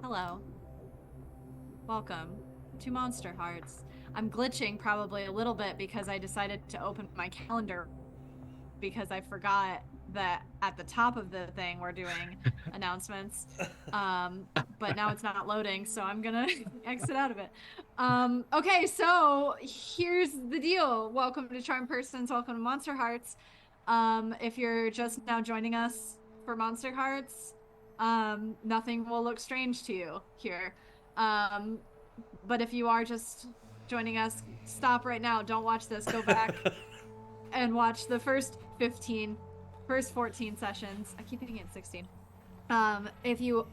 Hello. Welcome to Monsterhearts. I'm glitching probably a little bit because I decided to open my calendar because I forgot that at the top of the thing we're doing announcements. But now it's not loading, so I'm gonna exit out of it. Okay, so here's the deal. Welcome to CharmedPersons, welcome to Monsterhearts. If you're just now joining us for Monsterhearts, nothing will look strange to you here. Um, but if you are just joining us, stop right now. Don't watch this. Go back and watch the first 14 sessions. I keep thinking it's 16. If you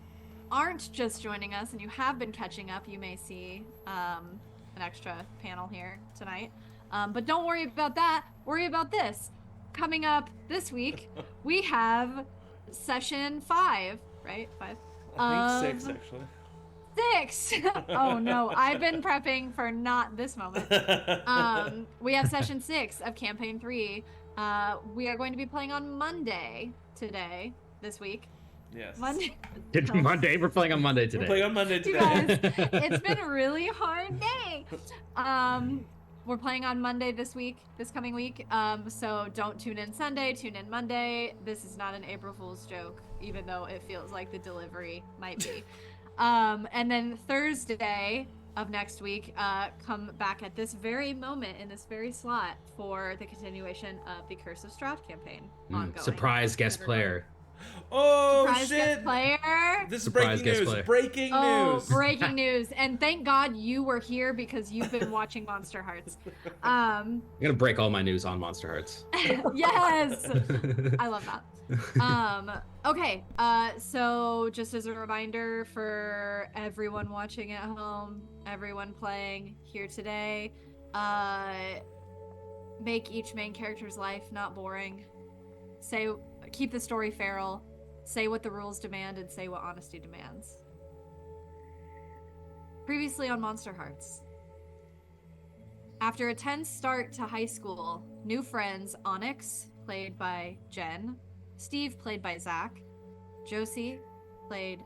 aren't just joining us and you have been catching up, you may see an extra panel here tonight. But don't worry about that. Worry about this. Coming up this week, we have session 5, right? 5. I think 6, actually. 6. Oh no, I've been prepping for not this moment. We have session 6 of campaign 3. We are going to be playing on Monday today, this week. Yes. Monday. Monday. We're playing on Monday today. We're playing on Monday You today. guys, it's been a really hard day. We're playing on Monday this coming week. So don't tune in Sunday, tune in Monday. This is not an April Fool's joke, even though it feels like the delivery might be. And then Thursday of next week, come back at this very moment in this very slot for the continuation of the Curse of Strahd campaign. Ongoing. Surprise guest player. Oh, Surprise shit! guest player. This is Surprise breaking guest news. player. Breaking Oh, news. breaking news. And thank God you were here because you've been watching Monsterhearts. I'm gonna break all my news on Monsterhearts. Yes! I love that. Okay, so just as a reminder for everyone watching at home, everyone playing here today, make each main character's life not boring. Keep the story feral. Say what the rules demand and say what honesty demands. Previously on Monsterhearts. After a tense start to high school, new friends Onyx, played by Jenn, Steve, played by Zach, Josie, played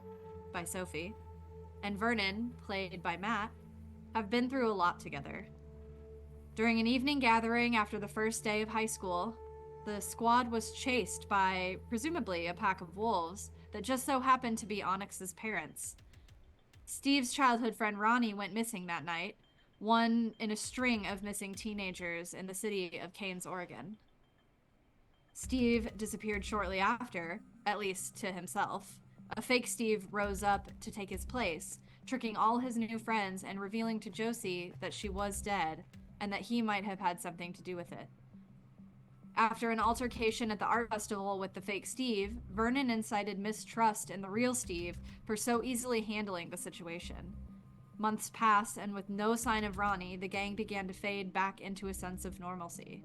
by Sophie, and Vernon, played by Matt, have been through a lot together. During an evening gathering after the first day of high school, the squad was chased by, presumably, a pack of wolves that just so happened to be Onyx's parents. Steve's childhood friend Ronni went missing that night, one in a string of missing teenagers in the city of Keynes, Oregon. Steve disappeared shortly after, at least to himself. A fake Steve rose up to take his place, tricking all his new friends and revealing to Josie that she was dead and that he might have had something to do with it. After an altercation at the art festival with the fake Steve, Vernon incited mistrust in the real Steve for so easily handling the situation. Months passed, and with no sign of Ronni, the gang began to fade back into a sense of normalcy.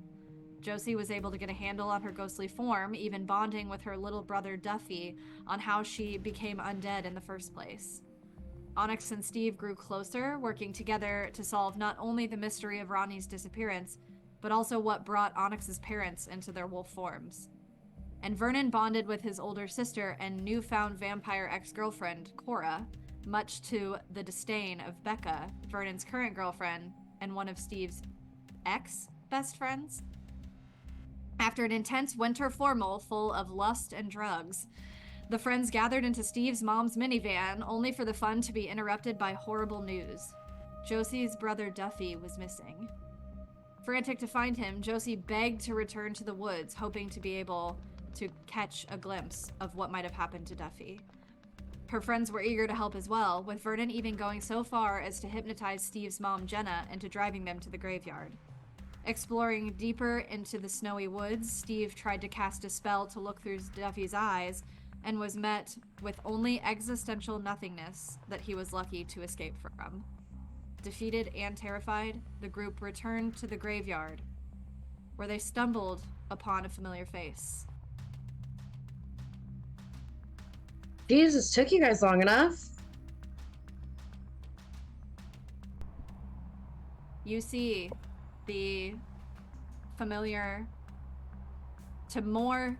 Josie was able to get a handle on her ghostly form, even bonding with her little brother Duffy on how she became undead in the first place. Onyx and Steve grew closer, working together to solve not only the mystery of Ronnie's disappearance, but also what brought Onyx's parents into their wolf forms. And Vernon bonded with his older sister and newfound vampire ex-girlfriend, Cora, much to the disdain of Becca, Vernon's current girlfriend, and one of Steve's ex-best friends. After an intense winter formal full of lust and drugs, the friends gathered into Steve's mom's minivan, only for the fun to be interrupted by horrible news. Josie's brother Duffy was missing. Frantic to find him, Josie begged to return to the woods, hoping to be able to catch a glimpse of what might have happened to Duffy. Her friends were eager to help as well, with Vernon even going so far as to hypnotize Steve's mom, Jenna, into driving them to the graveyard. Exploring deeper into the snowy woods, Steve tried to cast a spell to look through Duffy's eyes and was met with only existential nothingness that he was lucky to escape from. Defeated and terrified, the group returned to the graveyard, where they stumbled upon a familiar face. Jesus, took you guys long enough. You see the familiar, to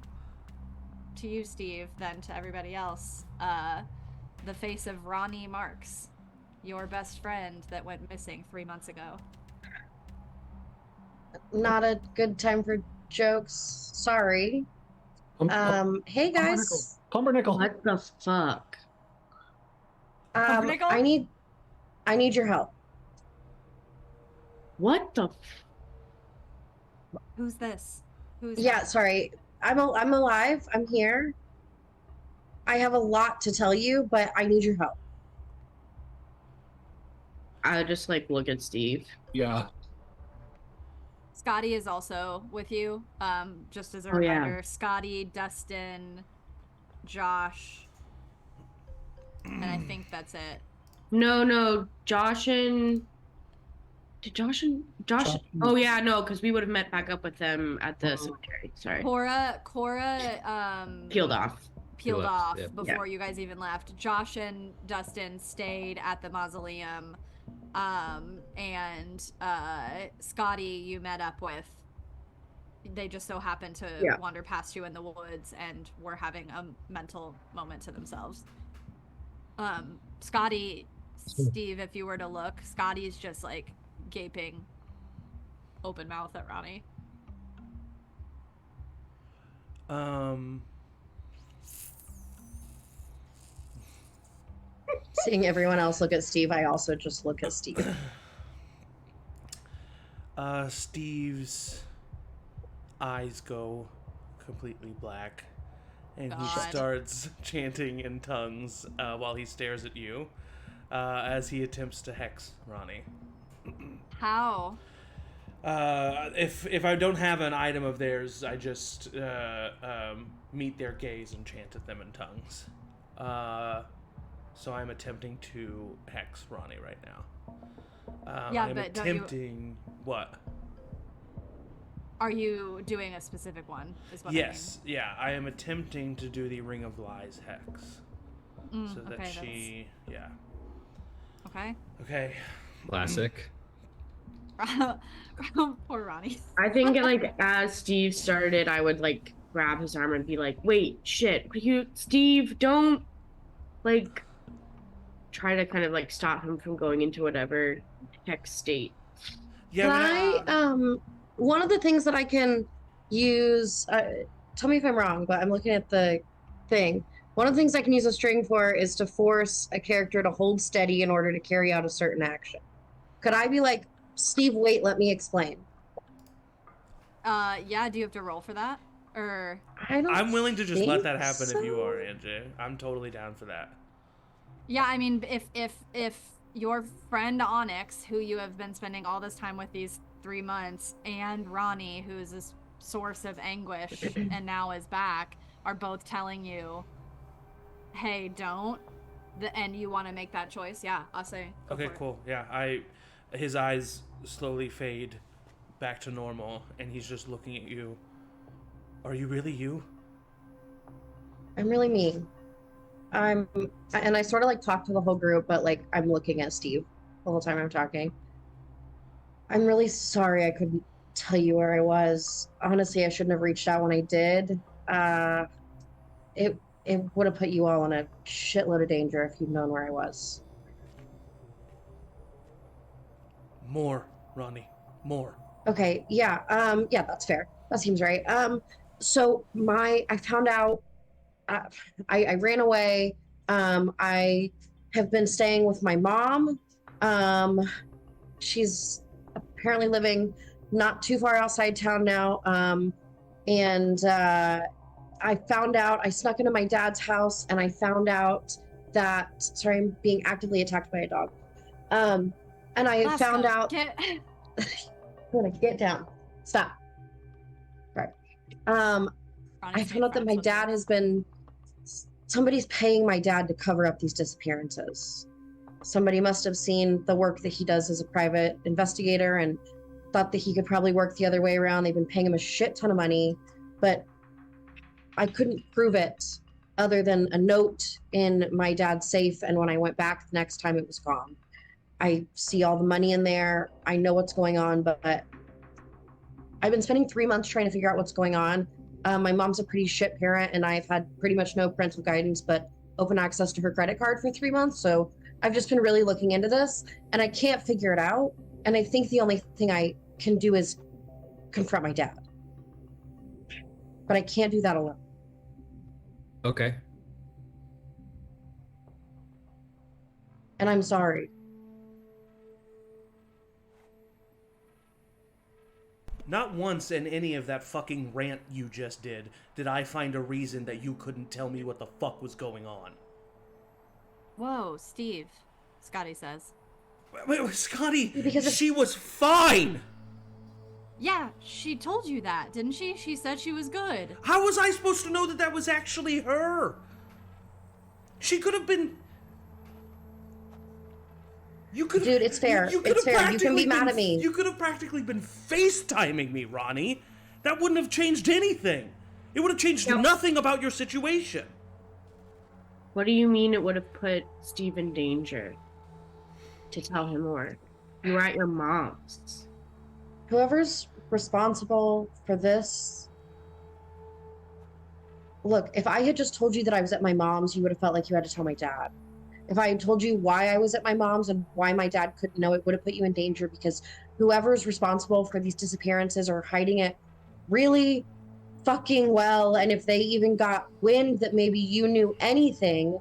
you, Steve, than to everybody else, the face of Ronni Marx, your best friend that went missing 3 months ago. Not a good time for jokes. Sorry. Hey guys. Pumpernickel. What the fuck? Pumpernickel? I need your help. What the? Who's this? Yeah, sorry. I'm alive. I'm here. I have a lot to tell you, but I need your help. I just like look at Steve. Yeah. Scotty is also with you. Just as a Oh, yeah. reminder, Scotty, Dustin, Josh, and I think that's it. No, Josh. Oh yeah, no, because we would have met back up with them at the cemetery. Sorry. Cora, Peeled off. peeled off yeah. before you guys even left. Josh and Dustin stayed at the mausoleum. And Scotty you met up with. They just so happened to wander past you in the woods and were having a mental moment to themselves. Scotty, Steve, if you were to look, Scotty's just like gaping open mouth at Ronni. Seeing everyone else look at Steve, I also just look at Steve. Steve's eyes go completely black, and he God. starts chanting in tongues while he stares at you as he attempts to hex Ronni. How? If I don't have an item of theirs, I just meet their gaze and chant at them in tongues. So I'm attempting to hex Ronni right now. Yeah, I'm but attempting what? Are you doing a specific one? Is what Yes, yeah, I am attempting to do the Ring of Lies hex. So that okay, she, yeah. Okay. Okay. Classic. Poor Ronni. I think like as Steve started, I would like grab his arm and be like, "Wait, shit, Steve, don't like." Try to kind of like stop him from going into whatever hex state. Yeah. Can I, one of the things that I can use, tell me if I'm wrong, but I'm looking at the thing. One of the things I can use a string for is to force a character to hold steady in order to carry out a certain action. Could I be like, Steve, wait, let me explain? Yeah, do you have to roll for that? Or I'm willing to just let that happen so. if you are, Angie. I'm totally down for that. yeah, I mean, if your friend Onyx, who you have been spending all this time with these 3 months, and Ronni, who is this source of anguish and now is back, are both telling you, hey, don't, and you want to make that choice, yeah, I'll say go Okay, for it. cool. Yeah, his eyes slowly fade back to normal, and he's just looking at you. Are you really you? I'm really mean. And I sort of like talk to the whole group, but like I'm looking at Steve the whole time I'm talking. I'm really sorry I couldn't tell you where I was. Honestly, I shouldn't have reached out when I did. It would have put you all in a shitload of danger if you'd known where I was. More, Ronni. More. Okay, yeah, yeah, that's fair. That seems right. So I found out, I ran away. I have been staying with my mom. She's apparently living not too far outside town now. And I found out, I snuck into my dad's house and I found out that, sorry, I'm being actively attacked by a dog. And I found out, I'm gonna get down. Stop. Right. I found out that my dad has been, somebody's paying my dad to cover up these disappearances. Somebody must have seen the work that he does as a private investigator and thought that he could probably work the other way around. They've been paying him a shit ton of money, but I couldn't prove it other than a note in my dad's safe. And when I went back the next time, it was gone. I see all the money in there. I know what's going on, but I've been spending 3 months trying to figure out what's going on. My mom's a pretty shit parent and I've had pretty much no parental guidance, but open access to her credit card for 3 months. So I've just been really looking into this, and I can't figure it out. And I think the only thing I can do is confront my dad. But I can't do that alone. Okay. And I'm sorry. Not once in any of that fucking rant you just did I find a reason that you couldn't tell me what the fuck was going on. Whoa, Steve, Scotty says. Wait, Scotty, Because she was fine! Yeah, she told you that, didn't she? She said she was good. How was I supposed to know that that was actually her? She could have been... Dude, it's fair. It's fair. You can be mad at me. You could have practically been FaceTiming me, Ronni. That wouldn't have changed anything. It would have changed nothing about your situation. What do you mean it would have put Steve in danger? To tell him more. You were at your mom's. Whoever's responsible for this... Look, if I had just told you that I was at my mom's, you would have felt like you had to tell my dad. If I had told you why I was at my mom's and why my dad couldn't know, it would have put you in danger, because whoever's responsible for these disappearances are hiding it really fucking well. And if they even got wind that maybe you knew anything,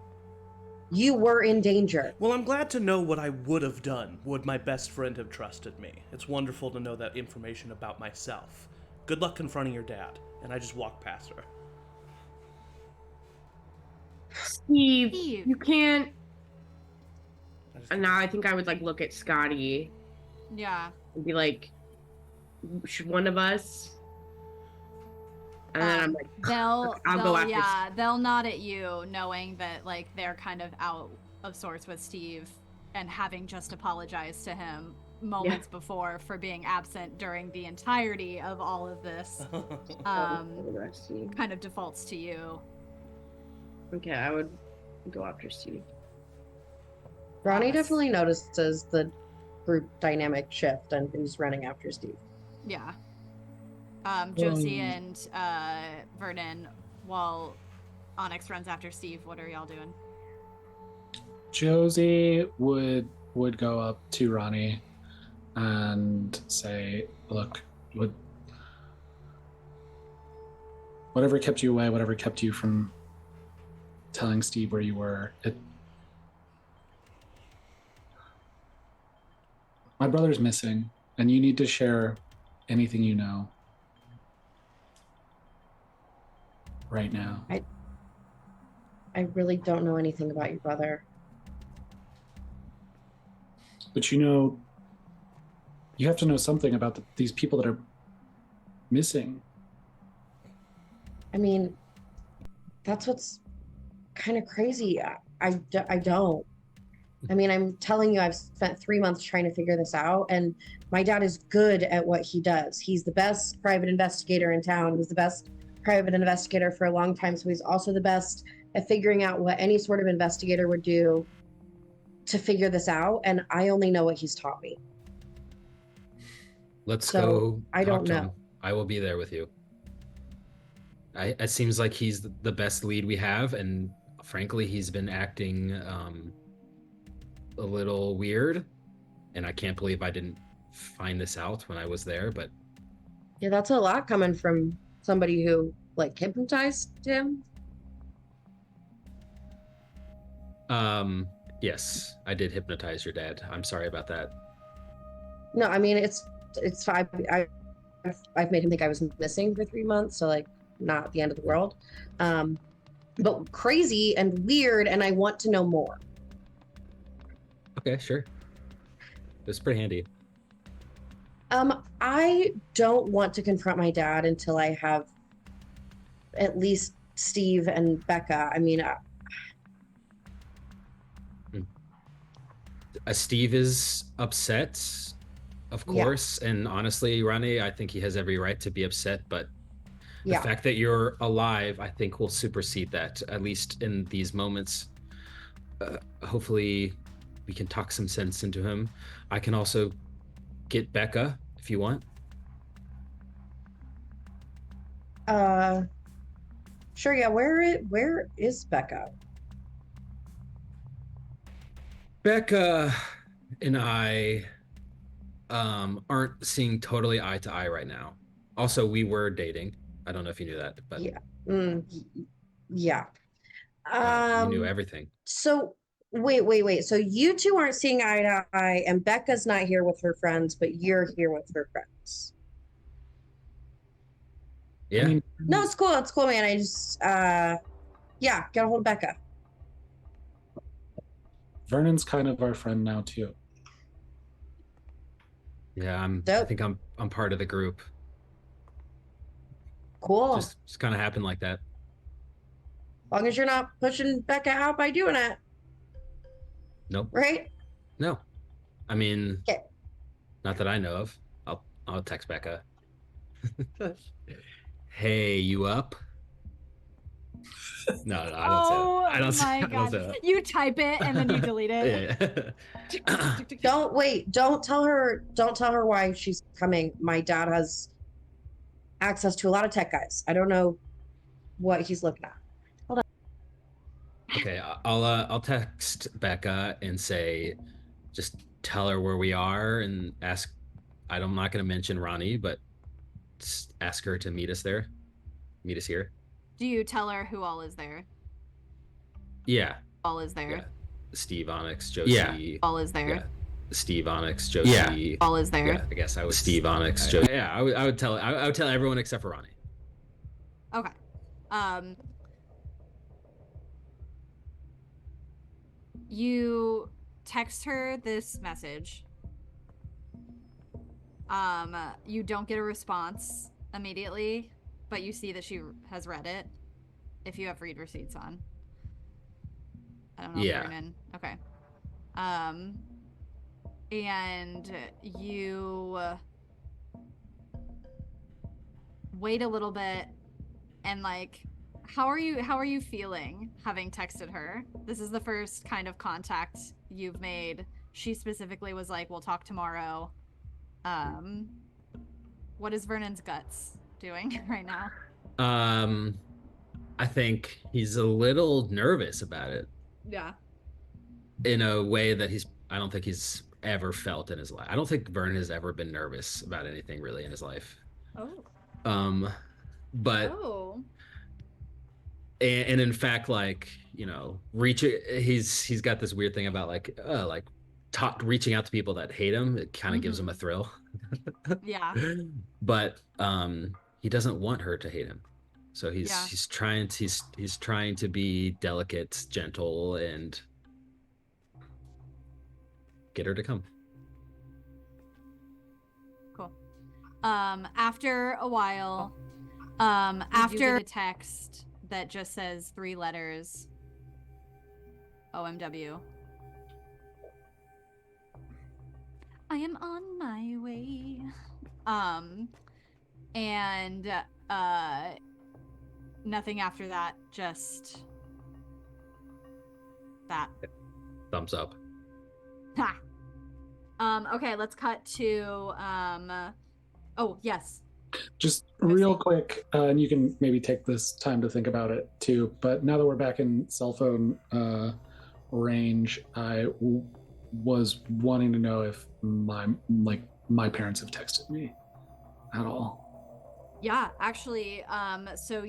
you were in danger. Well, I'm glad to know what I would have done would my best friend have trusted me. It's wonderful to know that information about myself. Good luck confronting your dad. And I just walked past her. Steve, you can't... And now I think I would like look at Scotty. Yeah. And be like, should one of us? And then I'm like, they'll go after they'll nod at you, knowing that like they're kind of out of sorts with Steve and having just apologized to him moments before for being absent during the entirety of all of this. Kind of defaults to you. Okay, I would go after Steve. Ronni definitely notices the group dynamic shift and who's running after Steve. Yeah. Josie and Vernon, while Onyx runs after Steve, what are y'all doing? Josie would go up to Ronni and say, look, whatever kept you away, whatever kept you from telling Steve where you were, my brother's missing, and you need to share anything you know right now. I really don't know anything about your brother. But you have to know something about these people that are missing. I mean, that's what's kind of crazy. I don't. I mean, I'm telling you, I've spent 3 months trying to figure this out, and my dad is good at what he does. He's the best private investigator in town. He's the best private investigator for a long time, so he's also the best at figuring out what any sort of investigator would do to figure this out, and I only know what he's taught me. Let's So, go. I don't talk to him. know. I will be there with you. It seems like he's the best lead we have, and frankly, he's been acting a little weird, and I can't believe I didn't find this out when I was there, but Yeah, that's a lot coming from somebody who, like, hypnotized him. yes, I did hypnotize your dad. I'm sorry about that. No, I mean, it's fine. I've made him think I was missing for 3 months, so, like, not the end of the world. But crazy and weird, and I want to know more. Okay, sure. That's pretty handy. I don't want to confront my dad until I have at least Steve and Becca. I mean, Steve is upset, of course, and honestly, Ronni, I think he has every right to be upset, but the fact that you're alive, I think, will supersede that, at least in these moments. Hopefully, we can talk some sense into him. I can also get Becca, if you want. Sure, yeah. Where is Becca? Becca and I aren't seeing totally eye to eye right now. Also, we were dating. I don't know if you knew that, but Yeah. Yeah. you knew everything. So wait. So you two aren't seeing eye to eye, and Becca's not here with her friends, but you're here with her friends. Yeah. I mean, No, it's cool. It's cool, man. I just yeah, get a hold of Becca. Vernon's kind of our friend now too. Yeah, I Dope. think I'm part of the group. Cool. Just kind of happened like that. As long as you're not pushing Becca out by doing it, Nope. right? No. I mean, Okay. not that I know of. I'll text Becca. Hey, you up? No, I don't Oh say that. my I don't god. say that. You type it and then you delete it. Yeah. Don't tell her why she's coming. My dad has access to a lot of tech guys. I don't know what he's looking at. Okay, I'll text Becca and say, just tell her where we are and ask. I'm not going to mention Ronni, but just ask her to meet us there. Meet us here. Do you tell her who all is there? Yeah. All is there. Yeah. Steve, Onyx, Josie. Yeah. All is there. Yeah. Steve, Onyx, Josie. Yeah. All is there. Yeah, I guess I would. Steve, Onyx, Josie. Yeah, I would tell. I would tell everyone except for Ronni. Okay. You text her this message. You don't get a response immediately, but you see that she has read it. If you have read receipts on. I don't know. Yeah. Vernon. Okay. And you wait a little bit and like, how are you feeling having texted her? This is the first kind of contact you've made. She specifically was like, we'll talk tomorrow. What is Vernon's guts doing right now? I think he's a little nervous about it. Yeah. In a way that I don't think he's ever felt in his life. I don't think Vernon has ever been nervous about anything really in his life. Oh. But Oh. And in fact, like, you know, he's got this weird thing about reaching out to people that hate him. It kind of gives him a thrill. Yeah. But he doesn't want her to hate him. So he's trying to be delicate, gentle, and get her to come. Cool. After a while, after you get a text that just says 3 letters, OMW. I am on my way. And nothing after that, just that. Thumbs up. Ha. Okay, let's cut to oh, yes. Just real quick, and you can maybe take this time to think about it too, but now that we're back in cell phone range, I was wanting to know if my parents have texted me at all. Yeah, actually, so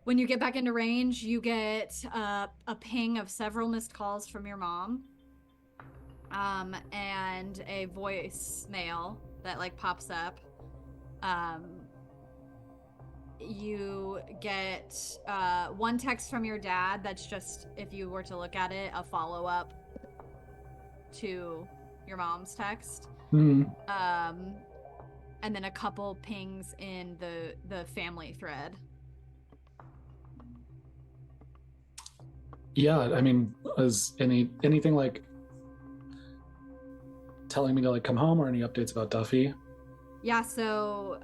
when you get back into range, you get a ping of several missed calls from your mom, and a voicemail that like pops up. You get one text from your dad that's just, if you were to look at it, a follow-up to your mom's text. And then a couple pings in the family thread. Yeah, I mean, is anything like telling me to like come home or any updates about Duffy? Yeah, so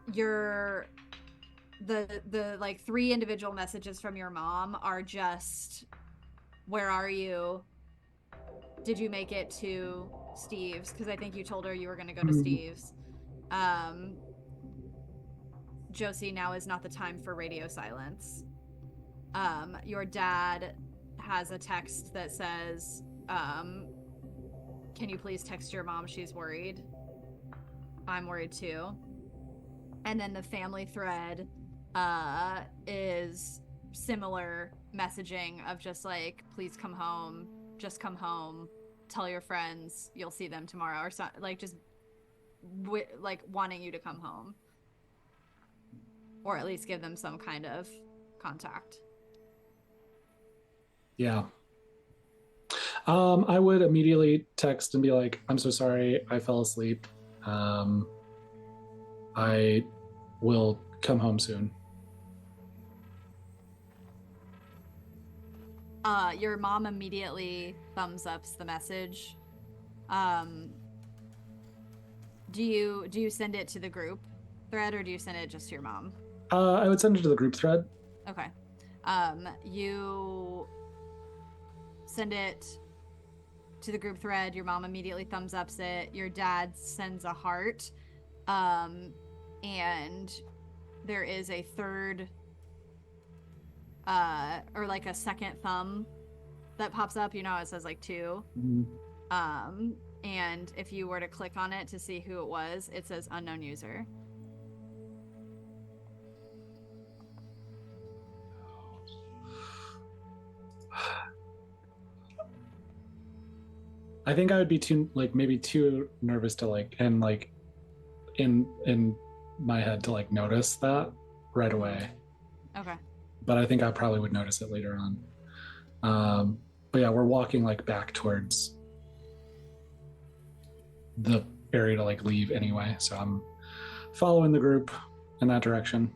the like 3 individual messages from your mom are just, where are you? Did you make it to Steve's? Because I think you told her you were going to go to Steve's. Josie, now is not the time for radio silence. Your dad has a text that says, can you please text your mom? She's worried. I'm worried too. And then the family thread is similar messaging of just like, please come home, just come home, tell your friends you'll see them tomorrow, or so, like just like wanting you to come home, or at least give them some kind of contact. Yeah. I would immediately text and be like, I'm so sorry, I fell asleep. I will come home soon. Your mom immediately thumbs ups the message. Do you send it to the group thread, or do you send it just to your mom? I would send it to the group thread. Okay. You send it to the group thread. Your mom immediately thumbs ups it. Your dad sends a heart. And there is a third, or like a second thumb that pops up. You know, it says like 2. Mm-hmm. And if you were to click on it to see who it was, it says unknown user. I think I would be too nervous to like, and like in my head to like notice that right away. Okay. But I think I probably would notice it later on. But yeah, we're walking like back towards the area to like leave anyway, so I'm following the group in that direction.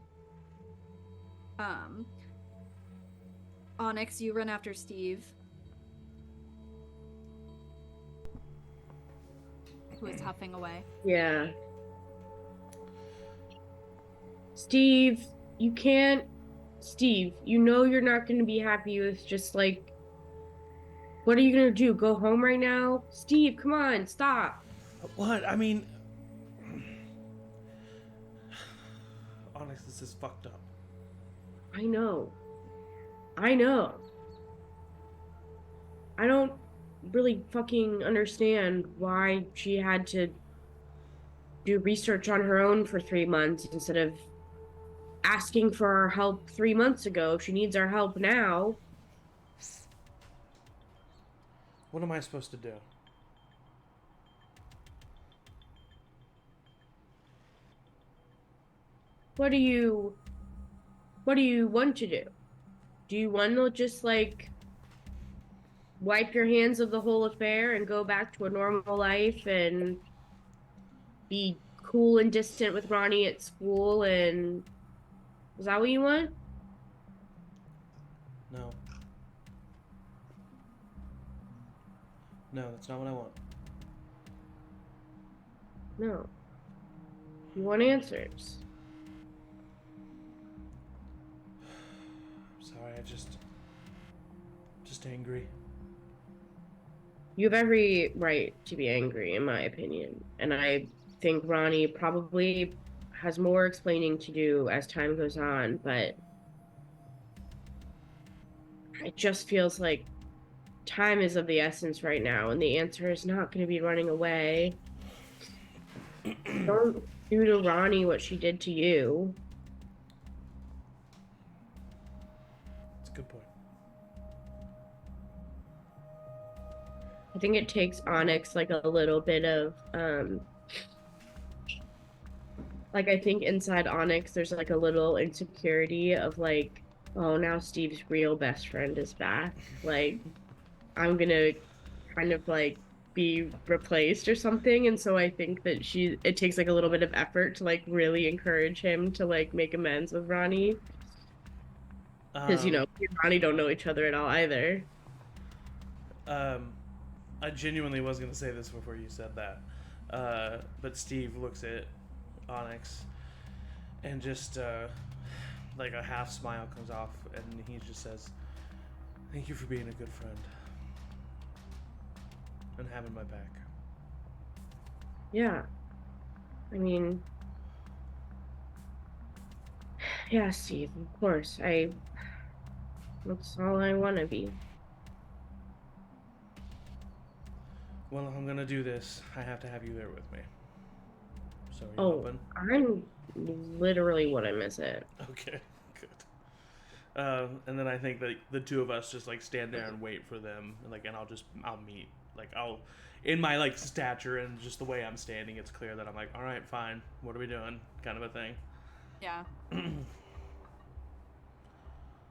Onyx, you run after Steve, who is huffing away. Yeah. Steve, Steve, you know you're not going to be happy with just like, what are you going to do? Go home right now? Steve, come on, stop. What? I mean... Onyx, this is fucked up. I know. I don't really fucking understand why she had to do research on her own for 3 months instead of asking for our help 3 months ago. She needs our help now. What am I supposed to do? What do you want to do? Do you want to just like wipe your hands of the whole affair and go back to a normal life and be cool and distant with Ronni at school? And is that what you want? No. No, that's not what I want. No. You want answers. I'm sorry, I just angry. You have every right to be angry, in my opinion. And I think Ronni probably has more explaining to do as time goes on, but it just feels like time is of the essence right now, and the answer is not going to be running away. Don't do to Ronni what she did to you. That's a good point. I think it takes Onyx like a little bit of like I think inside Onyx there's like a little insecurity of like, oh, now Steve's real best friend is back. Like I'm gonna kind of like be replaced or something. And so I think that it takes like a little bit of effort to like really encourage him to like make amends with Ronni. Because, you know, he and Ronni don't know each other at all either. I genuinely was going to say this before you said that. But Steve looks at Onyx and just like a half smile comes off and he just says, "Thank you for being a good friend and having my back." Yeah. I mean, yeah, Steve, of course. That's all I want to be. Well, I'm gonna do this. I have to have you there with me. So are you Oh, open? I'm literally wouldn't miss it. Okay, good. And then I think that the two of us just like stand there and wait for them, and I'll meet. I'll, in my like stature and just the way I'm standing, it's clear that I'm like, all right, fine. What are we doing? Kind of a thing. Yeah.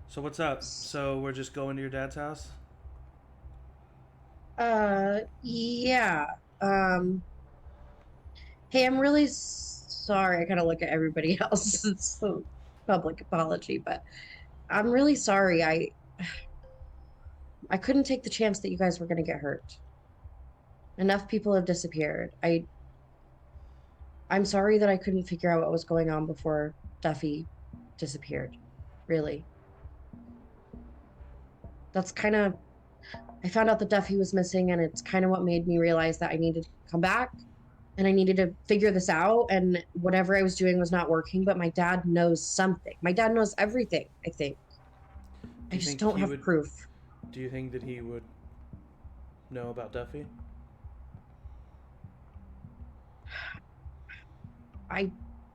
So what's up? So we're just going to your dad's house? Yeah. Hey, I'm really sorry. I kind of look at everybody else. It's a public apology, but I'm really sorry. I couldn't take the chance that you guys were going to get hurt. Enough people have disappeared. I'm sorry that I couldn't figure out what was going on before Duffy disappeared. Really. That's kind of, I found out that Duffy was missing, and it's kind of what made me realize that I needed to come back and I needed to figure this out. And whatever I was doing was not working, but my dad knows something. My dad knows everything, I think. I just don't have proof. Do you think that he would know about Duffy? I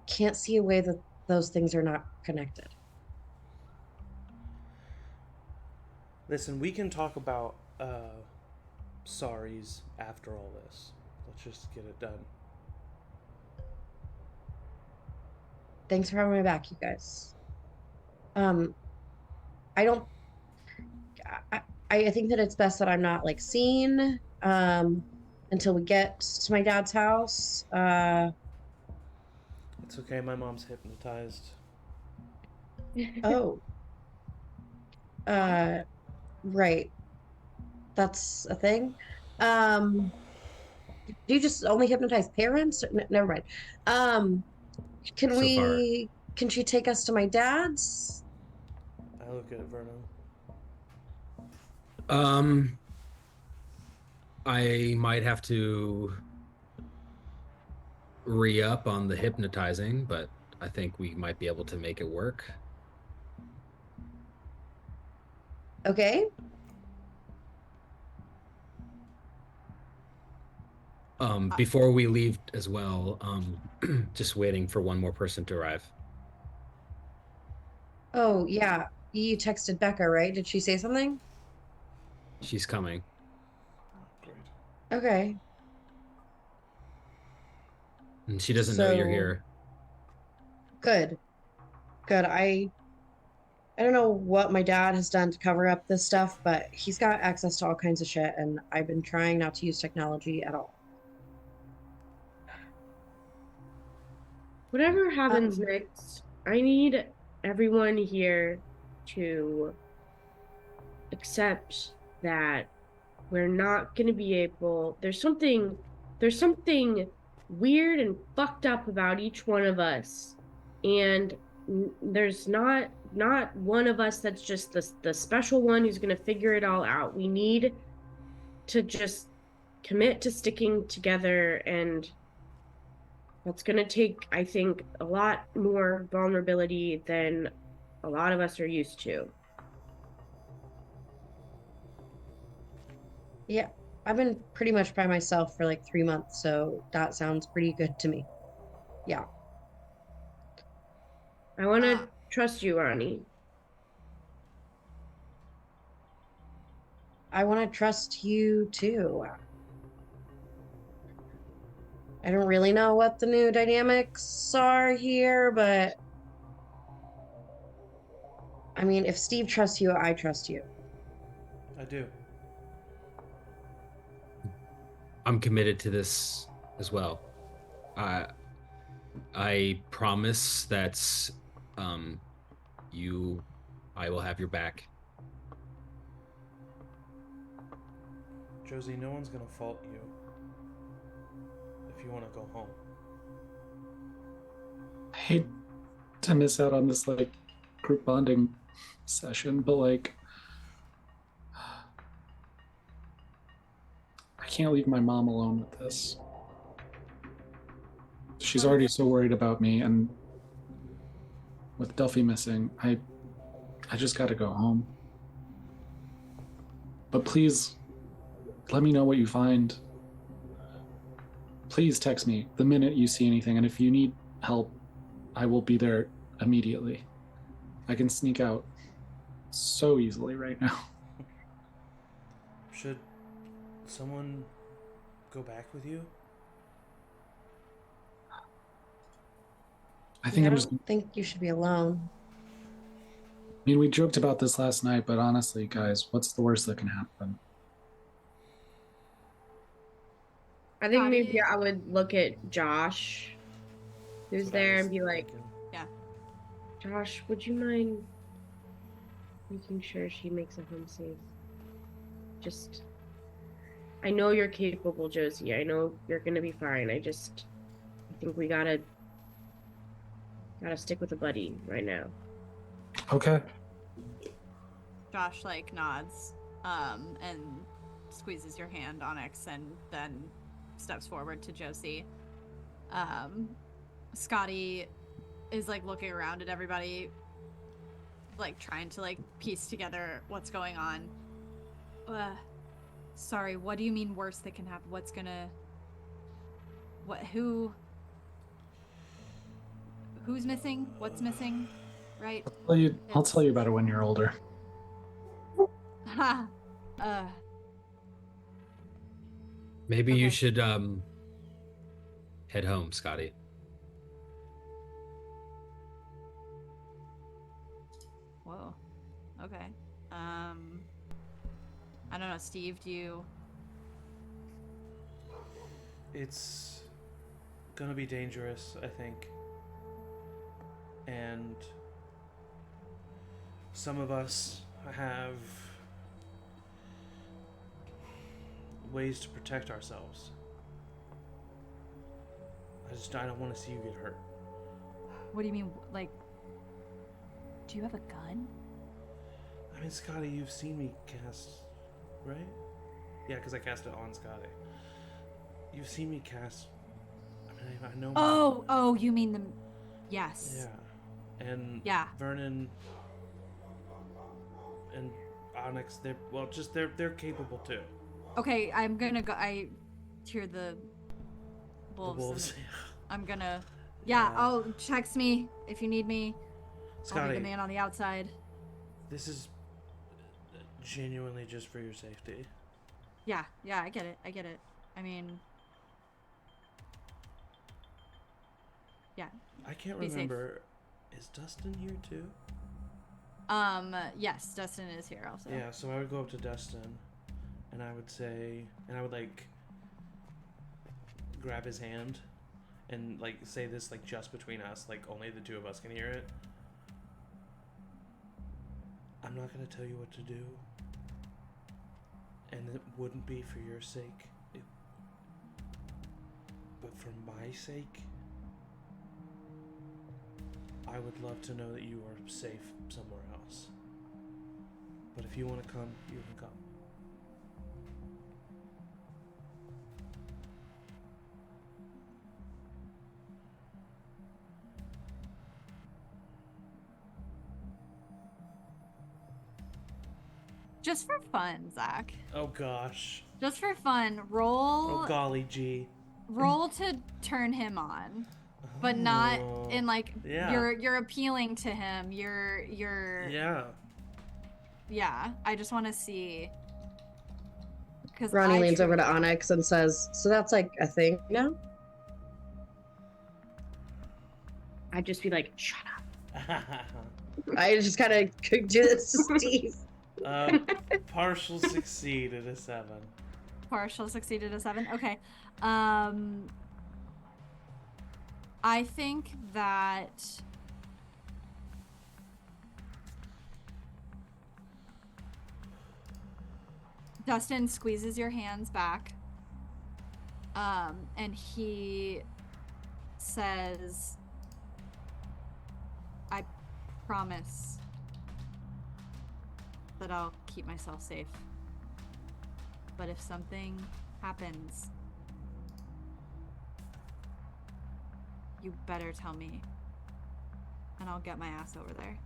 can't see a way that those things are not connected. Listen, we can talk about sorries after all this. Let's just get it done. Thanks for having me back, you guys. I think that it's best that I'm not like seen until we get to my dad's house. It's okay, my mom's hypnotized. Oh. Right. That's a thing. Do you just only hypnotize parents? Never mind. Can she take us to my dad's? I look at Vernon. I might have to re-up on the hypnotizing, but I think we might be able to make it work. Okay. Before we leave as well, just waiting for one more person to arrive. Oh, yeah. You texted Becca, right? Did she say something? She's coming. Great. Okay. And she doesn't know you're here. Good. Good. I don't know what my dad has done to cover up this stuff, but he's got access to all kinds of shit, and I've been trying not to use technology at all. Whatever happens next, I need everyone here to accept that we're not going to be able. There's something weird and fucked up about each one of us, and there's not one of us that's just the special one who's going to figure it all out. We need to just commit to sticking together, and that's going to take, I think, a lot more vulnerability than a lot of us are used to. Yeah, I've been pretty much by myself for like 3 months, so that sounds pretty good to me. Yeah. I want to trust you, Ronni. I want to trust you too. I don't really know what the new dynamics are here, but I mean, if Steve trusts you, I trust you. I do. I'm committed to this as well. I promise that I will have your back. Josie, no one's gonna fault you if you want to go home. I hate to miss out on this like group bonding session, but like I can't leave my mom alone with this. She's already so worried about me, and with Duffy missing, I just gotta go home. But please let me know what you find. please text me the minute you see anything, and if you need help, I will be there immediately. I can sneak out so easily right now. Should someone go back with you? I think I I'm just. don't think you should be alone. I mean, we joked about this last night, but honestly, guys, what's the worst that can happen? I think Scotty- maybe I would look at Josh, who's That's what I there, was and be like, thinking. Josh, would you mind making sure she makes it home safe? Just, I know you're capable, Josie. I know you're gonna be fine. I think we gotta stick with a buddy right now. Okay. Josh like nods, and squeezes your hand, Onyx, and then steps forward to Josie. Scotty is like looking around at everybody, like trying to like piece together what's going on. Sorry, what do you mean worse that can happen? What's gonna... who's missing? What's missing? Right? I'll tell you about it when you're older. Ha! Maybe you Okay. should head home, Scotty. Whoa. Okay. I don't know, Steve, do you... It's gonna be dangerous, I think. And some of us have ways to protect ourselves. I don't want to see you get hurt. What do you mean, like... Do you have a gun? I mean, Scotty, you've seen me cast, right? Yeah, because I cast it on Scotty. You've seen me cast. I mean, I know. Oh, you mean the... Yes. Yeah, and Yeah. Vernon and Onyx. They're capable too. Okay, I'm gonna go... I hear the wolves. The wolves. I'm gonna... Yeah, I'll text me if you need me. I'll be Scotty, the man on the outside. this is genuinely just for your safety. Yeah, I get it. I mean... Yeah. I can't Be safe. remember. Is Dustin here too? Yes, Dustin is here also. Yeah, so I would go up to Dustin, and I would say, and I would like grab his hand, and like say this like just between us, like only the two of us can hear it. I'm not gonna tell you what to do, and it wouldn't be for your sake, but for my sake. I would love to know that you are safe somewhere else. But if you want to come, you can come. Just for fun, Zach. Oh gosh. Just for fun, roll... Oh golly gee. Roll to turn him on. But not Oh, in like... yeah. You're appealing to him. You're... Yeah. Yeah, I just want to see... Because Ronnie leans over to Onyx and says, "So that's like a thing now?" I'd just be like, shut up. I just kind of do this to Steve. Partial succeed at a 7. Partial succeeded a 7. Okay. I think that Dustin squeezes your hands back, and he says, "I promise that I'll keep myself safe. But if something happens, you better tell me, and I'll get my ass over there."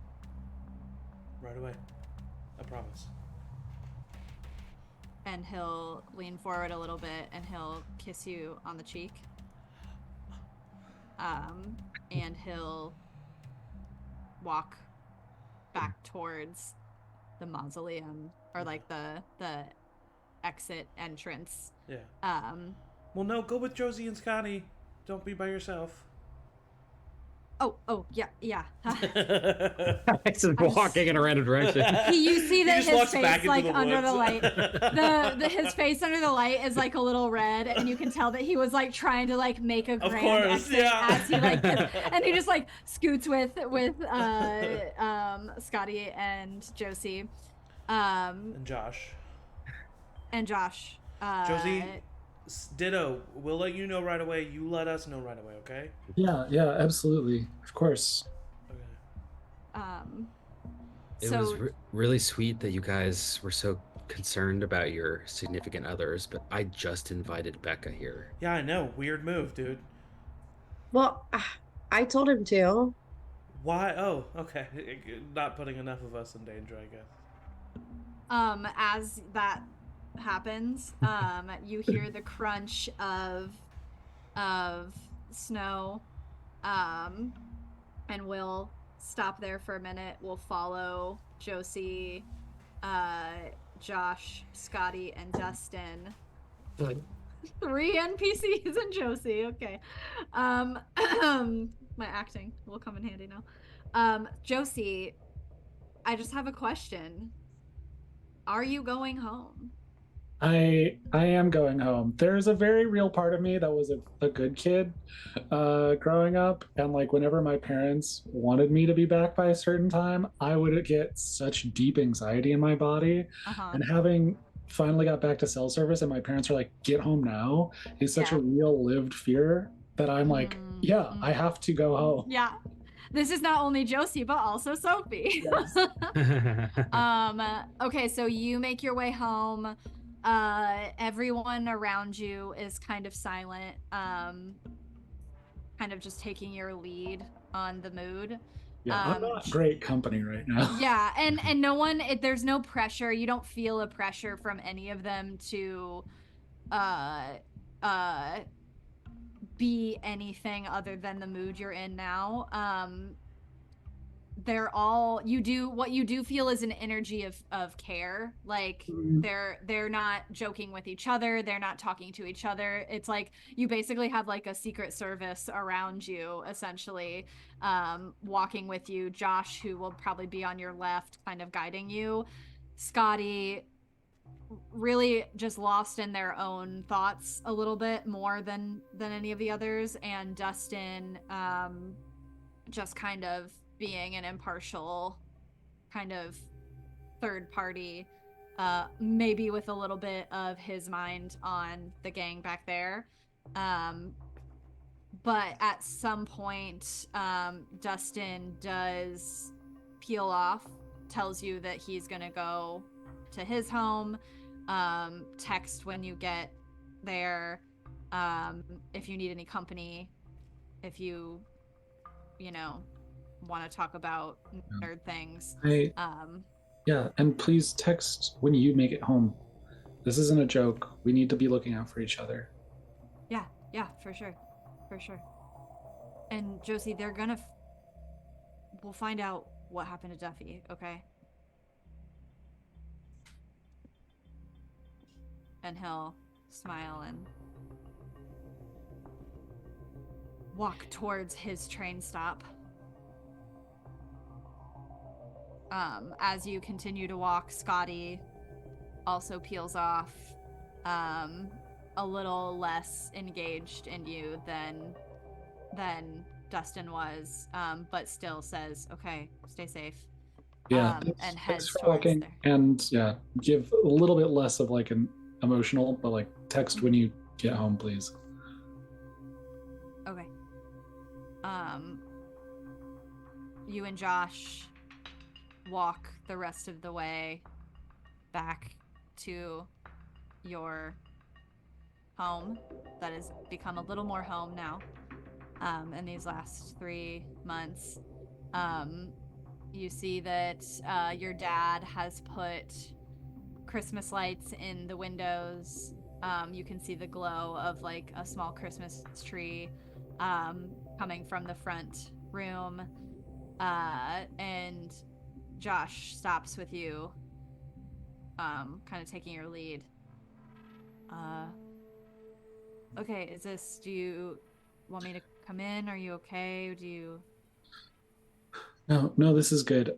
Right away. I promise. And he'll lean forward a little bit and he'll kiss you on the cheek. and he'll walk back towards the mausoleum, or like the exit entrance. Yeah. Well, no, go with Josie and Scotty. Don't be by yourself. Oh, yeah. He's just walking in a random direction. You see that his face, like, under woods. the light, his face under the light is like a little red, and you can tell that he was like trying to like make a grand exit as he like, and he just like scoots with Scotty and Josie, And Josh. Josie, ditto. We'll let you know right away. You let us know right away, okay? Yeah, absolutely. Of course. Okay. It was really sweet that you guys were so concerned about your significant others, but I just invited Becca here. Yeah, I know. Weird move, dude. Well, I told him to. Why? Oh, okay. Not putting enough of us in danger, I guess. As that happens, you hear the crunch of snow, and we'll stop there for a minute. We'll follow Josie, Josh, Scotty, and Dustin. 3 NPCs and Josie. Okay. My acting will come in handy now. Josie, I just have a question. Are you going home? I am going home. There's a very real part of me that was a good kid growing up, and like whenever my parents wanted me to be back by a certain time, I would get such deep anxiety in my body. And having finally got back to cell service and my parents are like, get home now, is such a real lived fear that I'm like, I have to go home. Yeah. This is not only Josie, but also Sophie. Yes. Okay, so you make your way home. Everyone around you is kind of silent, kind of just taking your lead on the mood. Yeah, I'm not great company right now. Yeah, and no one, there's no pressure. You don't feel a pressure from any of them to be anything other than the mood you're in now. They're all, what you do feel is an energy of care. Like they're not joking with each other, they're not talking to each other. It's like you basically have like a secret service around you, essentially, walking with you. Josh, who will probably be on your left, kind of guiding you. Scotty, really just lost in their own thoughts a little bit more than any of the others. And Dustin, just kind of being an impartial kind of third party, maybe with a little bit of his mind on the gang back there. But at some point, Dustin does peel off, tells you that he's gonna go to his home. Text when you get there, if you need any company, if you want to talk about nerd things. And please text when you make it home. This isn't a joke. We need to be looking out for each other. Yeah, for sure. And Josie, they're gonna we'll find out what happened to Duffy, okay? And he'll smile and walk towards his train stop. As you continue to walk, Scotty also peels off, a little less engaged in you than Dustin was, but still says, "Okay, stay safe." And heads towards there. And give a little bit less of like an emotional, but like text when you get home, please. Okay. You and Josh walk the rest of the way back to your home that has become a little more home now, in these last 3 months. You see that your dad has put Christmas lights in the windows. You can see the glow of like a small Christmas tree. coming from the front room, and Josh stops with you, kind of taking your lead. Okay, do you want me to come in? Are you okay? Do you... No, this is good.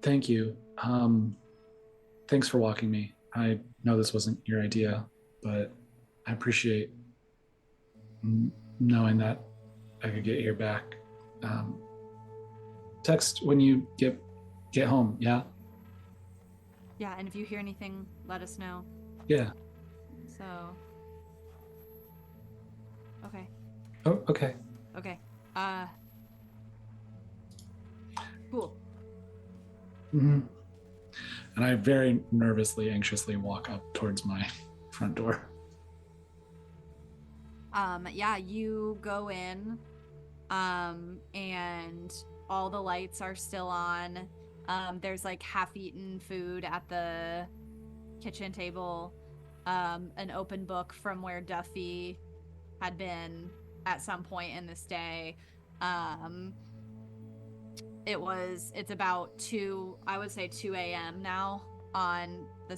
Thank you. Thanks for walking me. I know this wasn't your idea, but I appreciate knowing that I could get here back. Text when you get home, yeah? Yeah, and if you hear anything, let us know. Yeah. So... Okay. Oh, okay. Okay. Cool. Mm-hmm. And I very nervously, anxiously walk up towards my front door. Yeah, you go in, and all the lights are still on. There's like half-eaten food at the kitchen table, an open book from where Duffy had been at some point in this day. It's about 2 a.m. now on the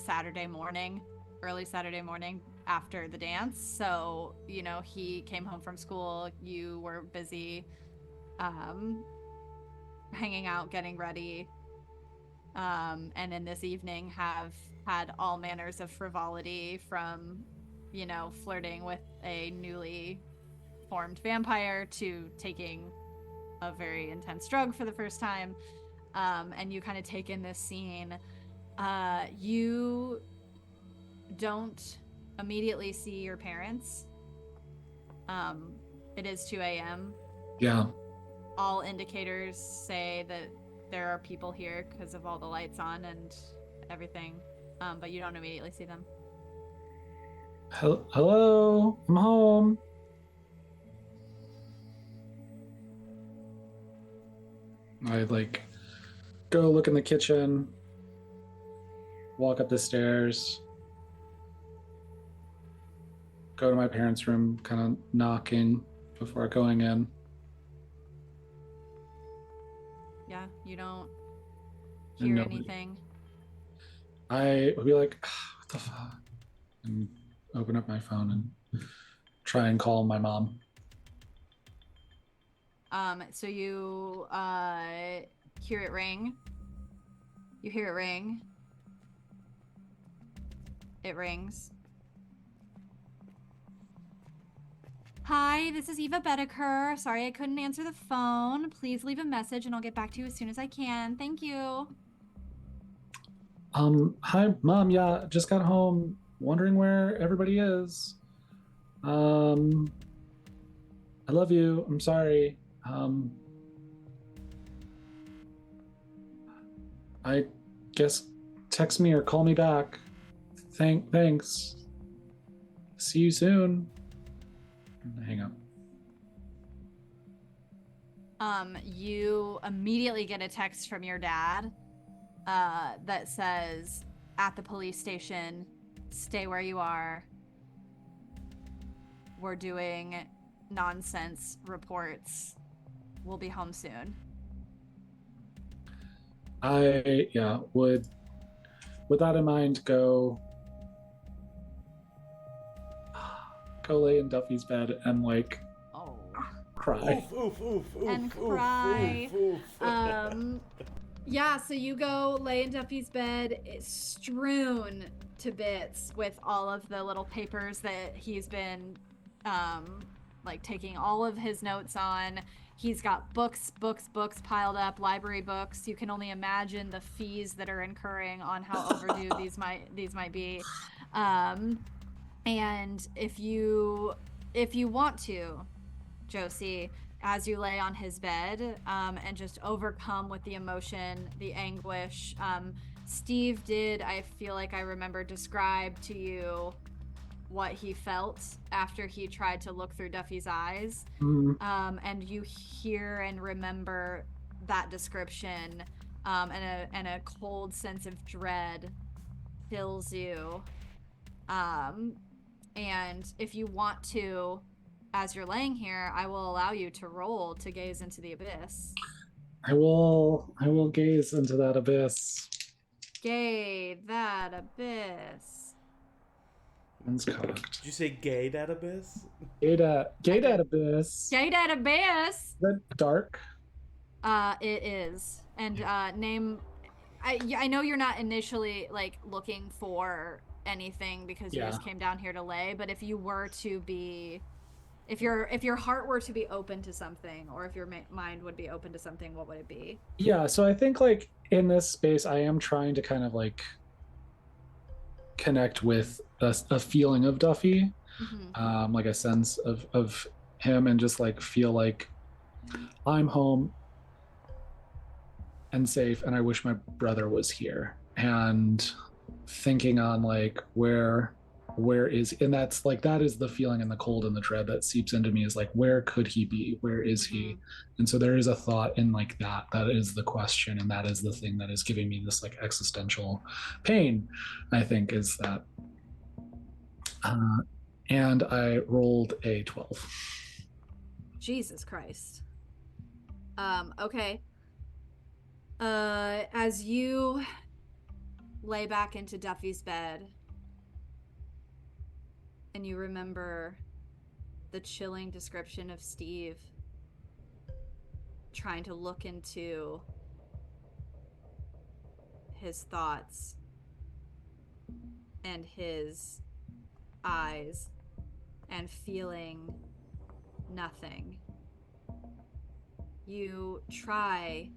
early Saturday morning after the dance. So, he came home from school, you were busy hanging out, getting ready, and in this evening have had all manners of frivolity from, flirting with a newly formed vampire to taking a very intense drug for the first time, and you kind of take in this scene. You don't immediately see your parents. It is 2 a.m. Yeah. All indicators say that there are people here because of all the lights on and everything, but you don't immediately see them. Hello, I'm home. I go look in the kitchen, walk up the stairs, go to my parents' room, kind of knocking before going in. Yeah, you don't hear anything. I would be like, what the fuck? And open up my phone and try and call my mom. So you hear it ring. You hear it ring. It rings. Hi, this is Eva Betteker. Sorry I couldn't answer the phone. Please leave a message and I'll get back to you as soon as I can. Thank you. Hi, Mom. Yeah, just got home. Wondering where everybody is. I love you. I'm sorry. I guess text me or call me back. Thanks. See you soon. Hang up. You immediately get a text from your dad that says, at the police station, stay where you are. We're doing nonsense reports. We'll be home soon. I would with that in mind go lay in Duffy's bed and cry. Cry. Yeah, so you go lay in Duffy's bed. It's strewn to bits with all of the little papers that he's been taking all of his notes on. He's got books piled up, library books. You can only imagine the fees that are incurring on how overdue these might be. And if you want to, Josie, as you lay on his bed, and just overcome with the emotion, the anguish, Steve did, I feel like I remember, describe to you what he felt after he tried to look through Duffy's eyes. Mm-hmm. And you hear and remember that description, and a cold sense of dread fills you. And if you want to, as you're laying here, I will allow you to roll to gaze into the abyss. I will gaze into that abyss. Gaze that abyss. One's cocked. Did you say gay database? Gate at abyss. Gaze that abyss. Is that dark? It is. And name. I know you're not initially like looking for anything because you just came down here to lay. But if you were to be, if your heart were to be open to something, or if your mind would be open to something, what would it be? Yeah. So I think like in this space, I am trying to kind of like connect with a feeling of Duffy, like a sense of him, and just like feel like I'm home and safe, and I wish my brother was here. And thinking on like where is, and that's like, that is the feeling and the cold and the dread that seeps into me, is like, where could he be? Where is he? And so there is a thought in like that is the question, and that is the thing that is giving me this like existential pain, I think, is that. And I rolled a 12. Jesus Christ. Okay. As you lay back into Duffy's bed and you remember the chilling description of Steve trying to look into his thoughts and his eyes and feeling nothing, you try,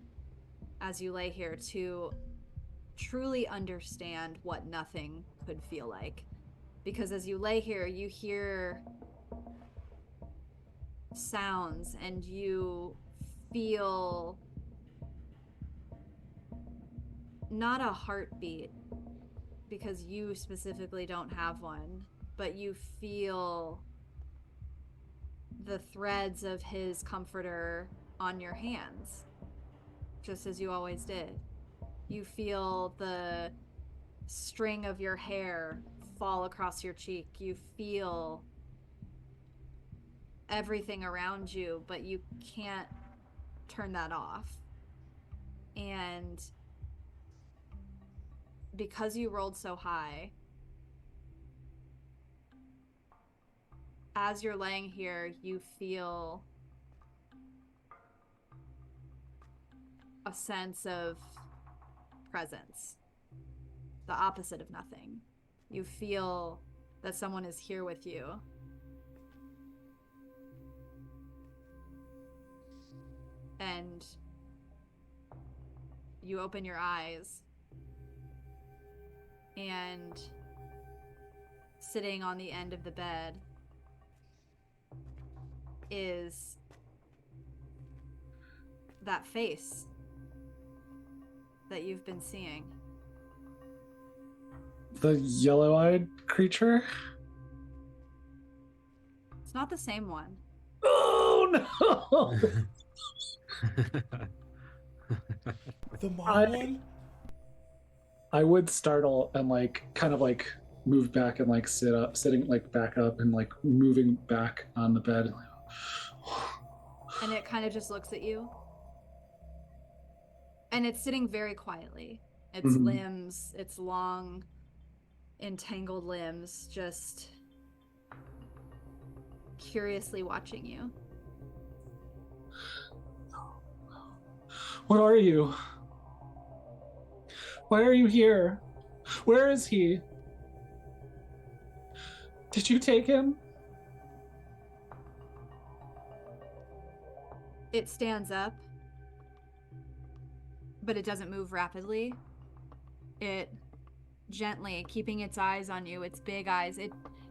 as you lay here, to truly understand what nothing could feel like. Because as you lay here, you hear sounds and you feel not a heartbeat, because you specifically don't have one, but you feel the threads of his comforter on your hands, just as you always did. You feel the string of your hair fall across your cheek. You feel everything around you, but you can't turn that off. And because you rolled so high, as you're laying here, you feel a sense of presence, the opposite of nothing. You feel that someone is here with you. And you open your eyes, and sitting on the end of the bed is that face that you've been seeing. The yellow-eyed creature? It's not the same one. Oh no! The mom one? I would startle and like kind of like move back and like sitting like back up and like moving back on the bed. And it kind of just looks at you. And it's sitting very quietly. Its limbs, its long, entangled limbs, just curiously watching you. What are you? Why are you here? Where is he? Did you take him? It stands up, but it doesn't move rapidly. It gently, keeping its eyes on you, its big eyes.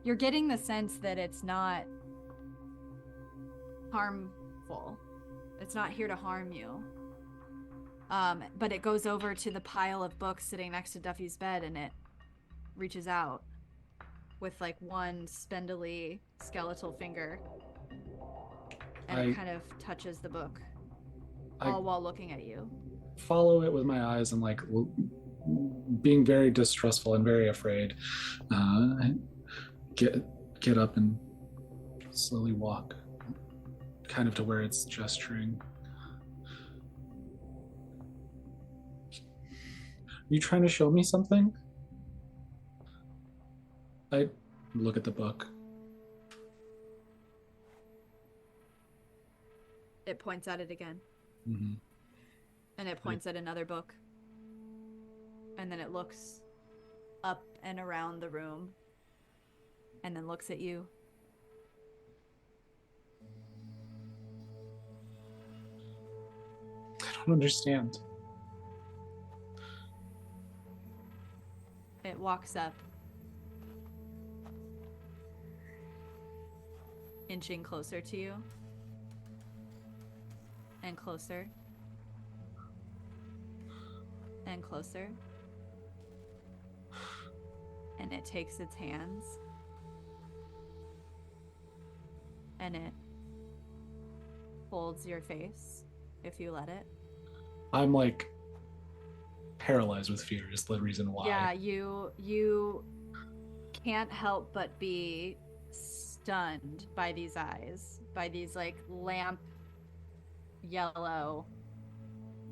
You're getting the sense that it's not harmful. It's not here to harm you. But it goes over to the pile of books sitting next to Duffy's bed, and it reaches out with like one spindly skeletal finger, and it kind of touches the book, all while looking at you. Follow it with my eyes and like being very distrustful and very afraid. Get up and slowly walk kind of to where it's gesturing. Are you trying to show me something? I look at the book. It points at it again. Mm-hmm. And it points at another book. And then it looks up and around the room. And then looks at you. I don't understand. It walks up. Inching closer to you. And closer. And closer. And it takes its hands. And it holds your face if you let it. I'm like paralyzed with fear is the reason why. Yeah, you can't help but be stunned by these eyes, by these like lamp yellow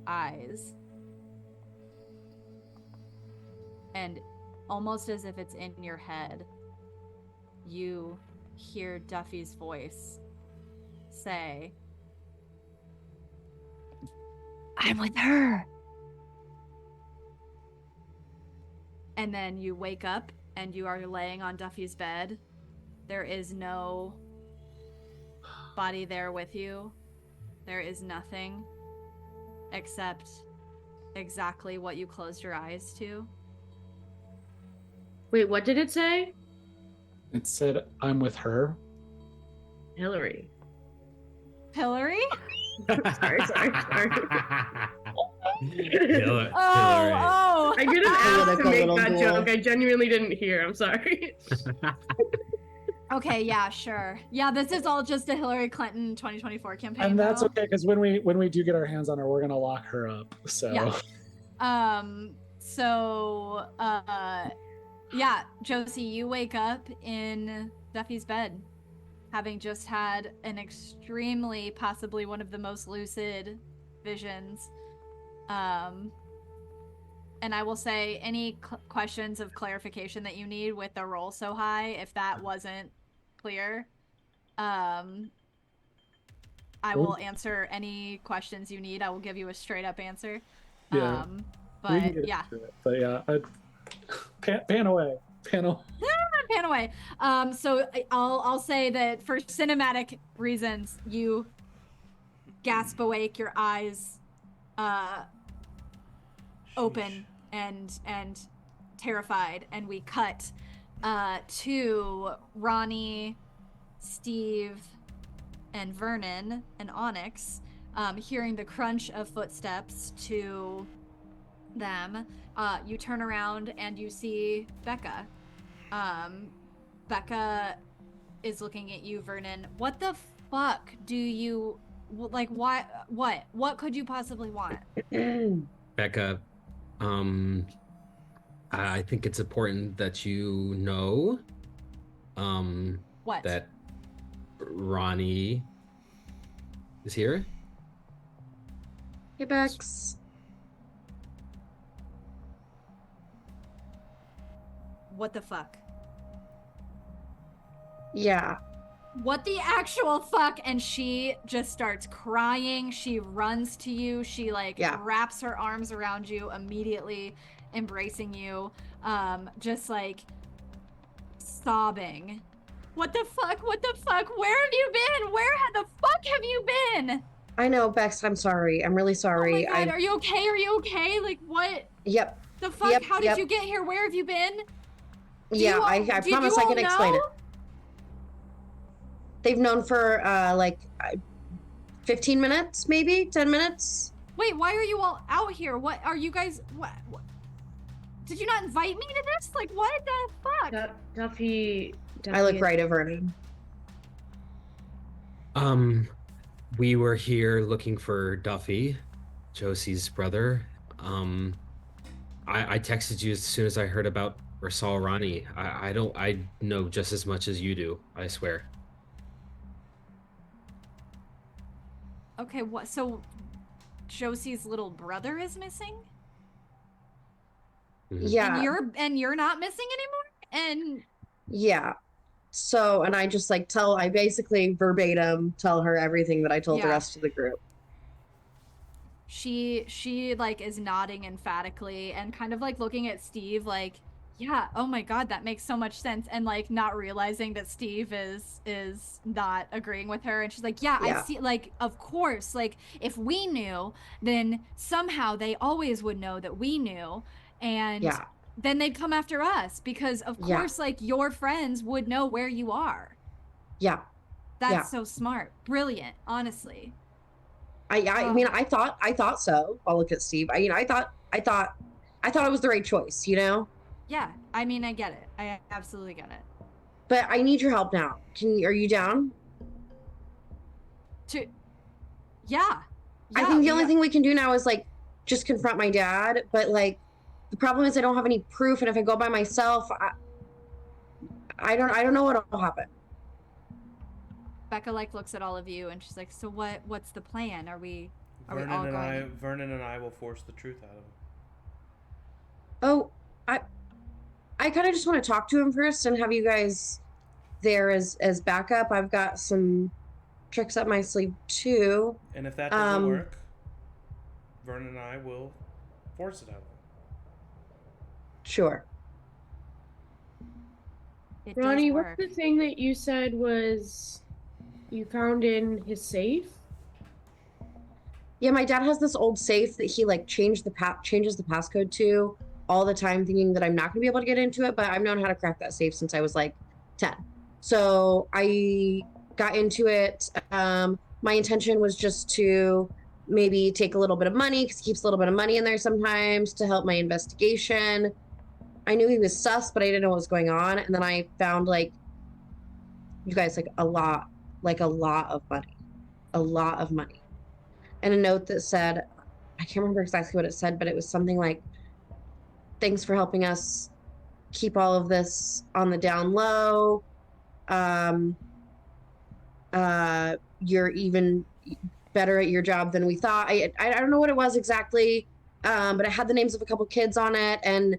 eyes. And almost as if it's in your head, you hear Duffy's voice say, "I'm with her." And then you wake up and you are laying on Duffy's bed. There is no body there with you. There is nothing except exactly what you closed your eyes to. Wait, what did it say? It said, "I'm with her." Hillary. Hillary? sorry. Hillary. Oh! I didn't ask to Political make little that duel. joke. I genuinely didn't hear. I'm sorry. Okay, yeah, sure. Yeah, this is all just a Hillary Clinton 2024 campaign. And that's though. okay, because when we do get our hands on her, we're gonna lock her up. So Yeah. Yeah, Josie, you wake up in Duffy's bed, having just had an extremely, possibly one of the most lucid visions. And I will say, any questions of clarification that you need with the roll so high, if that wasn't clear, I will answer any questions you need. I will give you a straight up answer. Yeah. We can But get yeah. into it. But yeah, pan away. Pan away. So I'll say that for cinematic reasons, you gasp awake, your eyes open and terrified, and we cut to Ronni, Steve, and Vernon and Onyx hearing the crunch of footsteps to them. You turn around and you see Becca. Becca is looking at you, Vernon. What the fuck do you like? What could you possibly want? Becca, I think it's important that you know What? that Ronni is here. Hey, Bex. What the fuck? Yeah. What the actual fuck? And she just starts crying. She runs to you. She wraps her arms around you immediately, embracing you, just like sobbing. What the fuck? What the fuck? Where have you been? Where the fuck have you been? I know, Bex. I'm sorry. I'm really sorry. Oh my god, are you okay? Are you okay? Like, what? Yep. The fuck? Yep, How did yep. you get here? Where have you been? Yeah, I promise I can explain it. They've known for 15 minutes, maybe 10 minutes. Wait, why are you all out here? What are you guys? What? Did you not invite me to this? Like, what the fuck? Duffy. I look right at Vernon. We were here looking for Duffy, Josie's brother. I texted you as soon as I heard about or saw Ronni. I know just as much as you do, I swear. Okay, what? So Josie's little brother is missing? Yeah. And you're not missing anymore? And Yeah. So, and I just like I basically verbatim tell her everything that I told the Yeah. rest of the group. she like is nodding emphatically and kind of like looking at Steve like, yeah, oh my god, that makes so much sense, and like not realizing that Steve is not agreeing with her, and she's like, yeah, I see, like, of course, like if we knew, then somehow they always would know that we knew, and Yeah. then they'd come after us because of Yeah. course like your friends would know where you are. Yeah. That's so smart. Brilliant, honestly. I mean, I thought so. I'll look at Steve. I thought it was the right choice, you know? Yeah, I mean, I get it. I absolutely get it. But I need your help now. Are you down? Yeah. I think the only thing we can do now is like just confront my dad, but like the problem is I don't have any proof, and if I go by myself, I don't know what'll happen. Becca like looks at all of you and she's like, so what's the plan? Are we all going? Vernon and I will force the truth out of him. Oh, I kind of just want to talk to him first and have you guys there as backup. I've got some tricks up my sleeve too. And if that doesn't work, Vernon and I will force it out of him. Sure. Ronni, what's the thing that you said was you found in his safe? Yeah, my dad has this old safe that he like changes the passcode to all the time, thinking that I'm not gonna be able to get into it, but I've known how to crack that safe since I was like 10. So I got into it. My intention was just to maybe take a little bit of money, because he keeps a little bit of money in there sometimes to help my investigation. I knew he was sus, but I didn't know what was going on. And then I found like, you guys, like a lot of money. And a note that said, I can't remember exactly what it said, but it was something like, thanks for helping us keep all of this on the down low. You're even better at your job than we thought. I don't know what it was exactly, but it had the names of a couple kids on it, and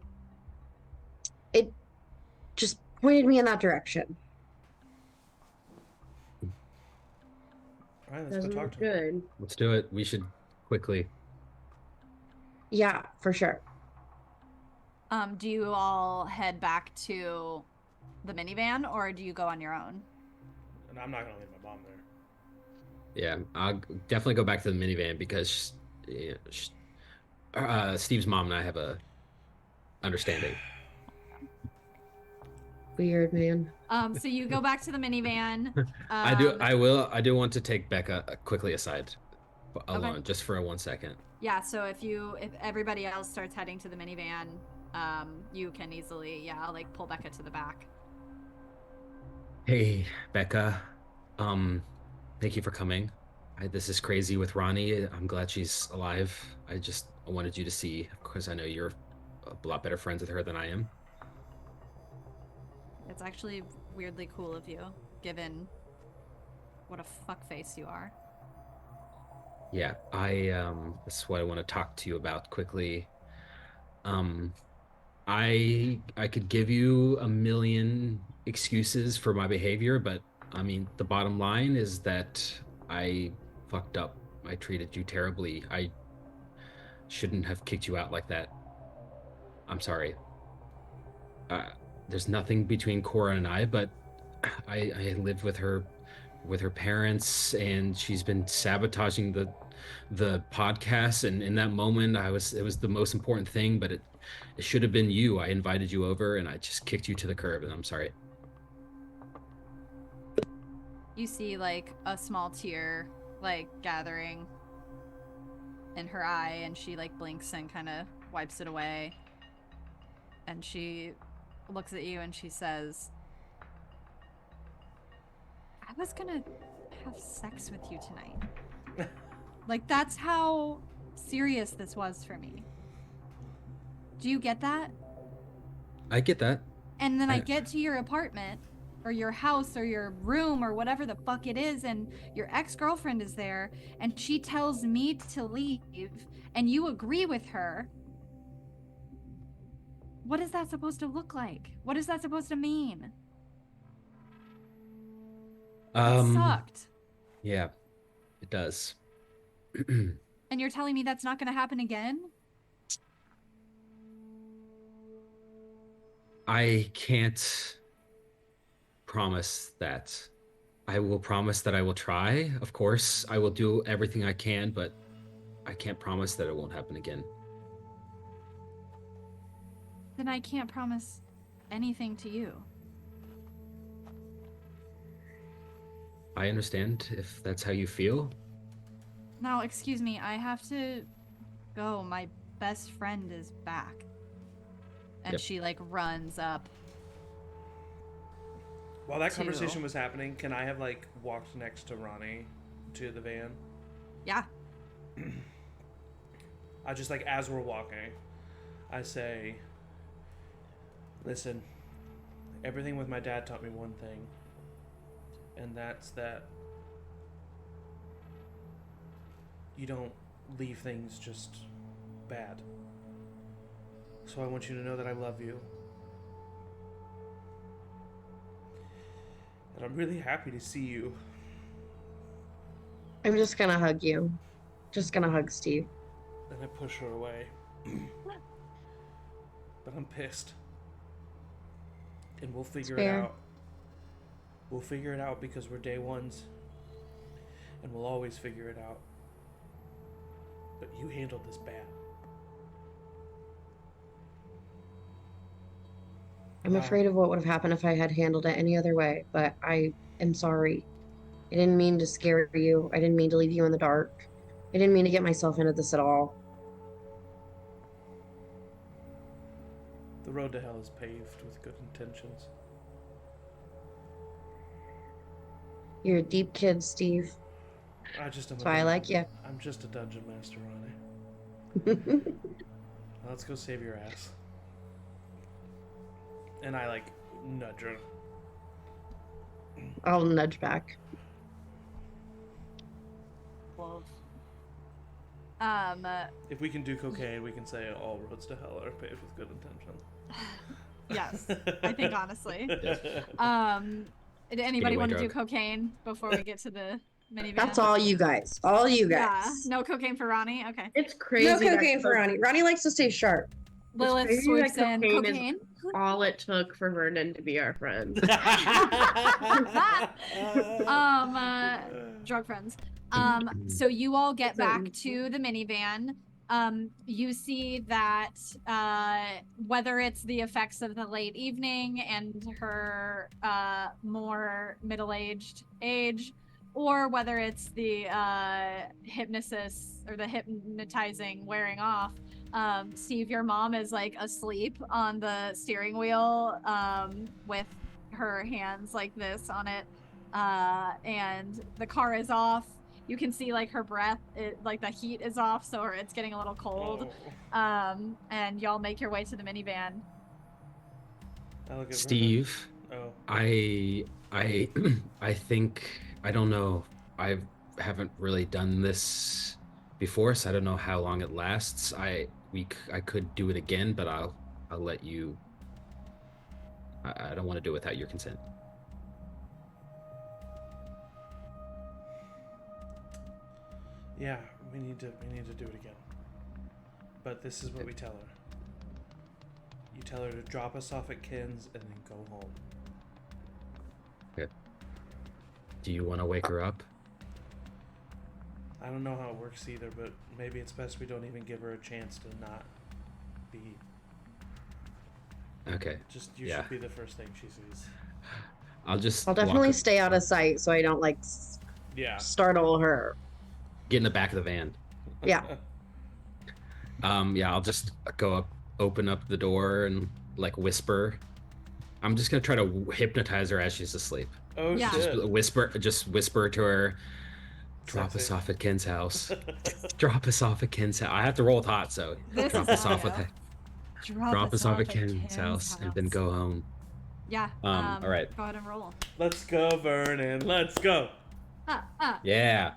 it just pointed me in that direction. All right, let's go talk to him. Let's do it. We should quickly. Yeah, for sure. Do you all head back to the minivan, or do you go on your own? And I'm not gonna leave my mom there. Yeah, I'll definitely go back to the minivan because Steve's mom and I have a understanding. Weird, man. So you go back to the minivan. I do want to take Becca quickly aside alone, just for 1 second. Yeah, so if everybody else starts heading to the minivan, you can easily, like pull Becca to the back. Hey, Becca. Thank you for coming. This is crazy with Ronni. I'm glad she's alive. I wanted you to see, because I know you're a lot better friends with her than I am. It's actually weirdly cool of you, given what a fuckface you are. Yeah, that's what I want to talk to you about quickly. I could give you a million excuses for my behavior, but I mean, the bottom line is that I fucked up. I treated you terribly. I shouldn't have kicked you out like that. I'm sorry. There's nothing between Cora and I, but I lived with her parents, and she's been sabotaging the podcast. And in that moment, it was the most important thing, but it should have been you. I invited you over, and I just kicked you to the curb, and I'm sorry. You see like a small tear like gathering in her eye, and she like blinks and kind of wipes it away, and she looks at you and she says, I was gonna have sex with you tonight. Like, that's how serious this was for me. Do you get that? I get that. And then I get to your apartment, or your house or your room or whatever the fuck it is, and your ex-girlfriend is there, and she tells me to leave, and you agree with her, what is that supposed to look like? What is that supposed to mean? It sucked. Yeah, it does. And you're telling me that's not going to happen again? I can't promise that. I will promise that I will try. Of course, I will do everything I can, but I can't promise that it won't happen again. Then I can't promise anything to you. I understand if that's how you feel. Now, excuse me, I have to go. My best friend is back. And Yep. she, like, runs up. While that Two. conversation was happening, can I have, like, walked next to Ronni to the van? Yeah. I just, like, as we're walking, I say, listen, everything with my dad taught me one thing, and that's that you don't leave things just bad. So I want you to know that I love you. And I'm really happy to see you. I'm just gonna hug you. Just gonna hug Steve. And I push her away. But I'm pissed. And we'll figure it fair. out. We'll figure it out because we're day ones. And we'll always figure it out. But you handled this bad. I'm afraid of what would have happened if I had handled it any other way, but I am sorry. I didn't mean to scare you. I didn't mean to leave you in the dark. I didn't mean to get myself into this at all. The road to hell is paved with good intentions. You're a deep kid, Steve. I just am. That's why I like you. I'm just a dungeon master, Ronni. Let's go save your ass. And I, like, nudge her. I'll nudge back. If we can do cocaine, we can say all roads to hell are paved with good intentions. Yes, I think honestly. Yeah. Did anybody Getaway want to do drug. cocaine before we get to the minivan? That's all you guys. All you Yeah, guys. no cocaine for Ronni. Okay. It's crazy. No that cocaine for Ronnie. Ronnie likes to stay sharp. Lilith crazy swoops that in. cocaine is- Cocaine. all it took for Vernon to be our friend. Drug friends. So you all get back to the minivan. You see that whether it's the effects of the late evening and her more middle-aged age, or whether it's the hypnosis or the hypnotizing wearing off, Steve, your mom is like asleep on the steering wheel with her hands like this on it, and the car is off. You can see like her breath, like the heat is off, so it's getting a little cold. And y'all make your way to the minivan. I look at Steve, Vernon. I think, I don't know. I haven't really done this before, so I don't know how long it lasts. I could do it again, but I'll let you. I don't want to do it without your consent. Yeah, we need to do it again. But this is what we tell her. You tell her to drop us off at Ken's and then go home. Okay. Do you want to wake her up? I don't know how it works either, but maybe it's best we don't even give her a chance to not be. Okay. Just you Yeah. should be the first thing she sees. I'll definitely stay out of sight so I don't like Yeah. startle her. get in the back of the van. Yeah. Yeah, I'll just go up, open up the door and like whisper. I'm just gonna try to hypnotize her as she's asleep. Oh Yeah. shit. Just whisper to her. Drop Sexy. us off at Ken's house. Drop us off at Ken's house. I have to roll with hot, so This drop is us off audio. with drop us off at Ken's house and then go home. Yeah. All right. Go ahead and roll. Let's go, Vernon. Let's go. Yeah.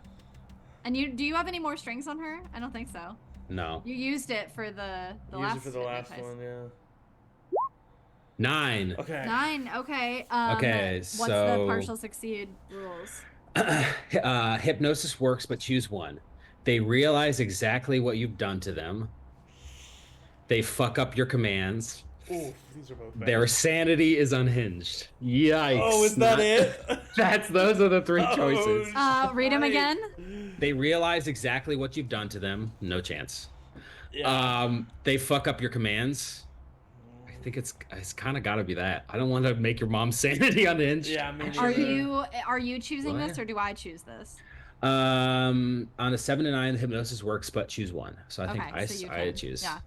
And do you have any more strings on her? I don't think so. No. You used it for the Use last. it for the last hypnotize. one, yeah. 9. Okay. 9. Okay. Okay, What's so- the partial succeed rules? Hypnosis works, but choose one. They realize exactly what you've done to them. They fuck up your commands. Ooh, these are both bad. Their sanity is unhinged. Yikes. Oh, is that it? Those are the 3 Oh, choices. Read them Right. again. They realize exactly what you've done to them. No chance. Yeah. They fuck up your commands. I think it's kind of got to be that. I don't want to make your mom's sanity unhinged. Yeah, me Are neither. you choosing What? this or do I choose this? On a 7 to 9, the hypnosis works, but choose one. So I think Okay, so you I can- choose. Yeah.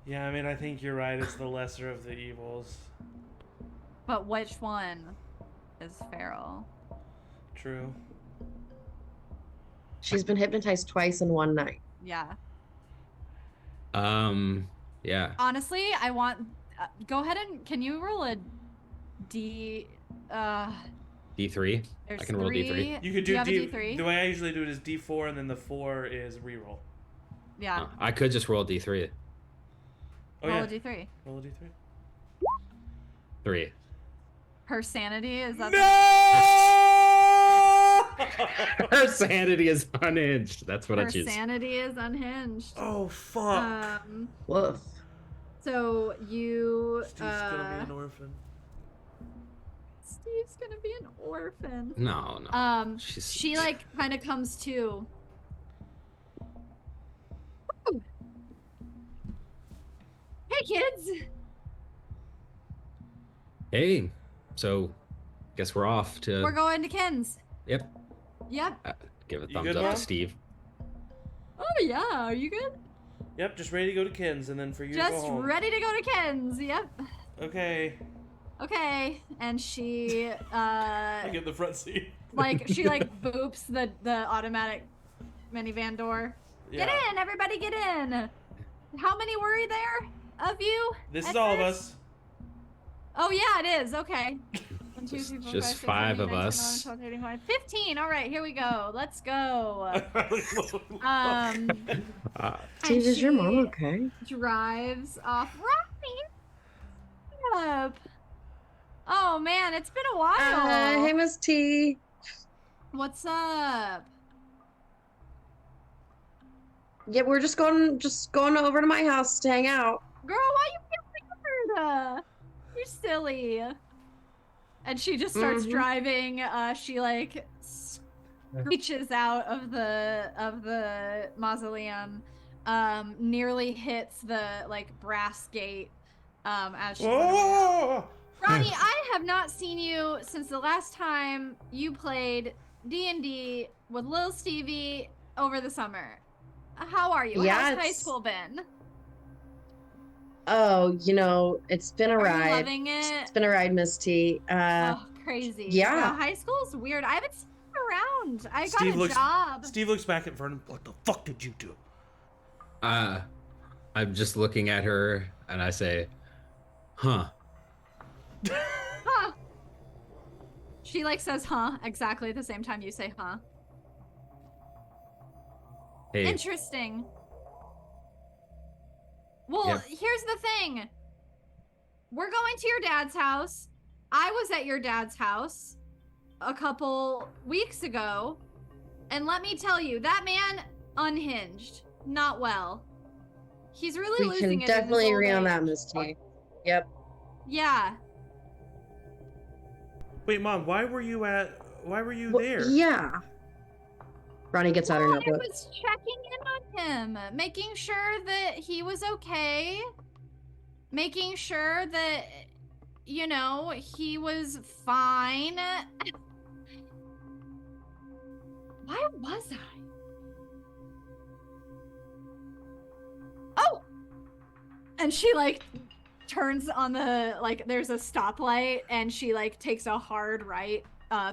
Yeah, I mean, I think you're right. It's the lesser of the evils. But which one is feral? True. She's been hypnotized twice in one night. Yeah. Yeah. Honestly, I want. Go ahead and can you roll a D? D3. There's I can roll D3. You could Do you do have a D. D3? The way I usually do it is D4, and then the 4 is reroll. Yeah. I could just roll D3. Oh roll yeah. a D3. Roll a D3. 3. Her sanity is that? No! Her sanity is unhinged. That's what I Her choose. sanity is unhinged. Oh fuck! Woof. So you. Steve's gonna be an orphan. Steve's gonna be an orphan. No. She like kind of comes to. Ooh. Hey kids. Hey, so guess we're off to. We're going to Ken's. Yep. Yep. Give a You thumbs good, up Mom? to Steve. Oh yeah, are you good? Yep, just ready to go to Ken's, and then for you to go Just home. ready to go to Ken's. Yep. Okay. Okay. And she I get the front seat. like she like boops the automatic minivan door. Yeah. Get in, everybody get in. How many were there of you? This at is all of first? us. Oh yeah, it is. Okay. 1, 2, Just- 3, 4, just 5, 6, 7, 5 of 8, 9, 10, us. 11, 12, 13, 14, 15. All right, here we go. Let's go. And Steve, is your mom she okay? drives off. Ronni, up. Oh man, it's been a while. Hey, Miss T. What's up? Yeah, we're just going over to my house to hang out. Girl, why you get weird? You're silly. And she just starts Mhm. driving. She like screeches out of the mausoleum, nearly hits the like brass gate as she went away. Whoa! Ronni, I have not seen you since the last time you played D&D with Lil Stevie over the summer. How are you? Yeah, How's high it's- school been? Oh, it's been a Are ride. you loving it? It's been a ride, Miss T. Oh, crazy. yeah. High school's weird. I haven't seen you around. I got Steve a looks- job. Steve looks back at Vernon. What the fuck did you do? I'm just looking at her and I say, huh. Huh. She like says huh exactly at the same time you say huh. Hey, Interesting. Well, Yep. here's the thing. We're going to your dad's house. I was at your dad's house a couple weeks ago. And let me tell you, that man unhinged. Not well. He's really We losing can it. definitely in his agree old on that, age. Miss T. Yep. Yeah. Wait, Mom, why were you Well, there? Yeah. Ronnie gets out her Well, I notebook. was checking in on him, making sure that he was okay, making sure that, he was fine. Why was I? Oh! And she, turns on there's a stoplight, and she, takes a hard right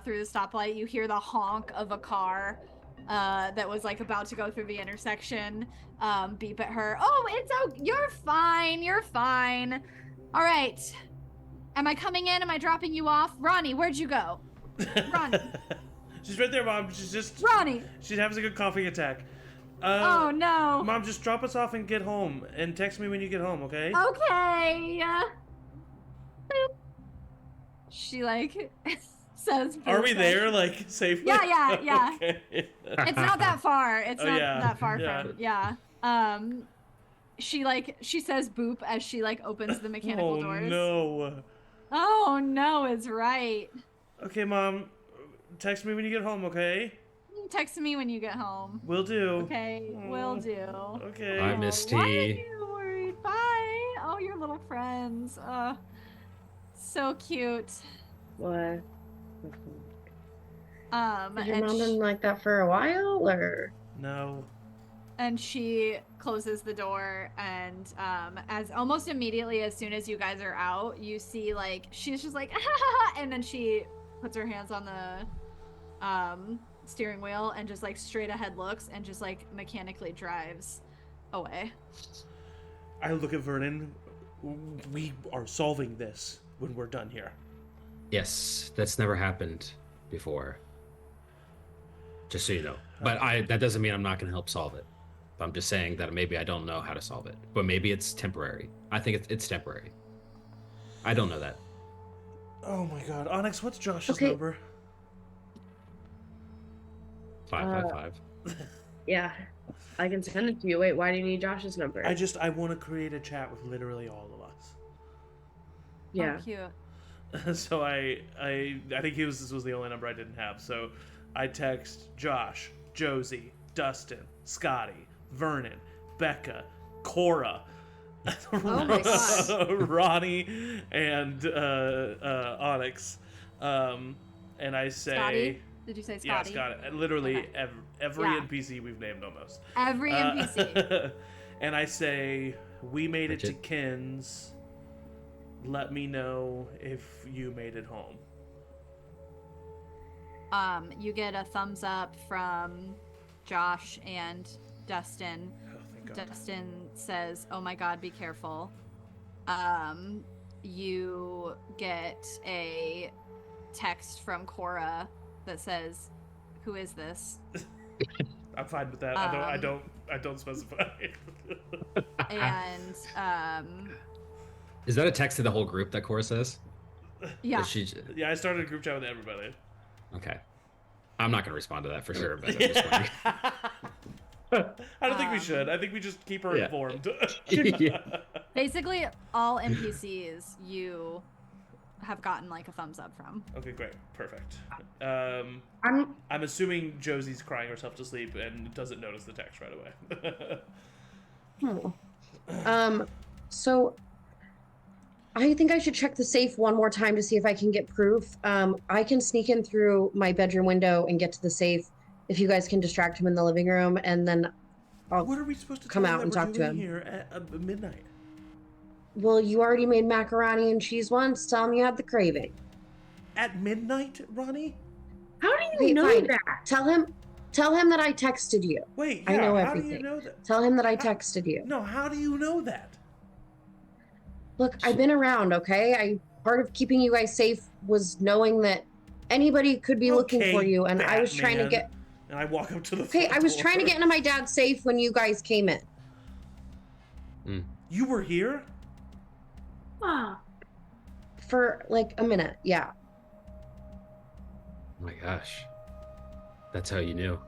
through the stoplight. You hear the honk of a car that was about to go through the intersection, beep at her. Oh, you're fine. All right. Am I coming in? Am I dropping you off? Ronnie, where'd you go? Ronnie. She's right there, Mom. She's Ronnie. She's having a good coughing attack. Oh no. Mom, just drop us off and get home, and text me when you get home, okay? Okay. She like says. Are we there, like, safely? Yeah. Okay. It's not that far. It's not yeah, that far yeah. from. Yeah. She says boop as she like opens the mechanical doors. No. Oh no is right. Okay, Mom. Text me when you get home, okay? Text me when you get home. Will do. Okay, will do. Okay. Bye, Miss T. Why are you worried? Bye. Oh, your little friends. So cute. What? Has your and mom been like that for a while, or? No. And she closes the door, and as almost immediately as soon as you guys are out, you see like she's just like and then she puts her hands on the steering wheel and just like straight ahead looks and just like mechanically drives away. I look at Vernon. We are solving this when we're done here. Yes, that's never happened before. Just so you know. But that doesn't mean I'm not going to help solve it. I'm just saying that maybe I don't know how to solve it. But maybe it's temporary. I think it's temporary. I don't know that. Oh my God, Onyx, what's Josh's Okay. number? 555. Yeah. I can send it to you. Wait, why do you need Josh's number? I want to create a chat with literally all of us. Yeah. Oh, cute. So I think this was the only number I didn't have. So I text Josh, Josie, Dustin, Scotty, Vernon, Becca, Cora, Oh my God. Ronnie, and Onyx. And I say, Scotty? Did you say yeah, Scotty? Scotty. Literally Okay. every Yeah. NPC we've named almost. Every NPC. And I say, we made it to Bridget. Kin's. Let me know if you made it home. You get a thumbs up from Josh and Dustin. Oh, thank God. Dustin says, "Oh my God, be careful." You get a text from Cora that says, "Who is this?" I'm fine with that. I don't specify. And Is that a text to the whole group that Cora says? yeah, Is she... Yeah, I started a group chat with everybody. Okay. I'm not going to respond to that for sure, but I'm just wondering. I don't think we should. I think we just keep her Yeah. informed. Yeah. basically all NPCs you have gotten like a thumbs up from. Okay, great, perfect. I'm I'm assuming Josie's crying herself to sleep and doesn't notice the text right away. So I think I should check the safe one more time to see if I can get proof. I can sneak in through my bedroom window and get to the safe if you guys can distract him in the living room, and then I'll What are we supposed to come tell out him and that we're talk to doing him. here at midnight? Well, you already made macaroni and cheese once. Tell him you had the craving. At midnight, Ronnie? How do you Okay, know fine. that? Tell him that I texted you. Wait, I yeah, know how do you everything. know that? Tell him that I texted you. No, how do you know that? Look, I've been around, okay? Part of keeping you guys safe was knowing that anybody could be looking Okay, for you, and I was trying to Batman. get. And I walk up to the Okay, front I was door. trying to get into my dad's safe when you guys came in. You were here? Ah, For like a minute, yeah. Oh my gosh. That's how you knew.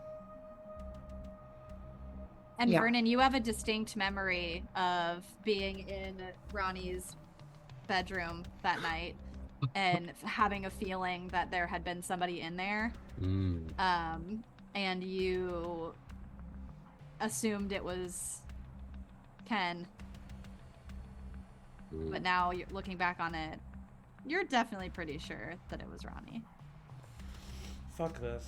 And Yeah. Vernon, you have a distinct memory of being in Ronnie's bedroom that night and having a feeling that there had been somebody in there. And you assumed it was Ken. But now you're looking back on it, you're definitely pretty sure that it was Ronnie. Fuck this.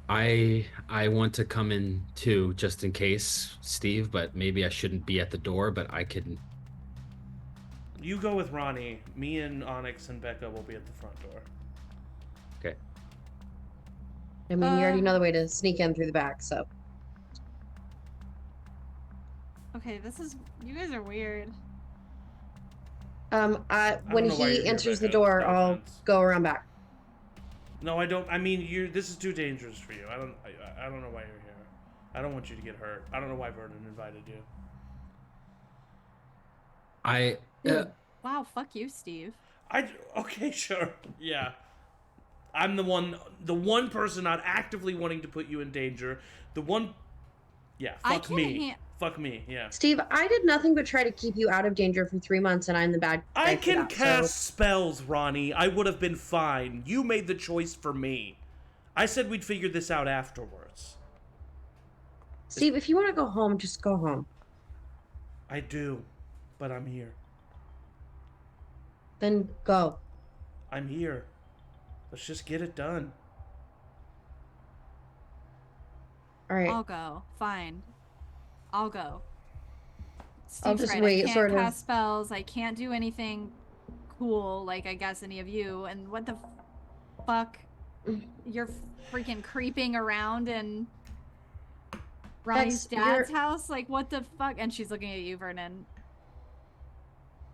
I want to come in too, just in case, Steve, but maybe I shouldn't be at the door, but I can... You go with Ronnie. Me and Onyx and Becca will be at the front door. Okay. I mean, you already know the way to sneak in through the back, so. Okay, you guys are weird. When know why you're he here, enters the Becca. door, No I'll offense. go around back. No, I don't. I mean, this is too dangerous for you. I don't know why you're here. I don't want you to get hurt. I don't know why Vernon invited you. Wow, fuck you, Steve. Okay, sure. Yeah. I'm the one person not actively wanting to put you in danger. The one. Yeah, fuck me. Fuck me, yeah. Steve, I did nothing but try to keep you out of danger for 3 months, and I'm the bad guy I for can that, cast spells, Ronni. I would have been fine. You made the choice for me. I said we'd figure this out afterwards. Steve, if you want to go home, just go home. I do, but I'm here. Then go. I'm here. Let's just get it done. All right. I'll go. Fine. I'll go. I'll Steve's just right. wait, I can't sort of. cast spells. I can't do anything cool like I guess any of you. And what the fuck? You're freaking creeping around in Ronnie's dad's house? Like, what the fuck? And she's looking at you, Vernon.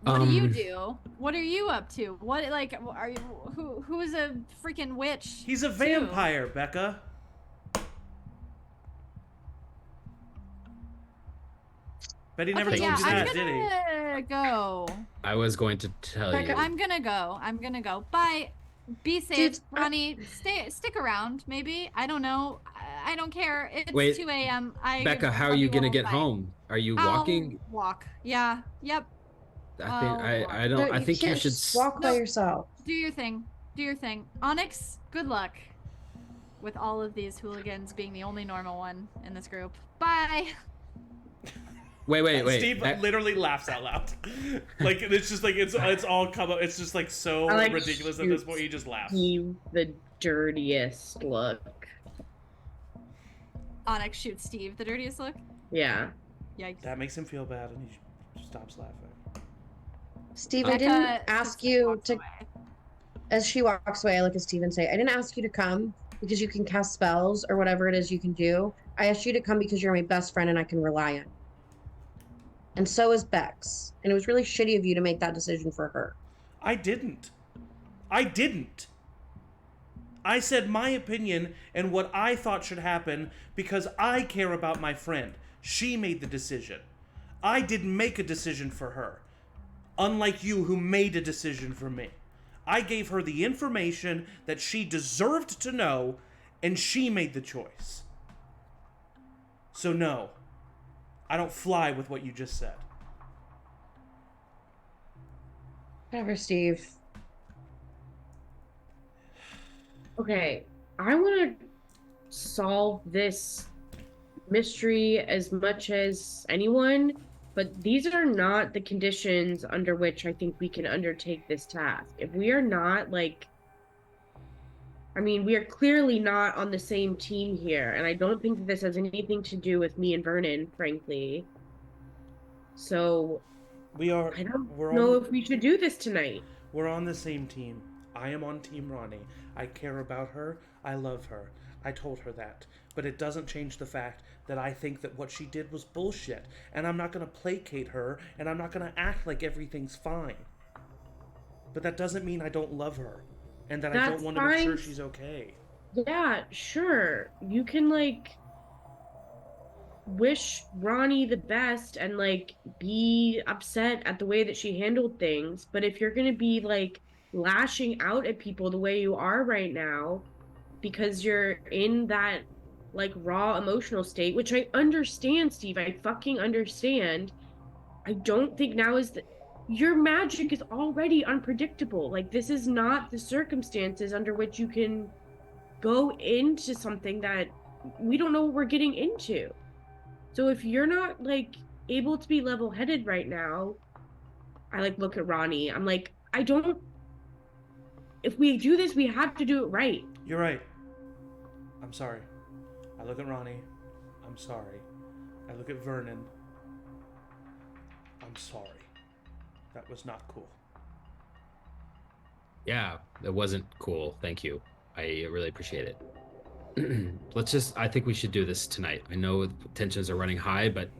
What do you do? What are you up to? What, like, are you, who is a freaking witch? He's a vampire, Becca. Bet he never told you that, did he? I'm gonna go. I was going to tell you. I'm gonna go. Bye. Be safe, Ronnie. Stick around, maybe. I don't know. I don't care. It's 2 a.m. Becca, how are you gonna get home? Are you walking? I'll walk. Yeah. Yep. I think you should walk by yourself. Do your thing. Onyx, good luck with all of these hooligans being the only normal one in this group. Bye. Wait. Steve literally laughs out loud. Like, it's just like, it's all come up. It's just like so ridiculous at this point. He just laughs. Steve, the dirtiest look. Onyx shoots Steve the dirtiest look? Yeah. Yikes. That makes him feel bad and he stops laughing. Steve, I didn't ask you to... As she walks away, I look at Steve and say, I didn't ask you to come because you can cast spells or whatever it is you can do. I asked you to come because you're my best friend and I can rely on. And so is Bex. And it was really shitty of you to make that decision for her. I didn't. I said my opinion and what I thought should happen because I care about my friend. She made the decision. I didn't make a decision for her. Unlike you who made a decision for me. I gave her the information that she deserved to know and she made the choice. So no. I don't fly with what you just said. Whatever, Steve. Okay, I want to solve this mystery as much as anyone, but these are not the conditions under which I think we can undertake this task. If we are not, we are clearly not on the same team here, and I don't think that this has anything to do with me and Vernon, frankly. So, I don't know if we should do this tonight. We're on the same team. I am on Team Ronni. I care about her. I love her. I told her that. But it doesn't change the fact that I think that what she did was bullshit. And I'm not going to placate her, and I'm not going to act like everything's fine. But that doesn't mean I don't love her. And that I don't want to make sure she's okay. Yeah, sure. You can, wish Ronni the best and, be upset at the way that she handled things. But if you're going to be, lashing out at people the way you are right now because you're in that, raw emotional state, which I understand, Steve. I fucking understand. I don't think now is the... Your magic is already unpredictable. This is not the circumstances under which you can go into something that we don't know what we're getting into. So if you're not, able to be level-headed right now, I, look at Ronni. I'm I don't... If we do this, we have to do it right. You're right. I'm sorry. I look at Ronni. I'm sorry. I look at Vernon. I'm sorry. That was not cool. Yeah, it wasn't cool. Thank you. I really appreciate it. I think we should do this tonight. I know tensions are running high, but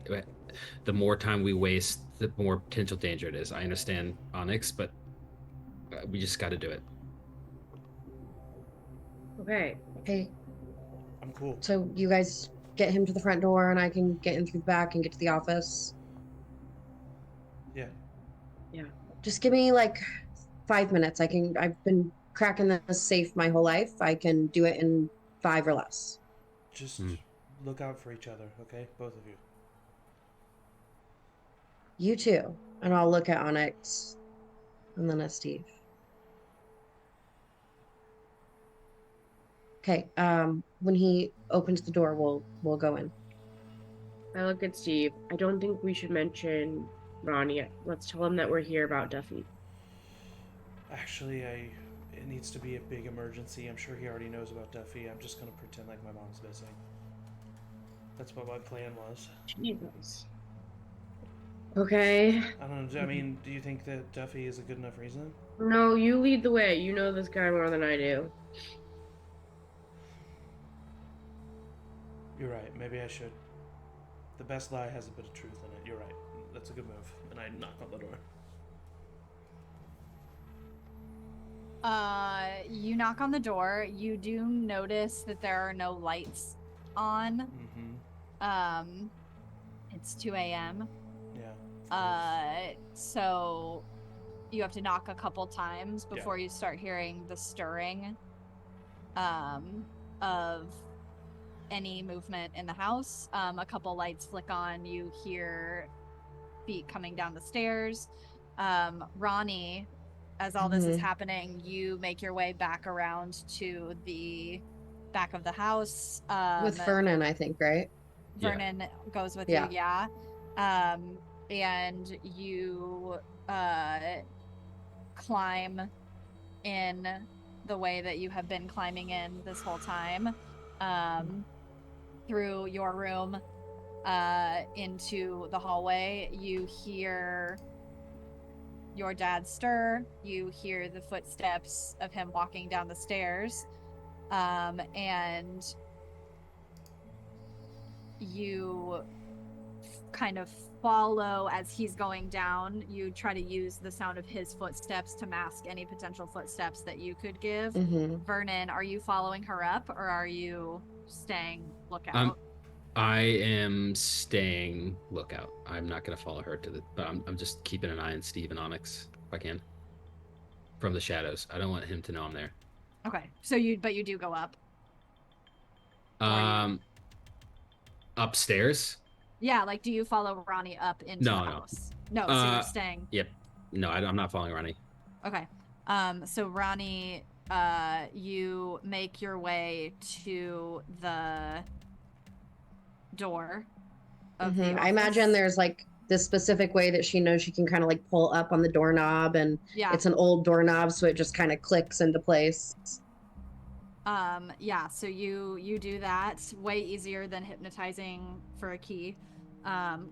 the more time we waste, the more potential danger it is. I understand Onyx, but we just got to do it. Okay. Okay, I'm cool. so you guys get him to the front door, and I can get in through the back and get to the office. Yeah. Just give me like 5 minutes. I've been cracking this safe my whole life. I can do it in 5 or less. Just look out for each other, okay? Both of you. You too. And I'll look at Onyx and then at Steve. Okay, when he opens the door, we'll go in. I look at Steve. I don't think we should mention Ronni yet. Let's tell him that we're here about Duffy. Actually, it needs to be a big emergency. I'm sure he already knows about Duffy. I'm just gonna pretend like my mom's missing. That's what my plan was. Jesus. Okay. I don't know. I mean, do you think that Duffy is a good enough reason? No, you lead the way. You know this guy more than I do. You're right. Maybe I should. The best lie has a bit of truth in it. You're right. That's a good move. And I knock on the door. You knock on the door. You do notice that there are no lights on. Mm-hmm. It's 2 a.m. Yeah. So you have to knock a couple times before you start hearing the stirring of any movement in the house. A couple lights flick on. You hear feet coming down the stairs. Ronni, as all this is happening, you make your way back around to the back of the house. With Vernon, I think, right? Vernon goes with you, yeah. And you climb in the way that you have been climbing in this whole time, through your room into the hallway. You hear your dad stir. You hear the footsteps of him walking down the stairs, and you kind of follow as he's going down. You try to use the sound of his footsteps to mask any potential footsteps that you could give. Vernon, are you following her up, or are you staying lookout? I am staying lookout. I'm not going to follow her but I'm just keeping an eye on Steve and Onyx if I can, from the shadows. I don't want him to know I'm there. Okay, so you do go up. Upstairs. Yeah, like, do you follow Ronni up into the house? No, so you're staying. Yep. No, I'm not following Ronni. Okay. So Ronni, you make your way to the door of the office. I imagine there's like this specific way that she knows she can kind of like pull up on the doorknob, and it's an old doorknob, so it just kind of clicks into place. Yeah, so you do that. Way easier than hypnotizing for a key.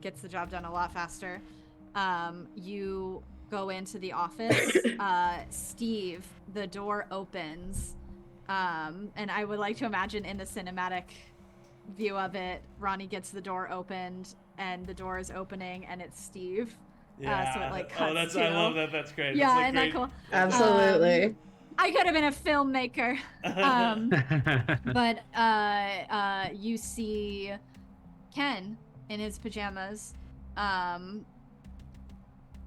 Gets the job done a lot faster. You go into the office. Steve, the door opens. And I would like to imagine in the cinematic view of it, Ronni gets the door opened and the door is opening and it's Steve. Yeah. So it like cuts I love that. That's great. Yeah, like isn't that cool? Absolutely. I could have been a filmmaker. But you see Ken in his pajamas,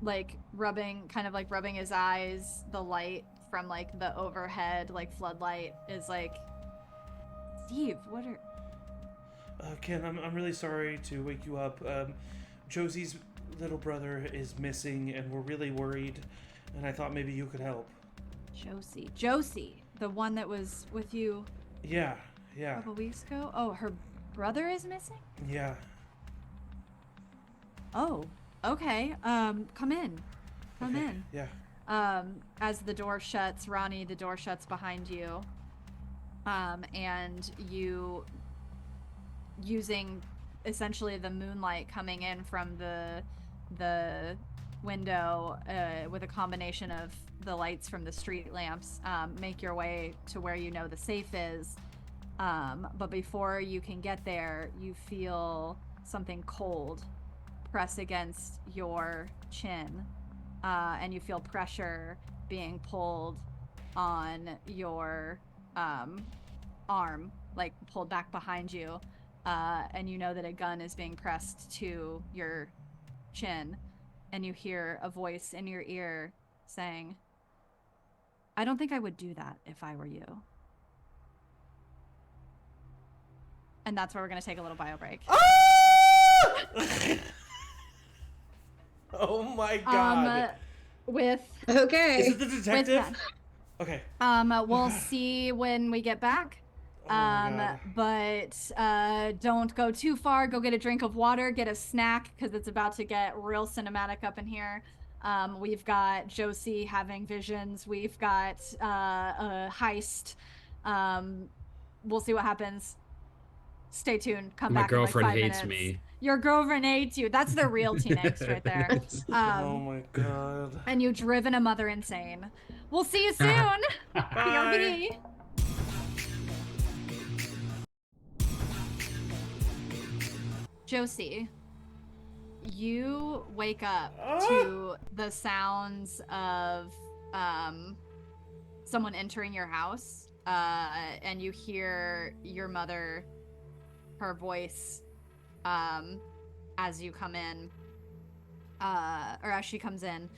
like rubbing his eyes. The light from like the overhead like floodlight is like, Steve, what are... Ken, I'm really sorry to wake you up. Josie's little brother is missing and we're really worried, and I thought maybe you could help. Josie, the one that was with you a couple weeks ago? Oh, her brother is missing? Yeah. Oh, okay. Come in. Come in. Yeah. As the door shuts, Ronni, the door shuts behind you. And you, using essentially the moonlight coming in from the window, with a combination of the lights from the street lamps, make your way to where you know the safe is. But before you can get there, you feel something cold press against your chin, and you feel pressure being pulled on your arm, like pulled back behind you, and you know that a gun is being pressed to your chin, and you hear a voice in your ear saying, "I don't think I would do that if I were you." And that's where we're going to take a little bio break. Oh my god. With Okay. Is it the detective? With Okay. we'll see when we get back. Oh my God. But don't go too far. Go get a drink of water, get a snack, because it's about to get real cinematic up in here. We've got Josie having visions. We've got a heist. We'll see what happens. Stay tuned. Come My back in like girlfriend 5 hates minutes. me. Your girlfrine hates you. That's the real teen angst right there. Oh my god. And you've driven a mother insane. We'll see you soon. Bye. Josie, you wake up to the sounds of someone entering your house, and you hear your mother, her voice, as you come in, or as she comes in.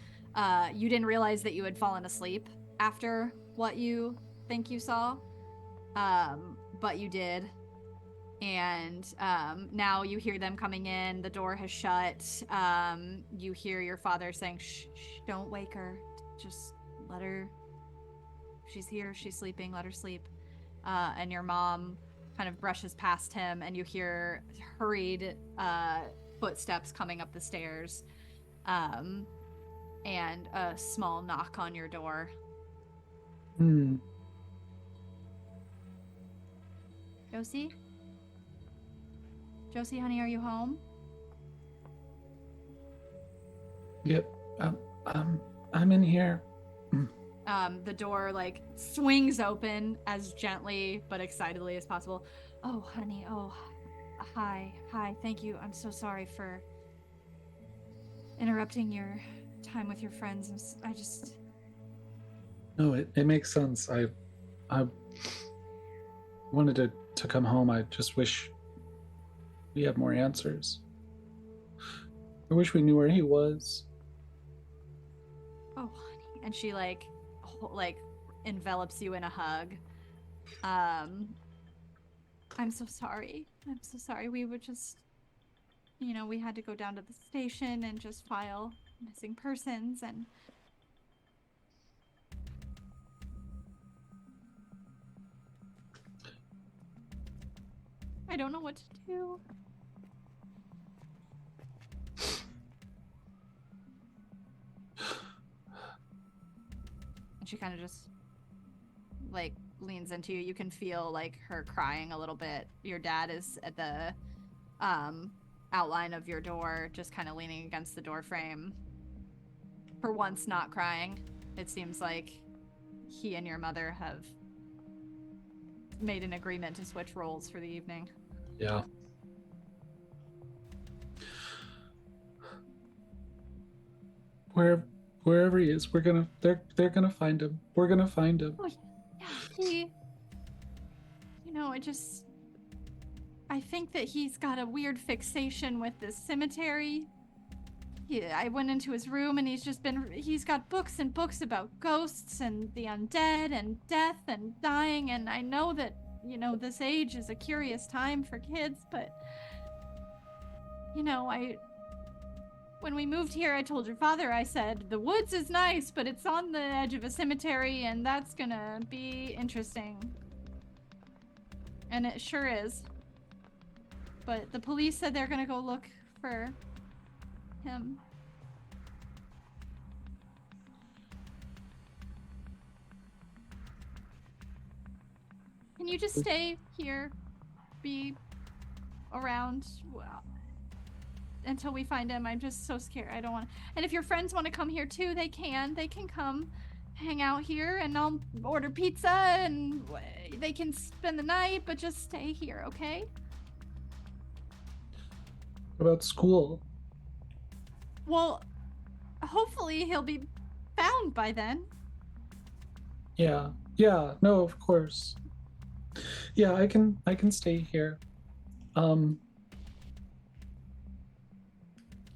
You didn't realize that you had fallen asleep after what you think you saw, but you did. And now you hear them coming in. The door has shut. You hear your father saying, shh, don't wake her. Just let her. She's here. She's sleeping. Let her sleep. And your mom kind of brushes past him, and you hear hurried footsteps coming up the stairs, and a small knock on your door. Josie? Josie, honey, are you home? Yep. I'm in here. The door like swings open as gently but excitedly as possible. Oh, honey. Oh, hi. Thank you. I'm so sorry for interrupting your time with your friends. I just. No, it makes sense. I wanted to come home. I just wish we had more answers. I wish we knew where he was. Oh, honey. And she like envelops you in a hug. I'm so sorry. We were just, we had to go down to the station and just file missing persons, and I don't know what to do. And she kind of just like leans into you. You can feel like her crying a little bit. Your dad is at the outline of your door, just kind of leaning against the door frame. For once, not crying. It seems like he and your mother have made an agreement to switch roles for the evening. Yeah. Wherever he is, they're gonna find him. We're gonna find him. Oh, yeah, I think that he's got a weird fixation with this cemetery. I went into his room and he's got books and books about ghosts and the undead and death and dying, and I know that, this age is a curious time for kids, but, when we moved here, I told your father, I said, the woods is nice, but it's on the edge of a cemetery, and that's gonna be interesting. And it sure is. But the police said they're gonna go look for him. Can you just stay here? Be around? Well, until we find him. I'm just so scared. I don't want to. And if your friends want to come here too, they can. They can come hang out here, and I'll order pizza, and they can spend the night, but just stay here, okay? What about school? Well, hopefully he'll be found by then. Yeah. Yeah. No, of course. Yeah, I can stay here.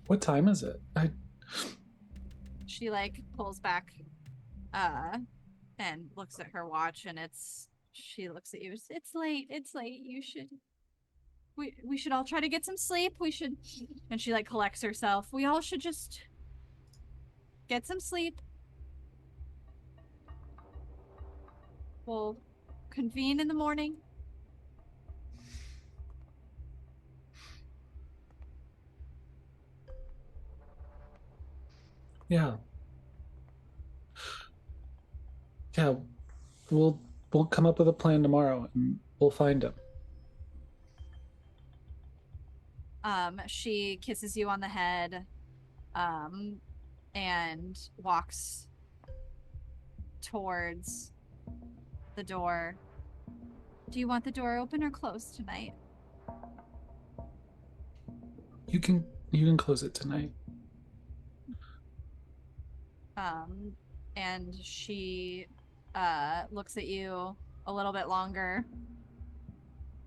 What time is it? She like pulls back and looks at her watch, and she looks at you. It's late. It's late. We should all try to get some sleep. We should. And she like collects herself. We all should just get some sleep. We'll convene in the morning. Yeah. Yeah. We'll come up with a plan tomorrow and we'll find him. She kisses you on the head, and walks towards the door. Do you want the door open or closed tonight? You can close it tonight. And she looks at you a little bit longer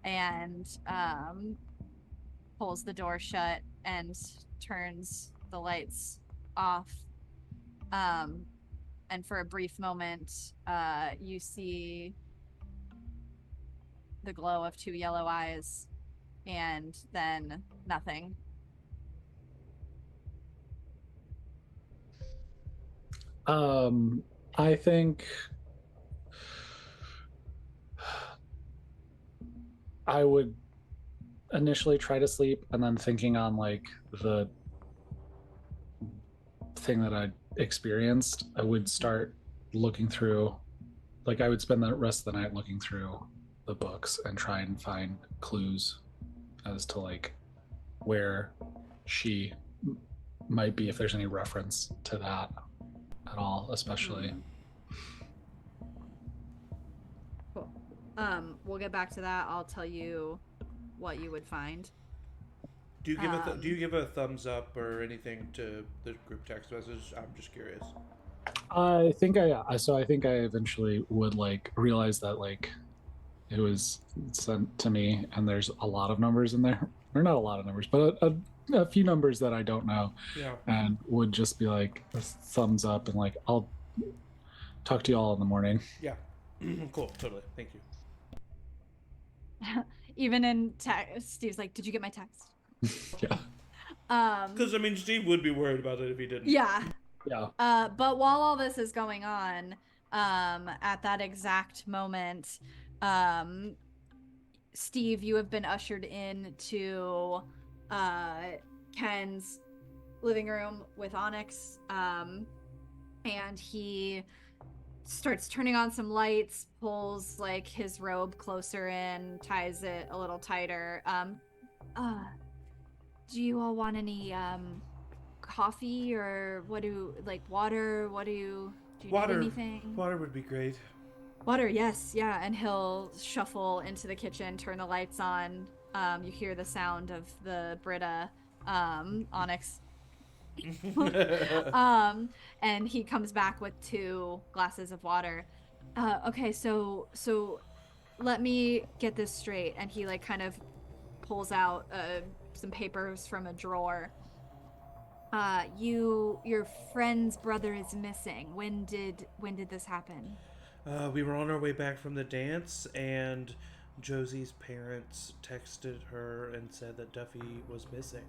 and pulls the door shut and turns the lights off. And for a brief moment, you see the glow of two yellow eyes, and then nothing. I think I would initially try to sleep, and then thinking on like the thing that I experienced, I would start looking through, like I would spend the rest of the night looking through the books and try and find clues as to like where she might be, if there's any reference to that at all, especially. Cool. We'll get back to that. I'll tell you what you would find. Do you give a thumbs up or anything to the group text message? I'm just curious. I think I eventually would like realize that like it was sent to me and there's a lot of numbers in there, or not a lot of numbers, but a few numbers that I don't know. Yeah. And would just be like a thumbs up and like I'll talk to you all in the morning. Yeah. Cool. Totally. Thank you. Even in text, Steve's like, "Did you get my text?" Yeah. Because I mean, Steve would be worried about it if he didn't. Yeah. Yeah. But while all this is going on, at that exact moment, Steve, you have been ushered into Ken's living room with Onyx, and he starts turning on some lights, pulls like his robe closer in, ties it a little tighter. Do you all want any coffee or water? Do you Water. need anything? Water would be great. Water, yes, yeah. And he'll shuffle into the kitchen, turn the lights on. You hear the sound of the Brita, Onyx. And he comes back with 2 glasses of water. Okay, so let me get this straight. And he like kind of pulls out some papers from a drawer. Your friend's brother is missing. When did this happen? We were on our way back from the dance, and Josie's parents texted her and said that Duffy was missing.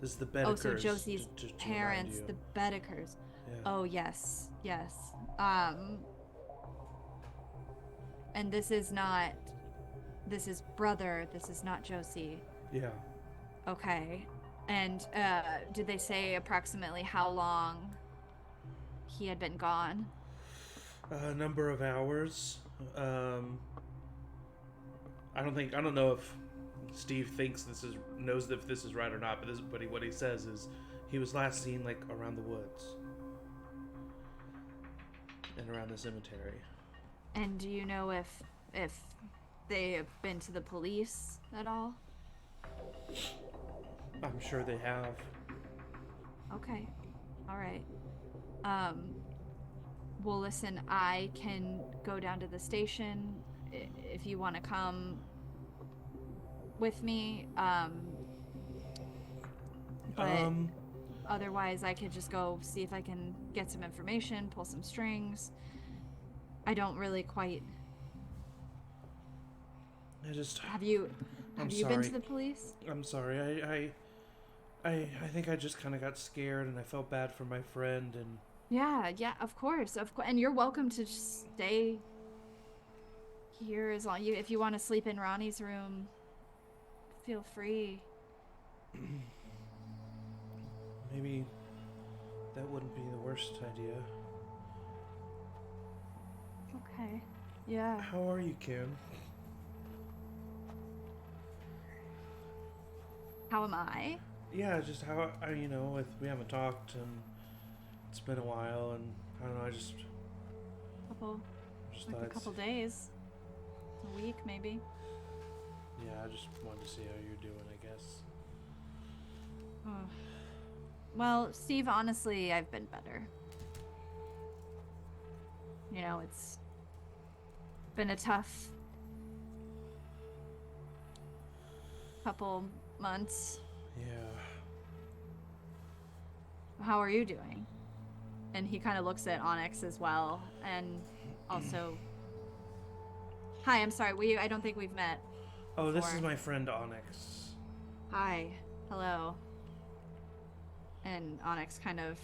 This is the Bettekers. Oh, so Josie's parents, the Bettekers. Yeah. Oh, yes. And this is brother. This is not Josie. Yeah. Okay. And did they say approximately how long he had been gone? A number of hours. I don't know if Steve knows if this is right or not, but what he says is he was last seen like around the woods and around the cemetery. And do you know if they have been to the police at all? I'm sure they have. Okay. All right. Well, listen, I can go down to the station if you want to come with me. But otherwise, I could just go see if I can get some information, pull some strings. I don't really quite. Have you been to the police? I'm sorry. I think I just kind of got scared and I felt bad for my friend and. Yeah, of course. And you're welcome to just stay here as long if you want to sleep in Ronnie's room. Feel free. Maybe that wouldn't be the worst idea. Okay. Yeah. How are you, Kim? How am I? Yeah, just how we haven't talked and it's been a while, and I don't know. I just a couple days, a week maybe. Yeah, I just wanted to see how you're doing, I guess. Well, Steve, honestly, I've been better. It's been a tough couple months. Yeah. How are you doing? And he kind of looks at Onyx as well, and also... Hi, I'm sorry, I don't think we've met. Oh, this is my friend Onyx. Hi. Hello. And Onyx kind of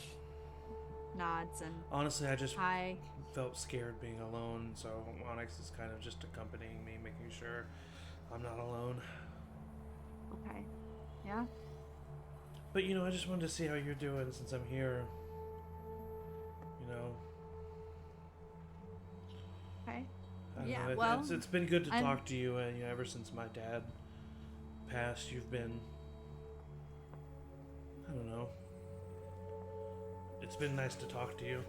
nods and... Honestly, I just Hi. felt scared being alone, so Onyx is kind of just accompanying me, making sure I'm not alone. Okay. Yeah? But, I just wanted to see how you're doing since I'm here. Okay. I don't know, it's been good to talk to you, and ever since my dad passed, you've been, I don't know, it's been nice to talk to you.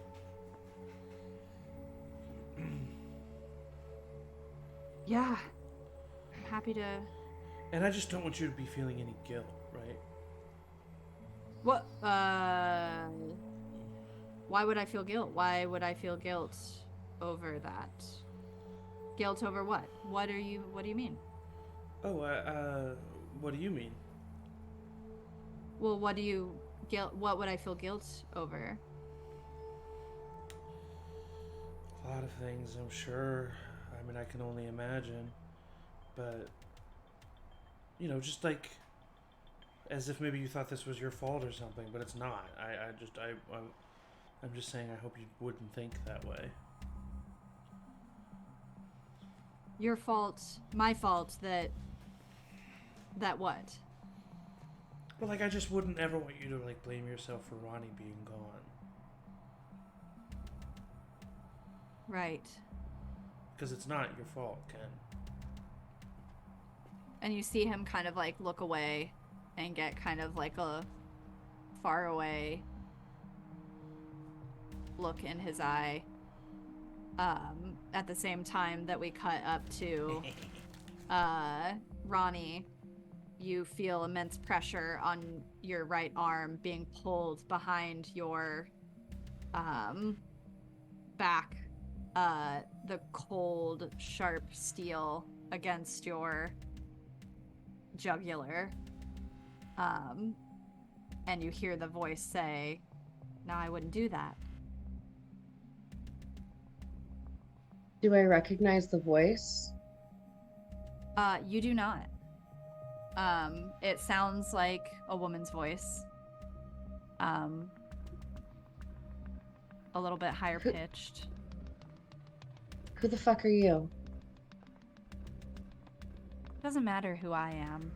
Yeah. I'm happy to... And I just don't want you to be feeling any guilt, right? What? Why would I feel guilt? Why would I feel guilt over that? Guilt over what? What do you mean? Oh, what do you mean? Well, what would I feel guilt over? A lot of things, I'm sure. I mean, I can only imagine. But, just like, as if maybe you thought this was your fault or something, but it's not. I'm just saying I hope you wouldn't think that way. Your fault, my fault, that what? Well, I just wouldn't ever want you to, blame yourself for Ronni being gone. Right. Because it's not your fault, Ken. And you see him kind of, look away and get kind of, a far away look in his eye. At the same time that we cut up to Ronni, you feel immense pressure on your right arm being pulled behind your back. The cold, sharp steel against your jugular. And you hear the voice say, "No, I wouldn't do that." Do I recognize the voice? You do not. It sounds like a woman's voice. A little bit higher pitched. Who the fuck are you? Doesn't matter who I am.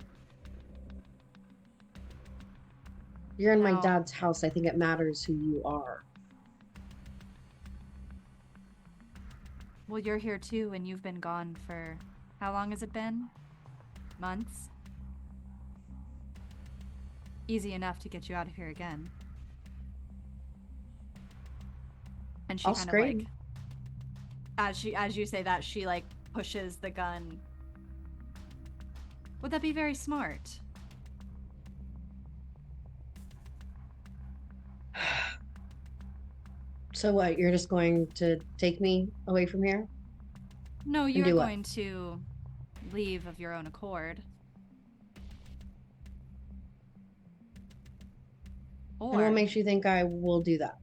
You're in my No. dad's house. I think it matters who you are. Well, you're here too, and you've been gone for... How long has it been? Months? Easy enough to get you out of here again. And she I'll kind scream. of as you say that, she pushes the gun. Would that be very smart? So what? You're just going to take me away from here? No, And you're do what? going to leave of your own accord. And what Or, makes you think I will do that?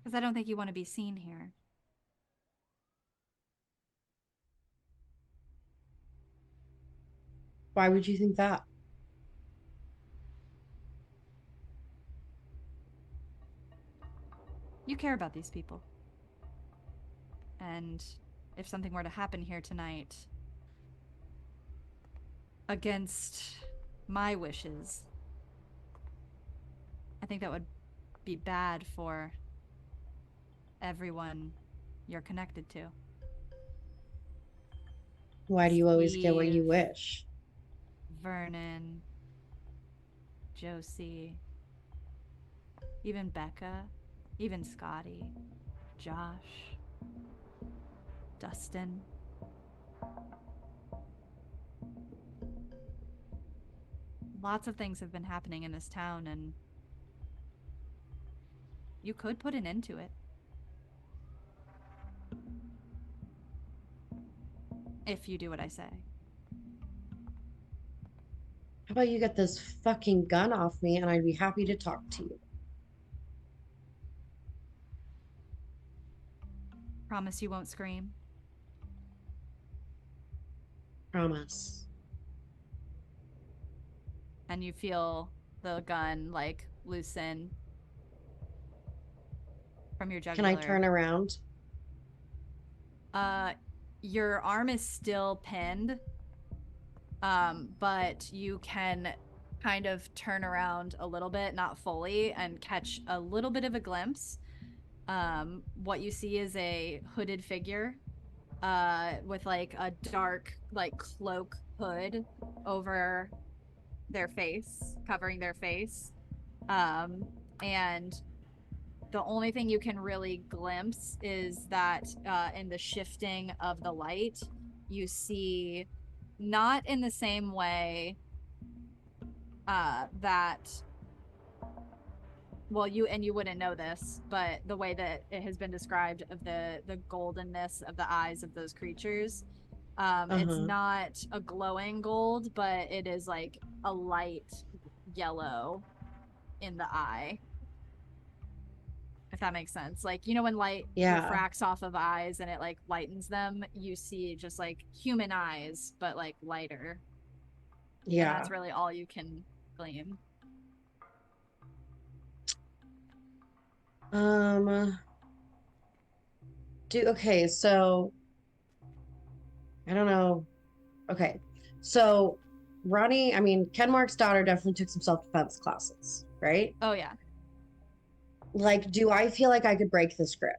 because I don't think you want to be seen here. Why would you think that? You care about these people. And if something were to happen here tonight, against my wishes, I think that would be bad for everyone you're connected to. Why do you always get what you Steve, wish? Vernon, Josie, even Becca, even Scotty, Josh, Dustin. Lots of things have been happening in this town, and you could put an end to it. If you do what I say. How about you get this fucking gun off me and I'd be happy to talk to you? Promise you won't scream. Promise. And you feel the gun like loosen from your jugular. Can I turn around? Your arm is still pinned, but you can kind of turn around a little bit, not fully, and catch a little bit of a glimpse. What you see is a hooded figure with like a dark like cloak hood over their face, covering their face. And the only thing you can really glimpse is that in the shifting of the light, you see, not in the same way that, well, you wouldn't know this, but the way that it has been described of the goldenness of the eyes of those creatures, it's not a glowing gold, but it is like a light yellow in the eye. If that makes sense. Like, you know, when light refracts off of eyes and it like lightens them, you see just like human eyes, but like lighter. Yeah. And that's really all you can glean. Okay, so I don't know. Okay. So Ronni, I mean, Ken Mark's daughter definitely took some self-defense classes, right? Oh yeah. Like, do I feel like I could break this grip?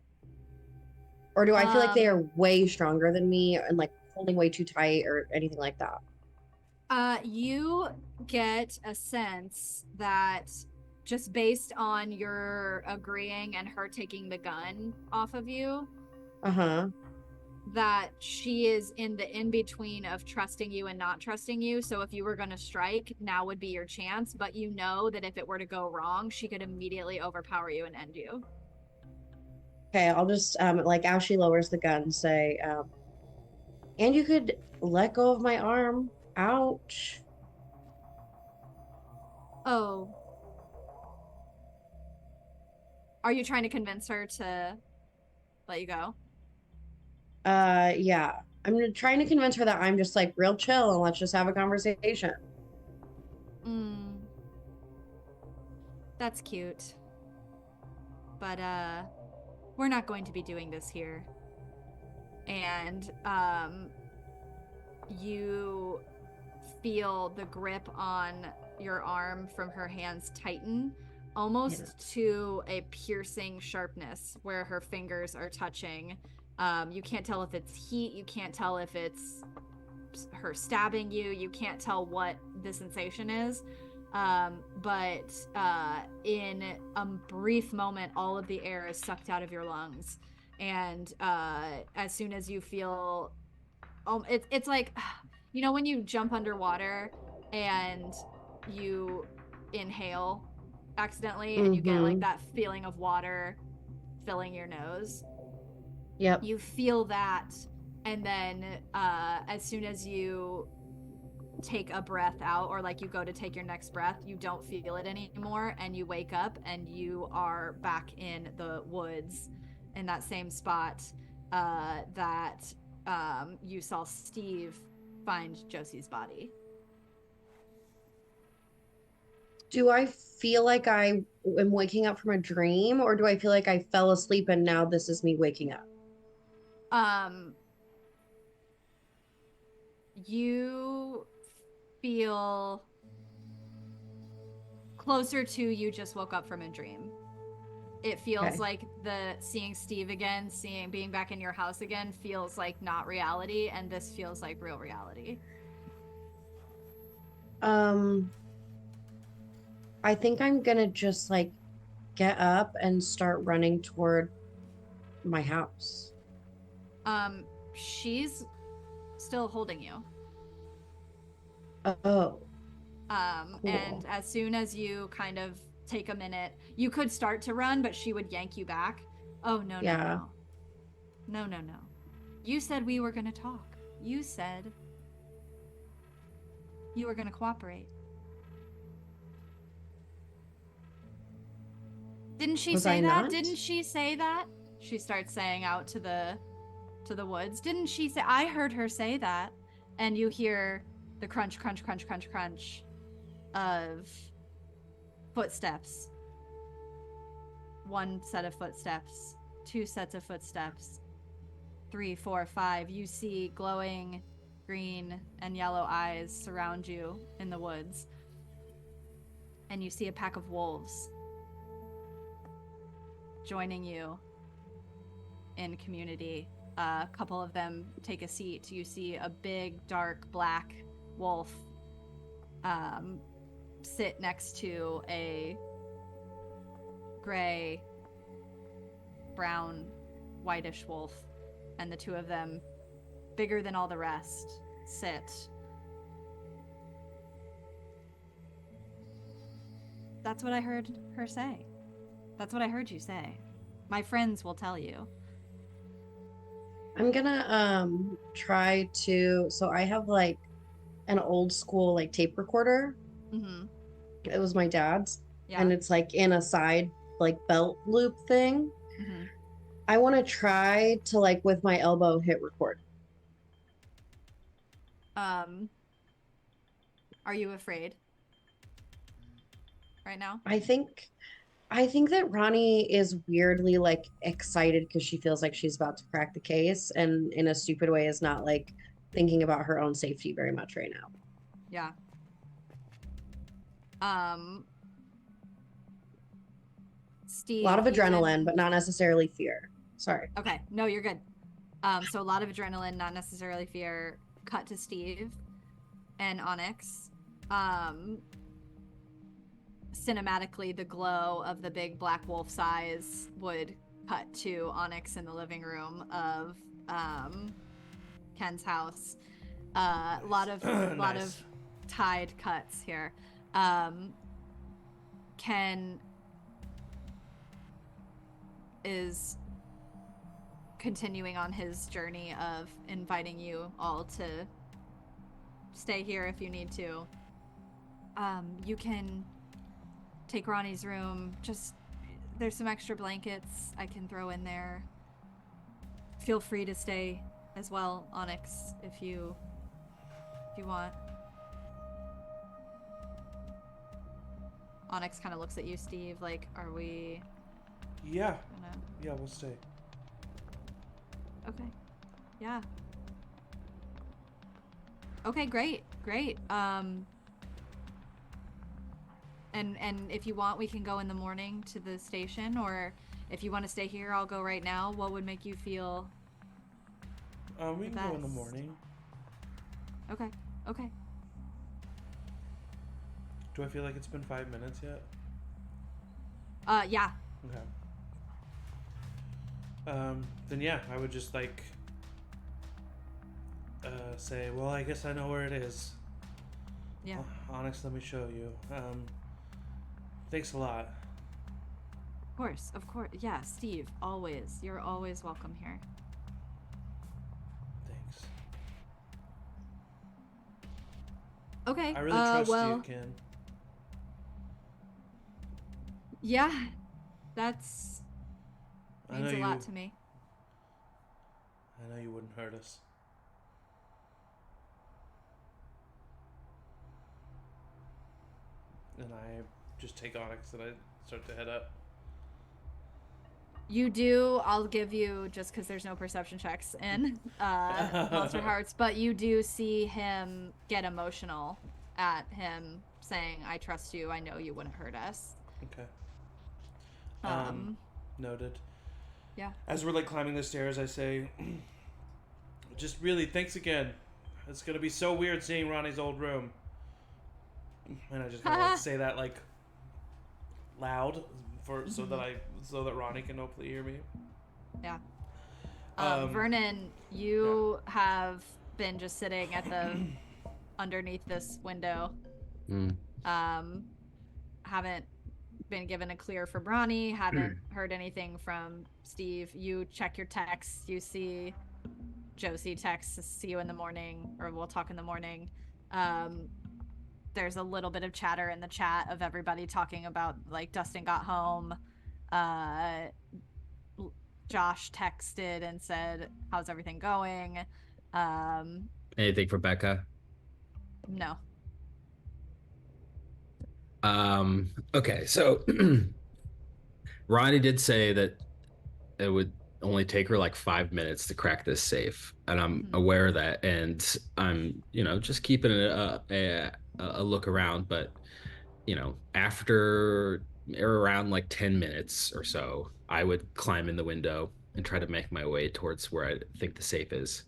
Or do I feel like they are way stronger than me and like holding way too tight or anything like that? You get a sense that just based on your agreeing and her taking the gun off of you, that she is in the in-between of trusting you and not trusting you. So if you were going to strike, now would be your chance, but you know that if it were to go wrong, she could immediately overpower you and end you. Okay, I'll just like as she lowers the gun, say, and you could let go of my arm. Ouch. Oh. Are you trying to convince her to let you go? Yeah. I'm trying to convince her that I'm just like real chill and let's just have a conversation. That's cute. But we're not going to be doing this here. And you feel the grip on your arm from her hands tighten almost to a piercing sharpness where her fingers are touching. You can't tell if it's heat, you can't tell if it's her stabbing you, you can't tell what the sensation is. But in a brief moment, all of the air is sucked out of your lungs. And as soon as you feel, it's like, you know, when you jump underwater and you inhale accidentally, and you get like Mhm. that feeling of water filling your nose. Yep. You feel that, and then as soon as you take a breath out, or like you go to take your next breath, you don't feel it anymore, and you wake up and you are back in the woods in that same spot that you saw Steve find Josie's body. Do I feel like I am waking up from a dream, or do I feel like I fell asleep and now this is me waking up? You feel closer to you just woke up from a dream. It feels Okay. like the seeing Steve again, being back in your house again feels like not reality, and this feels like real reality. I think I'm gonna just like get up and start running toward my house. She's still holding you. Oh, And cool. as soon as you kind of take a minute, you could start to run, but she would yank you back. Oh, no, Yeah. no, no. No, no, no. You said we were going to talk. You said you were going to cooperate. Didn't she Was say I that? not? Didn't she say that? She starts saying out to the woods. Didn't she say? I heard her say that. And you hear the crunch, crunch, crunch, crunch, crunch of footsteps. One set of footsteps, two sets of footsteps, 3, 4, 5. You see glowing green and yellow eyes surround you in the woods. And you see a pack of wolves joining you in community. A couple of them take a seat. You see a big, dark, black wolf sit next to a gray, brown, whitish wolf, and the two of them, bigger than all the rest, sit. That's what I heard her say. That's what I heard you say. My friends will tell you. I'm gonna try to. So I have like an old school like tape recorder. Mm-hmm. It was my dad's, Yeah. and it's like in a side like belt loop thing. Mm-hmm. I want to try to like with my elbow hit record. Are you afraid right now? I think that Ronni is weirdly like excited because she feels like she's about to crack the case, and in a stupid way is not like thinking about her own safety very much right now. Yeah. Steve. A lot of adrenaline, but not necessarily fear. Sorry. Okay, no, you're good. So a lot of adrenaline, not necessarily fear. Cut to Steve and Onyx. Cinematically, the glow of the big black wolf's eyes would cut to Onyx in the living room of Ken's house. A lot of tied cuts here. Ken is continuing on his journey of inviting you all to stay here if you need to. You can take Ronnie's room. Just, there's some extra blankets I can throw in there. Feel free to stay as well, Onyx, if you want. Onyx kind of looks at you, Steve, like, are we Yeah. gonna... Yeah, we'll stay. Okay. Yeah. Okay, great. And if you want, we can go in the morning to the station, or if you want to stay here, I'll go right now. What would make you feel We can go in the best? morning. Okay. Do I feel like it's been 5 minutes yet? Yeah. Okay. Then yeah, I would just like say, well, I guess I know where it is. Yeah. Onyx, let me show you. Thanks a lot. Of course. Yeah, Steve, always. You're always welcome here. Thanks. Okay. I really trust you, Ken. Yeah, that's means a lot to me. I know you wouldn't hurt us. And I just take Onyx and I start to head up. You do, I'll give you, just because there's no perception checks in Monsterhearts, but you do see him get emotional at him saying, I trust you, I know you wouldn't hurt us. Okay. Noted. Yeah. As we're like climbing the stairs, I say, just really, thanks again. It's gonna be so weird seeing Ronnie's old room. And I just kind of like say that like loud so that Ronnie can hopefully hear me. Yeah. Vernon, you have been just sitting at the underneath this window. Haven't been given a clear from Ronnie, haven't heard anything from Steve. You check your texts, you see Josie texts, see you in the morning, or we'll talk in the morning. There's a little bit of chatter in the chat of everybody talking about like Dustin got home. Josh texted and said, how's everything going? Anything for Becca? No. Okay, so Ronnie did say that it would only take her like 5 minutes to crack this safe, and I'm aware of that, and I'm just keeping a look around, but after around like 10 minutes or so, I would climb in the window and try to make my way towards where I think the safe is.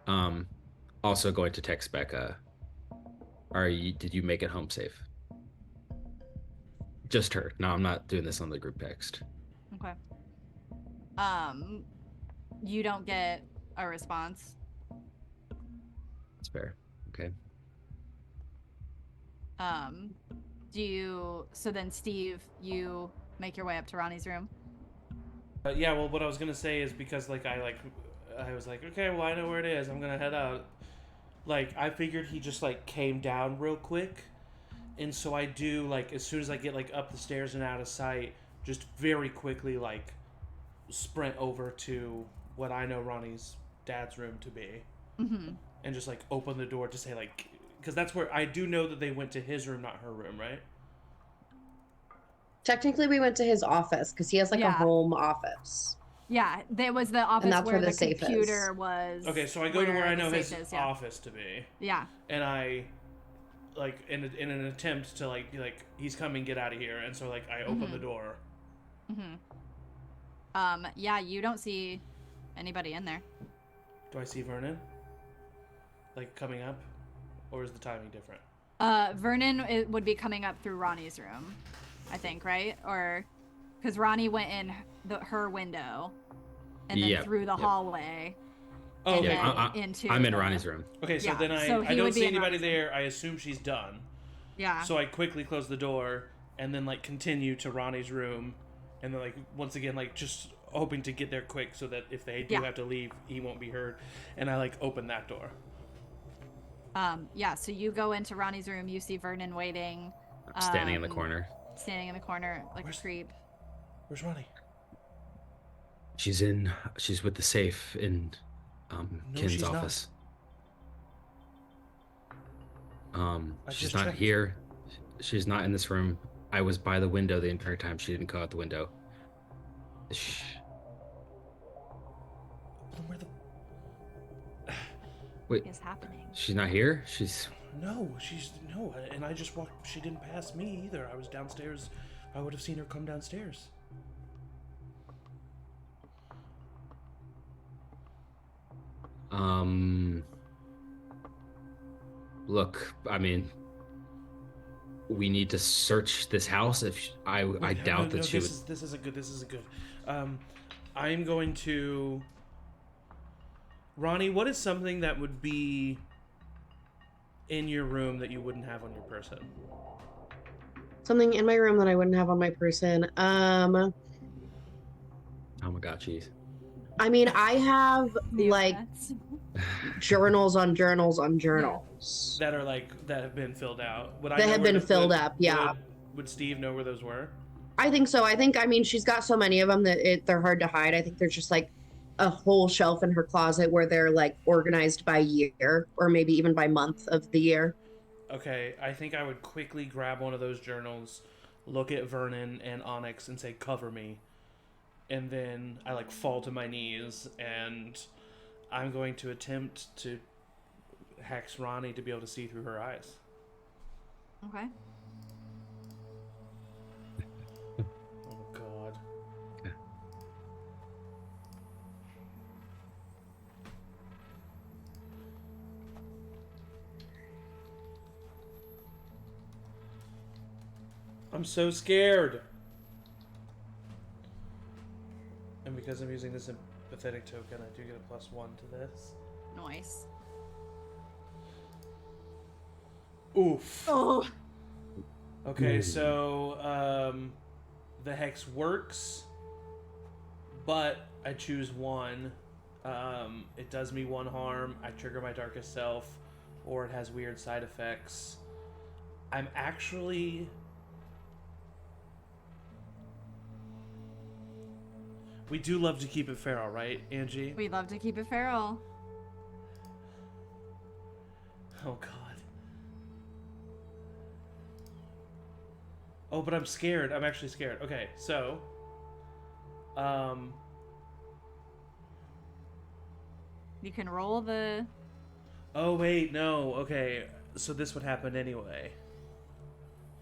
Also going to text Becca, did you make it home safe? Just her. No, I'm not doing this on the group text. Okay. You don't get a response. That's fair. Okay. So then Steve, you make your way up to Ronnie's room? Yeah, well, what I was gonna say is because like I was like, okay, well, I know where it is, I'm gonna head out. Like, I figured he just like came down real quick, and so I do, like, as soon as I get like up the stairs and out of sight, just very quickly like sprint over to what I know Ronnie's dad's room to be, and just like open the door to say like, because that's where I do know that they went to his room, not her room, right? Technically, we went to his office because he has like a home office. Yeah, there was the office where the computer was. Okay, so I go to where I know his office to be. Yeah. And I, like, in an attempt to like be like, he's coming, get out of here, and so like I open the door. Yeah, you don't see anybody in there. Do I see Vernon? Like coming up, or is the timing different? Vernon would be coming up through Ronnie's room, I think, right? Or because Ronnie went in her window and then through the hallway. Oh, okay. I'm in Ronnie's room. Okay, so then I don't see anybody there. I assume she's done. Yeah. So I quickly close the door and then like continue to Ronnie's room, and then like once again like just hoping to get there quick so that if they do have to leave, he won't be heard. And I like open that door. Yeah. So you go into Ronnie's room. You see Vernon waiting. Standing in the corner. Standing in the corner like a creep. Where's Ronnie? She's with the safe in Ken's office. She's not here. She's not in this room. I was by the window the entire time. She didn't go out the window. Shh. Where the... Wait. What is happening? She's not here? No, and I just walked. She didn't pass me either. I was downstairs. I would have seen her come downstairs. Look, I mean, we need to search this house. I doubt that she would. This isn't good. I'm going to. Ronnie, what is something that would be in your room that you wouldn't have on your person? Something in my room that I wouldn't have on my person. Tamagotchis. I mean, I have like Neopets. journals on journals on journals That are like that have been filled out. Would I that know have where been to- filled would- up. Yeah, Would Steve know where those were? I think so. I mean, she's got so many of them that they're hard to hide. I think there's just like a whole shelf in her closet where they're like organized by year or maybe even by month of the year. Okay, I think I would quickly grab one of those journals, look at Vernon and Onyx, and say, "Cover me." And then I like fall to my knees, and I'm going to attempt to hex Ronni to be able to see through her eyes. Okay. Oh God. I'm so scared. And because I'm using this empathetic token, I do get a +1 to this. Nice. Oof. Oh. Okay, so the hex works, but I choose one. It does me 1 harm. I trigger my darkest self, or it has weird side effects. I'm actually... We do love to keep it feral, right, Angie? We love to keep it feral. Oh, God. Oh, but I'm scared. I'm actually scared. Okay, so... You can roll the... Oh, wait, no. Okay, so this would happen anyway.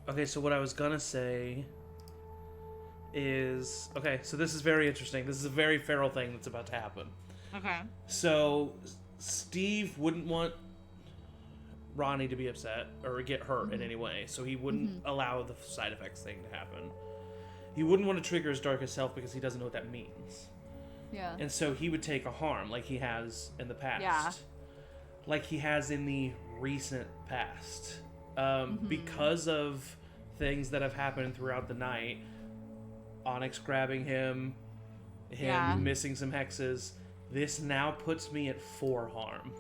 Okay, so what I was gonna say is... Okay, so this is very interesting. This is a very feral thing that's about to happen. Okay. So, Steve wouldn't want Ronni to be upset or get hurt in any way, so he wouldn't allow the side effects thing to happen. He wouldn't want to trigger his darkest self because he doesn't know what that means. Yeah. And so he would take a harm like he has in the past. Yeah. Like he has in the recent past. Because of things that have happened throughout the night, Onyx grabbing him Yeah. missing some hexes, this now puts me at 4 harm.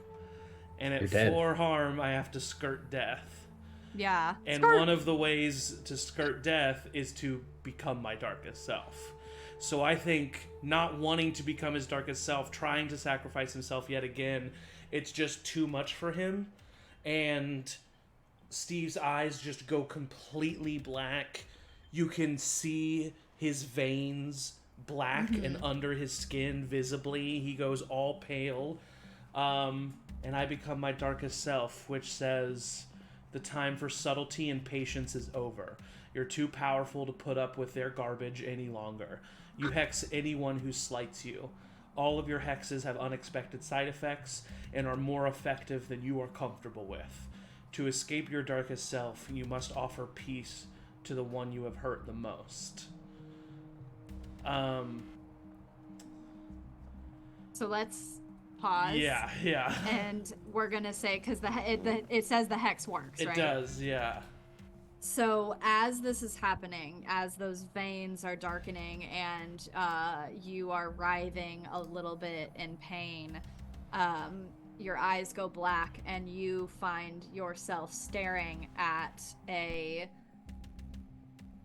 And You're at dead. 4 harm, I have to skirt death. Yeah. And Skirt. one of the ways to skirt death is to become my darkest self. So I think not wanting to become his darkest self, trying to sacrifice himself yet again, it's just too much for him. And Steve's eyes just go completely black. You can see his veins black and under his skin visibly. He goes all pale. And I become my darkest self, which says, the time for subtlety and patience is over. You're too powerful to put up with their garbage any longer. You hex anyone who slights you. All of your hexes have unexpected side effects and are more effective than you are comfortable with. To escape your darkest self, you must offer peace to the one you have hurt the most. So let's pause. Yeah. And we're gonna say, because it says the hex works, It right? does, yeah. So as this is happening, as those veins are darkening and you are writhing a little bit in pain, your eyes go black and you find yourself staring at a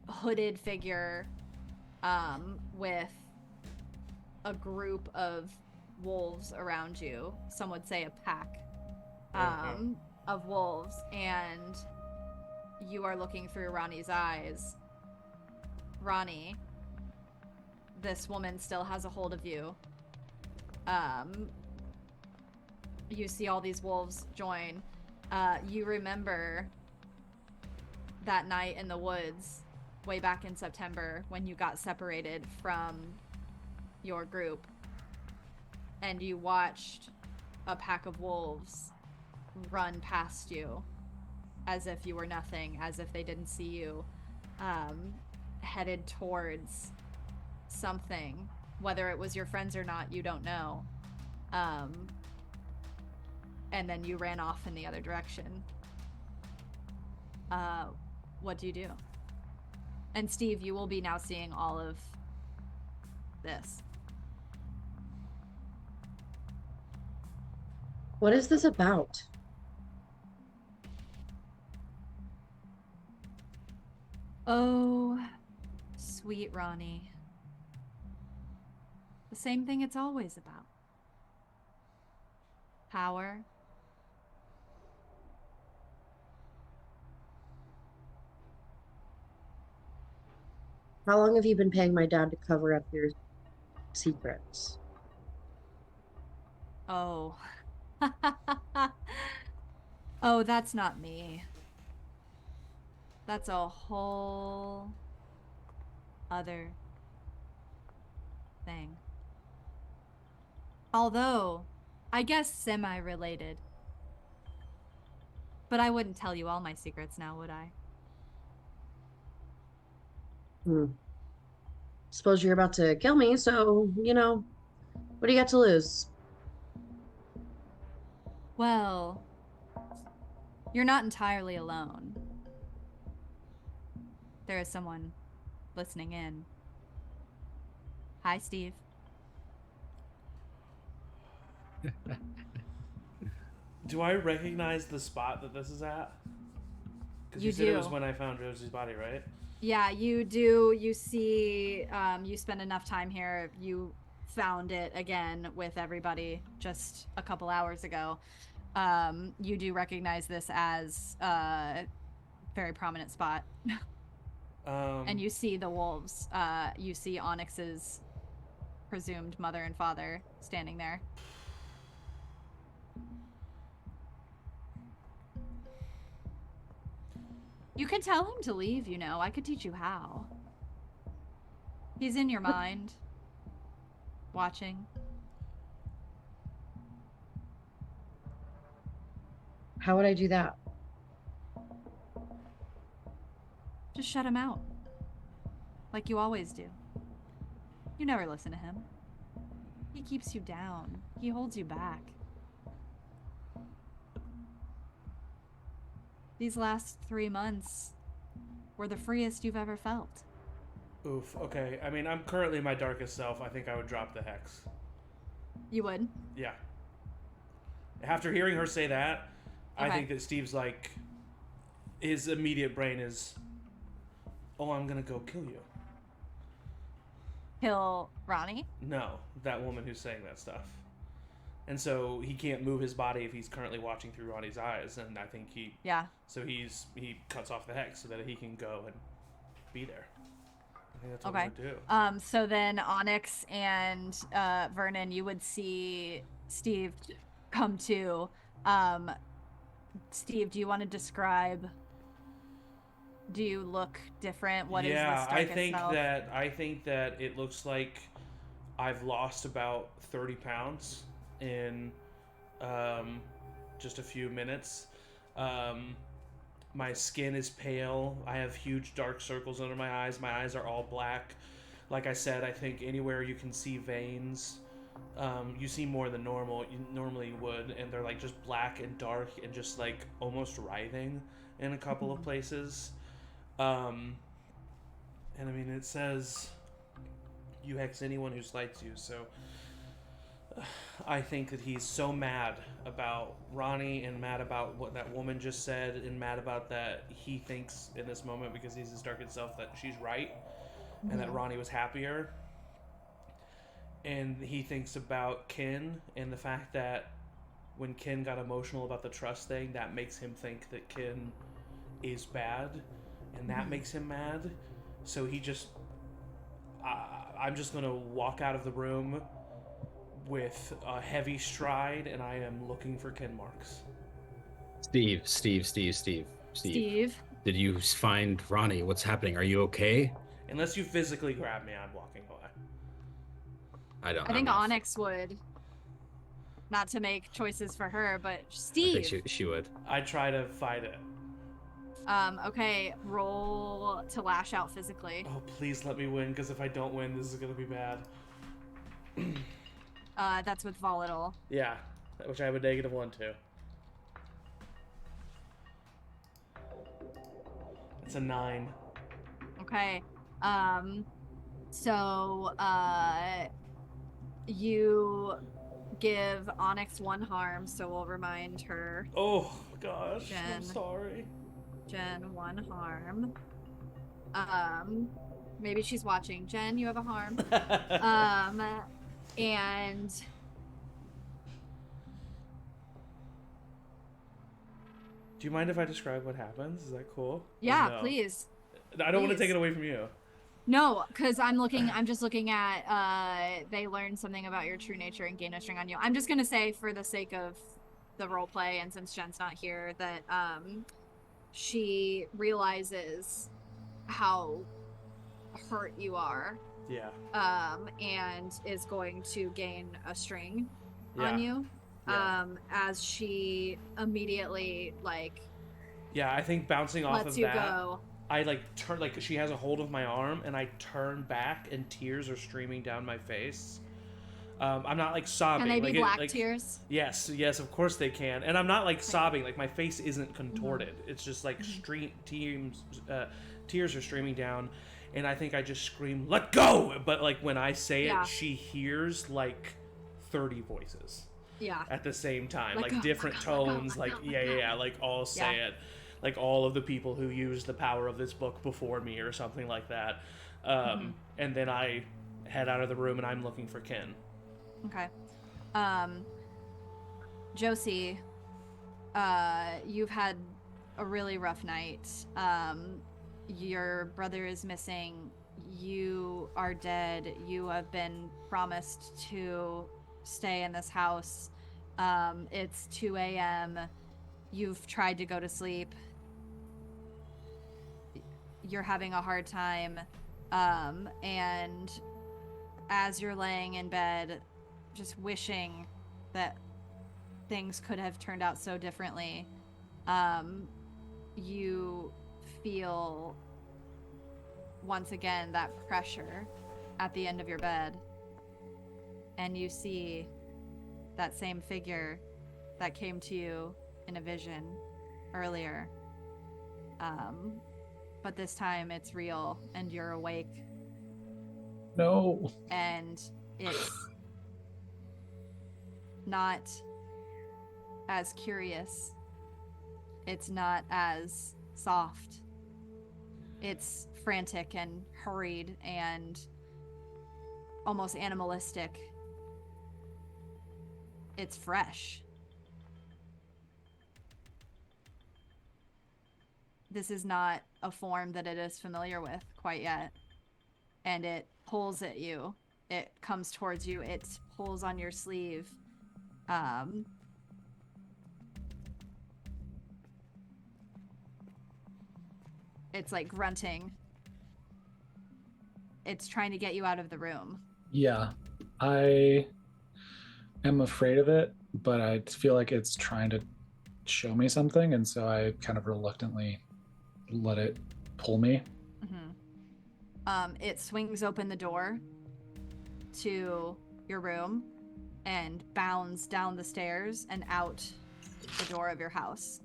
hooded figure with a group of wolves around you. Some would say a pack of wolves, and you are looking through Ronnie's eyes. Ronni, this woman still has a hold of you. You see all these wolves join. You remember that night in the woods way back in September when you got separated from your group and you watched a pack of wolves run past you as if you were nothing, as if they didn't see you, headed towards something. Whether it was your friends or not, you don't know. And then you ran off in the other direction. What do you do? And Steve, you will be now seeing all of this. What is this about? Oh, sweet Ronni. The same thing it's always about. Power. How long have you been paying my dad to cover up your secrets? Oh. Oh, that's not me. That's a whole other thing. Although, I guess semi-related. But I wouldn't tell you all my secrets now, would I? Suppose you're about to kill me, so, what do you got to lose? Well, you're not entirely alone. There is someone listening in. Hi, Steve. Do I recognize the spot that this is at? Because you said it was when I found Rosie's body, right? Yeah, you do. You see, you spend enough time here. You found it again with everybody just a couple hours ago. You do recognize this as a very prominent spot. And you see the wolves. You see Onyx's presumed mother and father standing there. You can tell him to leave, I could teach you how. He's in your mind. Watching. How would I do that? Just shut him out. Like you always do. You never listen to him. He keeps you down. He holds you back. These last 3 months were the freest you've ever felt. Oof, okay. I mean, I'm currently my darkest self. I think I would drop the hex. You would? Yeah. After hearing her say that, Okay. I think that Steve's like, his immediate brain is, oh, I'm gonna go kill you. Kill Ronni? No, that woman who's saying that stuff. And so he can't move his body if he's currently watching through Ronnie's eyes, and I think he he cuts off the hex so that he can go and be there. I think that's what he would do. So then Onyx and Vernon, you would see Steve come to. Steve, do you want to describe? Do you look different? What is this darkest self? I think that it looks like I've lost about 30 pounds in just a few minutes. My skin is pale. I have huge dark circles under my eyes. My eyes are all black. Like I said, I think anywhere you can see veins, you see more than you normally would, and they're like just black and dark and just like almost writhing in a couple of places. And I mean, it says you hex anyone who slights you, so I think that he's so mad about Ronni and mad about what that woman just said and mad about that he thinks in this moment, because he's his darkest self, that she's right and that Ronni was happier. And he thinks about Kin and the fact that when Kin got emotional about the trust thing, that makes him think that Kin is bad, and that makes him mad. So he just... I'm just going to walk out of the room with a heavy stride, and I am looking for Kin Marx. Steve. Did you find Ronni? What's happening? Are you okay? Unless you physically grab me, I'm walking away. I think Onyx would. Not to make choices for her, but Steve. I think she would. I try to fight it. Okay, roll to lash out physically. Oh, please let me win, because if I don't win, this is going to be bad. That's with volatile. Yeah, which I have a -1 to. It's a 9. Okay. So you give Onyx 1 harm, so we'll remind her. Oh gosh, Jenn. I'm sorry. Jenn 1 harm. Maybe she's watching. Jenn, you have a harm. And do you mind if I describe what happens? Is that cool? yeah, No? please. I don't want to Please. take it away from you. No, because I'm just looking at they learned something about your true nature and gain a string on you. I'm just gonna say, for the sake of the role play, and since Jen's not here, that she realizes how hurt you are. Yeah. And is going to gain a string Yeah. on you. Yeah. As she immediately Yeah, I think bouncing off lets of you that, go. I turn, she has a hold of my arm, and I turn back, and tears are streaming down my face. I'm not sobbing. Can they be black tears? Yes, of course they can. And I'm not sobbing. My face isn't contorted. Mm-hmm. It's just tears are streaming down, and I think I just scream, "Let go!" But when I say it, she hears 30 voices. Yeah. At the same time, Let go, different let go, tones, let go, all say it. All of the people who used the power of this book before me or something like that. And then I head out of the room, and I'm looking for Ken. Okay. Josie, you've had a really rough night. Your brother is missing. You are dead. You have been promised to stay in this house. It's 2 a.m. You've tried to go to sleep. You're having a hard time. And as you're laying in bed, just wishing that things could have turned out so differently, you feel once again that pressure at the end of your bed, and you see that same figure that came to you in a vision earlier, but this time it's real and you're awake. No. And it's not as curious. It's not as soft. It's frantic and hurried and almost animalistic. It's fresh. This is not a form that it is familiar with quite yet. And it pulls at you. It comes towards you. It pulls on your sleeve. It's grunting. It's trying to get you out of the room. Yeah, I am afraid of it, but I feel like it's trying to show me something, and so I kind of reluctantly let it pull me. It swings open the door to your room and bounds down the stairs and out the door of your house.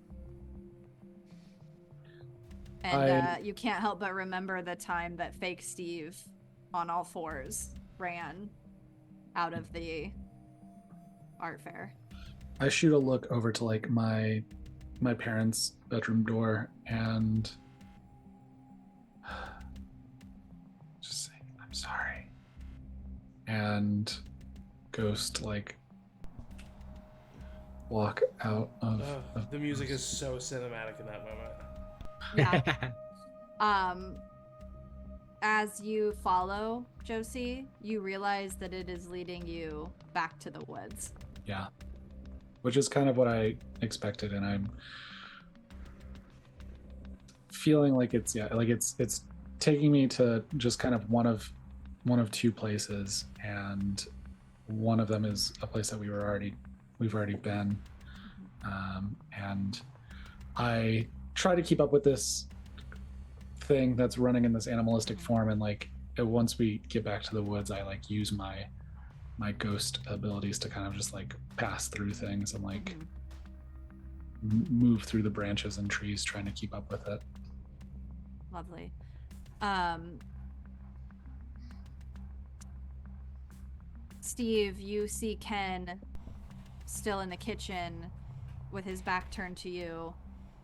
And you can't help but remember the time that fake Steve on all fours ran out of the art fair. I shoot a look over to my parents' bedroom door and just say, "I'm sorry." And Ghost walk out of the music is so cinematic in that moment. Yeah. As you follow Josie, you realize that it is leading you back to the woods. Yeah. Which is kind of what I expected, and I'm feeling like it's taking me to just kind of one of two places, and one of them is a place that we've already been, and I try to keep up with this thing that's running in this animalistic form, and once we get back to the woods, I use my ghost abilities to kind of just pass through things and move through the branches and trees, trying to keep up with it. Lovely. Steve, you see Ken still in the kitchen with his back turned to you,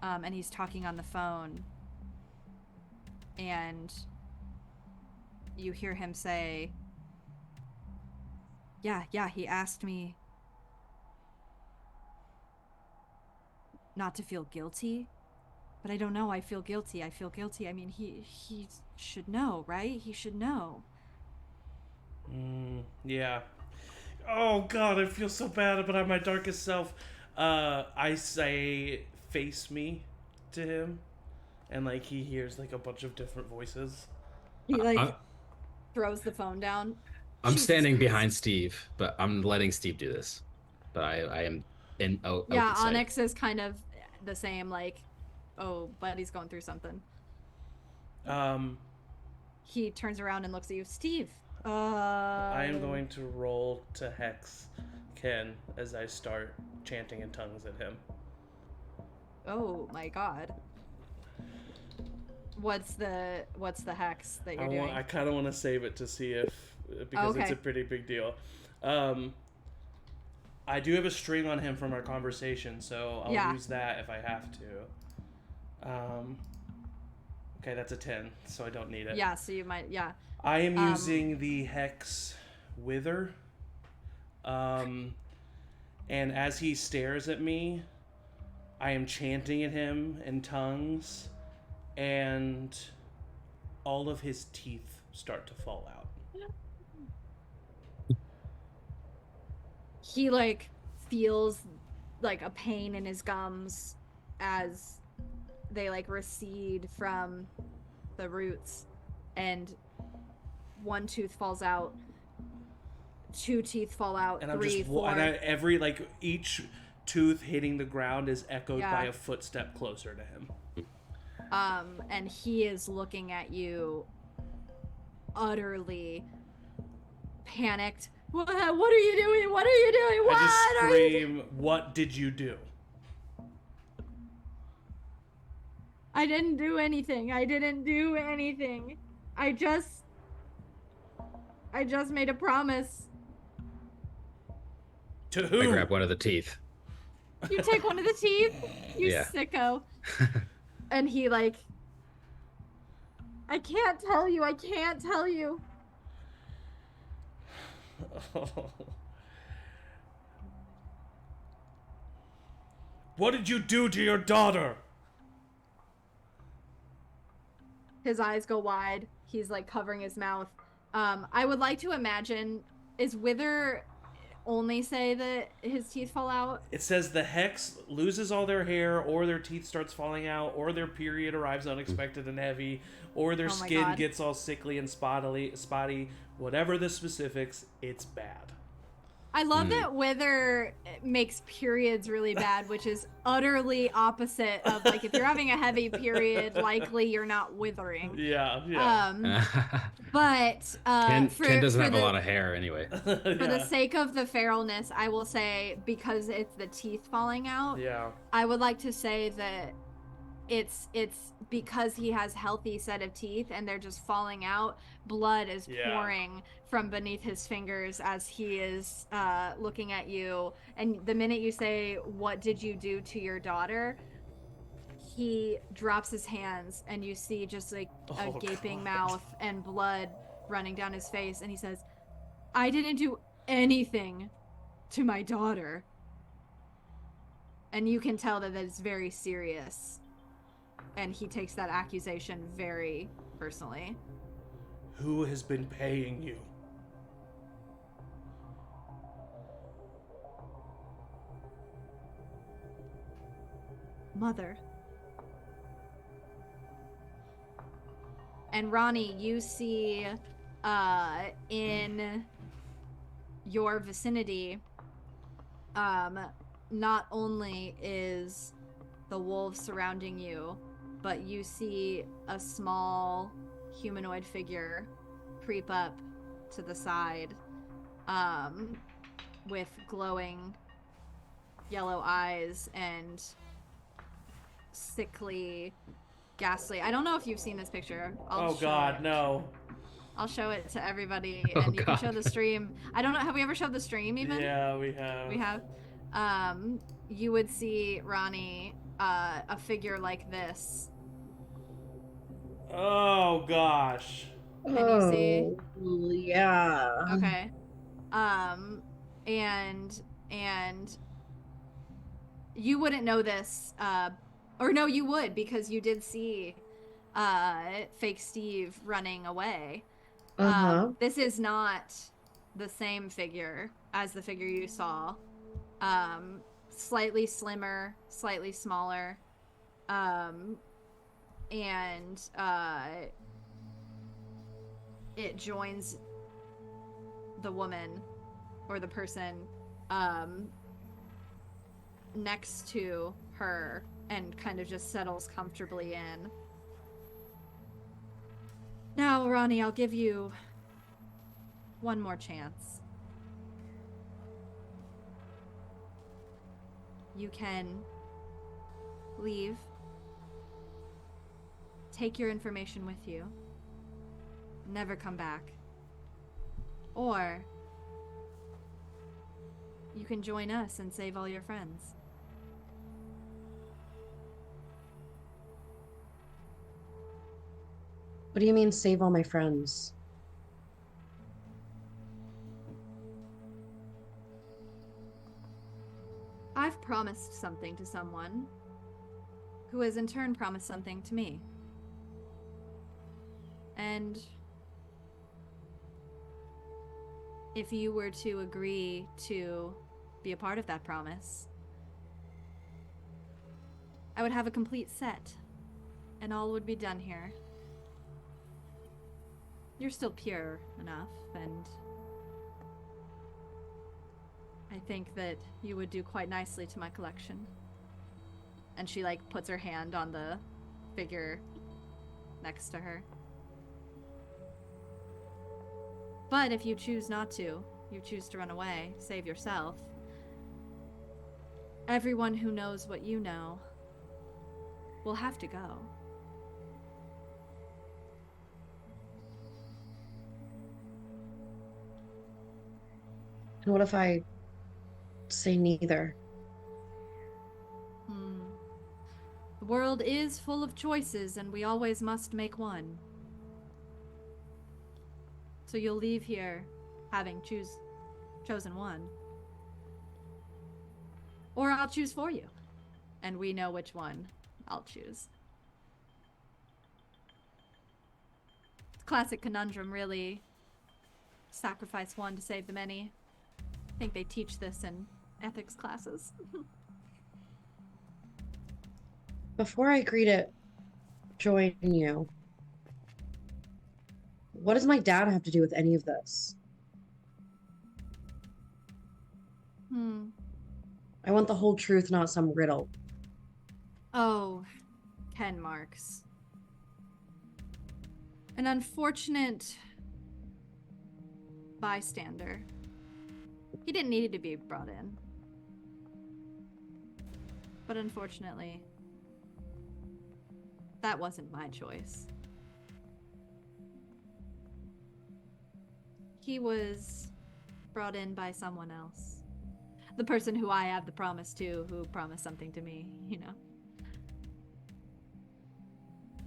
and he's talking on the phone. And you hear him say, yeah, he asked me not to feel guilty, but I don't know, I feel guilty. I mean, he should know, right? He should know. Yeah. Oh god, I feel so bad about my darkest self. I say face me to him, and like he hears like a bunch of different voices. He like throws the phone down. I'm Jesus standing Christ. behind Steve, but I'm letting Steve do this. But I am in Yeah, open sight. Onyx is kind of the same, like, oh, buddy's going through something. He turns around and looks at you. Steve, I am going to roll to hex Ken as I start chanting in tongues at him. Oh my god. What's the hex that you're doing? I kind of want to save it to see if, because it's a pretty big deal. I do have a string on him from our conversation, so I'll use that if I have to. Okay, that's a 10, so I don't need it. Yeah, so you might, yeah. I am using the hex wither. And as he stares at me, I am chanting at him in tongues, and all of his teeth start to fall out. He like feels like a pain in his gums as they like recede from the roots, and one tooth falls out, 2 teeth fall out, And 3, 4. And every like each tooth hitting the ground is echoed by a footstep closer to him. And he is looking at you utterly panicked. What are you doing? What are you doing? What? I just scream, "What did you do?" I didn't do anything. I just made a promise. To who? I grab one of the teeth. You take one of the teeth? You Yeah. sicko. And he like, I can't tell you. What did you do to your daughter? His eyes go wide. He's like covering his mouth. I would like to imagine, is Wither only say that his teeth fall out? It says the hex loses all their hair, or their teeth starts falling out, or their period arrives unexpected and heavy, or their skin gets all sickly and spotty. Whatever the specifics, it's bad. I love that Wither makes periods really bad, which is utterly opposite of like if you're having a heavy period, likely you're not withering. Yeah. But Ken doesn't have a lot of hair anyway. For the sake of the feralness, I will say, because it's the teeth falling out. Yeah. I would like to say that it's because he has healthy set of teeth and they're just falling out. Blood is pouring from beneath his fingers as he is looking at you. And the minute you say, "What did you do to your daughter?" he drops his hands and you see just like a gaping mouth and blood running down his face, and he says, "I didn't do anything to my daughter." And you can tell that it's very serious. And he takes that accusation very personally. Who has been paying you? Mother. And Ronni, you see in your vicinity, not only is the wolves surrounding you, but you see a small humanoid figure creep up to the side, with glowing yellow eyes and sickly ghastly. I don't know if you've seen this picture. Oh God, no. I'll show it to everybody, Oh, and you can show God. the stream. I don't know. Have we ever showed the stream even? Yeah, we have. We have. You would see Ronni, a figure like this. Oh gosh. Can you see? Oh, yeah. Okay. And you wouldn't know this, or no, you would, because you did see fake Steve running away. This is not the same figure as the figure you saw. Slightly slimmer, slightly smaller, and it joins the woman or the person next to her and kind of just settles comfortably in. Now, Ronni, I'll give you one more chance. You can leave, take your information with you, never come back, or you can join us and save all your friends. What do you mean, save all my friends? I've promised something to someone who has in turn promised something to me. And if you were to agree to be a part of that promise, I would have a complete set, and all would be done here. You're still pure enough, and I think that you would do quite nicely to my collection. And she, like, puts her hand on the figure next to her. But if you choose not to, you choose to run away, save yourself, everyone who knows what you know will have to go. And what if I say neither? The world is full of choices, and we always must make one. So you'll leave here having chosen one. Or I'll choose for you. And we know which one I'll choose. It's a classic conundrum, really. Sacrifice one to save the many. I think they teach this in ethics classes. Before I agree to join you, what does my dad have to do with any of this? I want the whole truth, not some riddle. Oh, Ken Marx. An unfortunate bystander. He didn't need to be brought in. But unfortunately, that wasn't my choice. He was brought in by someone else. The person who I have the promise to, who promised something to me, you know.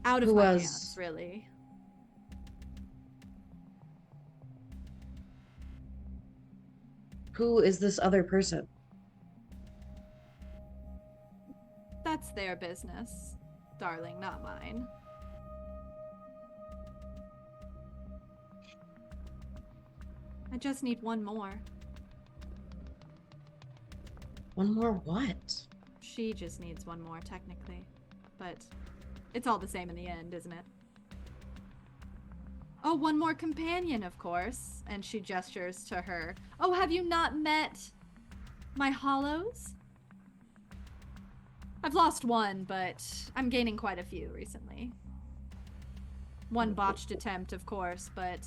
Out of my hands, really. Who is this other person? That's their business, darling, not mine. I just need one more. One more what? She just needs one more, technically. But it's all the same in the end, isn't it? Oh, one more companion, of course. And she gestures to her. Oh, have you not met my hollows? I've lost one, but I'm gaining quite a few recently. One botched attempt, of course, but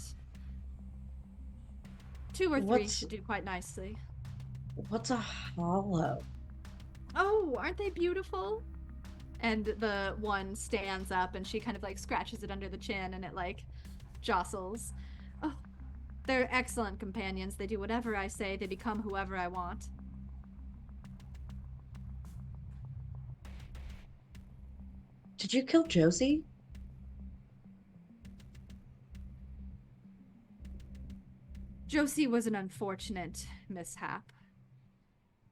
2 or 3 should do quite nicely. What's a hollow? Oh, aren't they beautiful? And the one stands up and she kind of like scratches it under the chin and it like jostles. Oh, they're excellent companions. They do whatever I say. They become whoever I want. Did you kill Josie? Josie was an unfortunate mishap.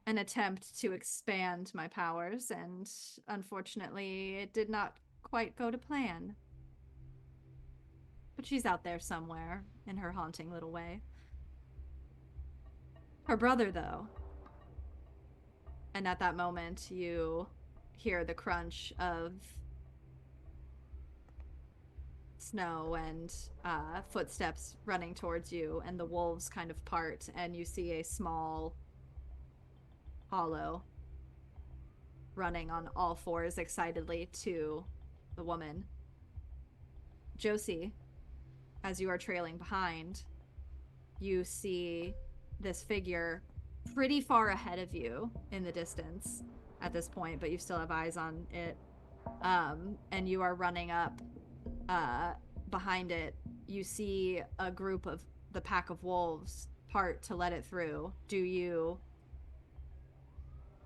An attempt to expand my powers, and unfortunately, it did not quite go to plan. But she's out there somewhere, in her haunting little way. Her brother, though. And at that moment, you hear the crunch of snow and footsteps running towards you, and the wolves kind of part, and you see a small hollow running on all fours excitedly to the woman. Josie, as you are trailing behind, you see this figure pretty far ahead of you in the distance at this point, but you still have eyes on it. And you are running up behind it. You see a group of the pack of wolves part to let it through. Do you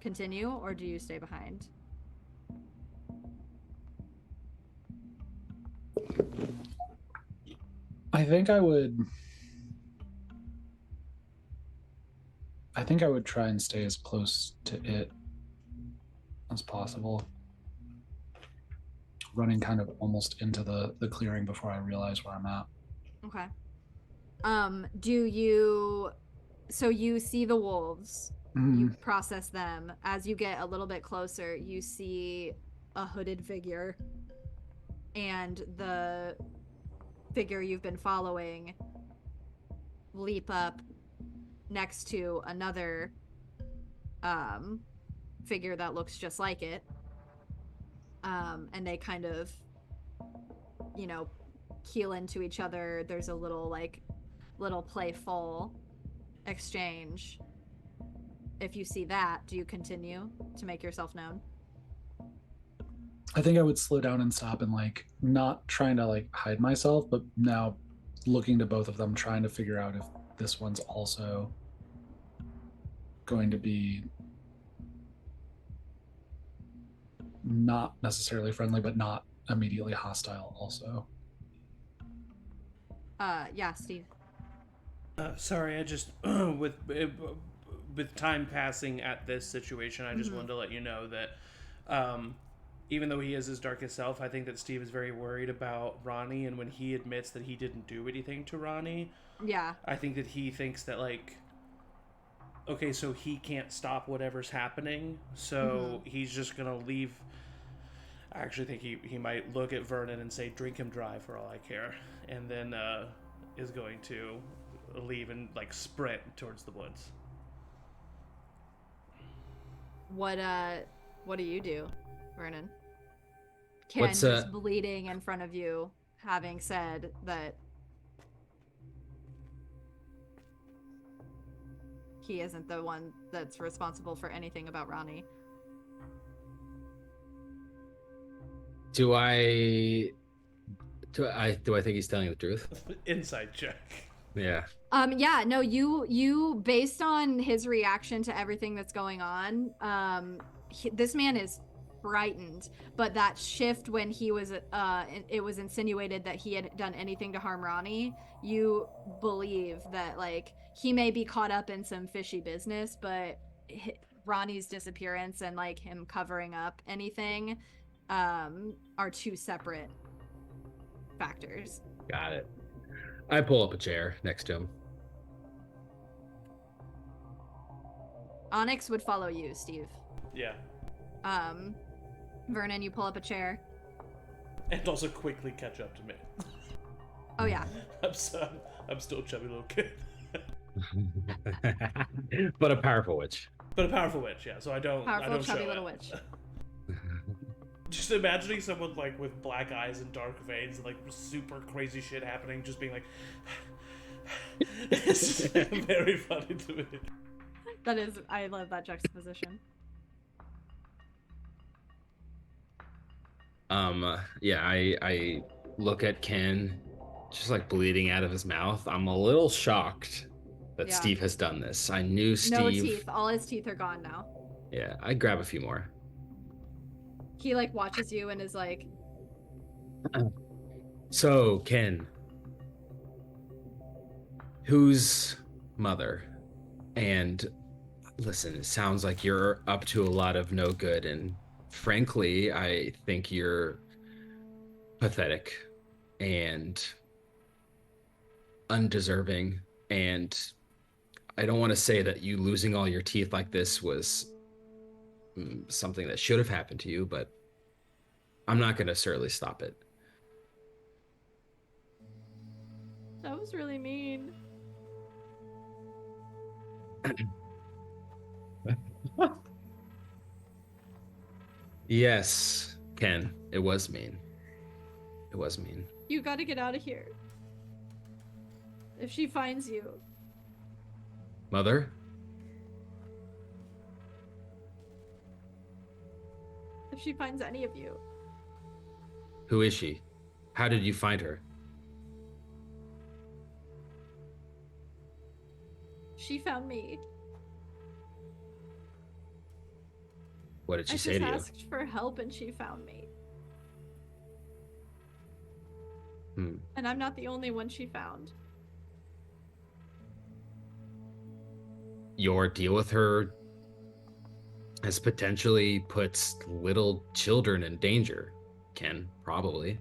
continue or do you stay behind? I think I would try and stay as close to it as possible. Running kind of almost into the clearing before I realize where I'm at. Okay. So you see the wolves, you process them. As you get a little bit closer, you see a hooded figure, and the figure you've been following leap up next to another figure that looks just like it. And they kind of, keel into each other. There's a little playful exchange. If you see that, do you continue to make yourself known? I think I would slow down and stop and not trying to hide myself, but now looking to both of them, trying to figure out if this one's also going to be not necessarily friendly, but not immediately hostile also. Yeah, Steve. Sorry, I just with time passing at this situation, I just wanted to let you know that even though he is his darkest self, I think that Steve is very worried about Ronni, and when he admits that he didn't do anything to Ronni, I think that he thinks that okay, so he can't stop whatever's happening, so he's just gonna leave. I actually think he might look at Vernon and say, "Drink him dry for all I care," and then is going to leave and sprint towards the woods. What do you do, Vernon? Ken is bleeding in front of you, having said that he isn't the one that's responsible for anything about Ronni. Do I think he's telling the truth? Inside check. Yeah. Yeah, no, you based on his reaction to everything that's going on, this man is frightened, but that shift when he was it was insinuated that he had done anything to harm Ronni, you believe that he may be caught up in some fishy business, but Ronnie's disappearance and him covering up anything are two separate factors. Got it. I pull up a chair next to him. Onyx would follow you, Steve. Yeah. Vernon, you pull up a chair. And also quickly catch up to me. Oh yeah. I'm still a chubby little kid. But a powerful witch. Yeah. So I don't chubby show little it. witch. Just imagining someone with black eyes and dark veins and super crazy shit happening, just being it's very funny to me. That is, I love that juxtaposition. Yeah, I look at Ken, just like bleeding out of his mouth. I'm a little shocked that Yeah. Steve has done this. I knew No Steve. teeth. All his teeth are gone now. Yeah, I grab a few more. He like watches you and is like, So, Ken, whose mother? And listen, it sounds like you're up to a lot of no good, and frankly, I think you're pathetic and undeserving. And I don't want to say that you losing all your teeth like this was something that should have happened to you, but I'm not going to certainly stop it. that was really mean. Yes, Ken, it was mean. It was mean. You gotta get out of here. If she finds you. Mother? If she finds any of you. Who is she? How did you find her? She found me. What did she I say just to you? asked for help and she found me. And I'm not the only one she found. Your deal with her has potentially put little children in danger, Ken, probably.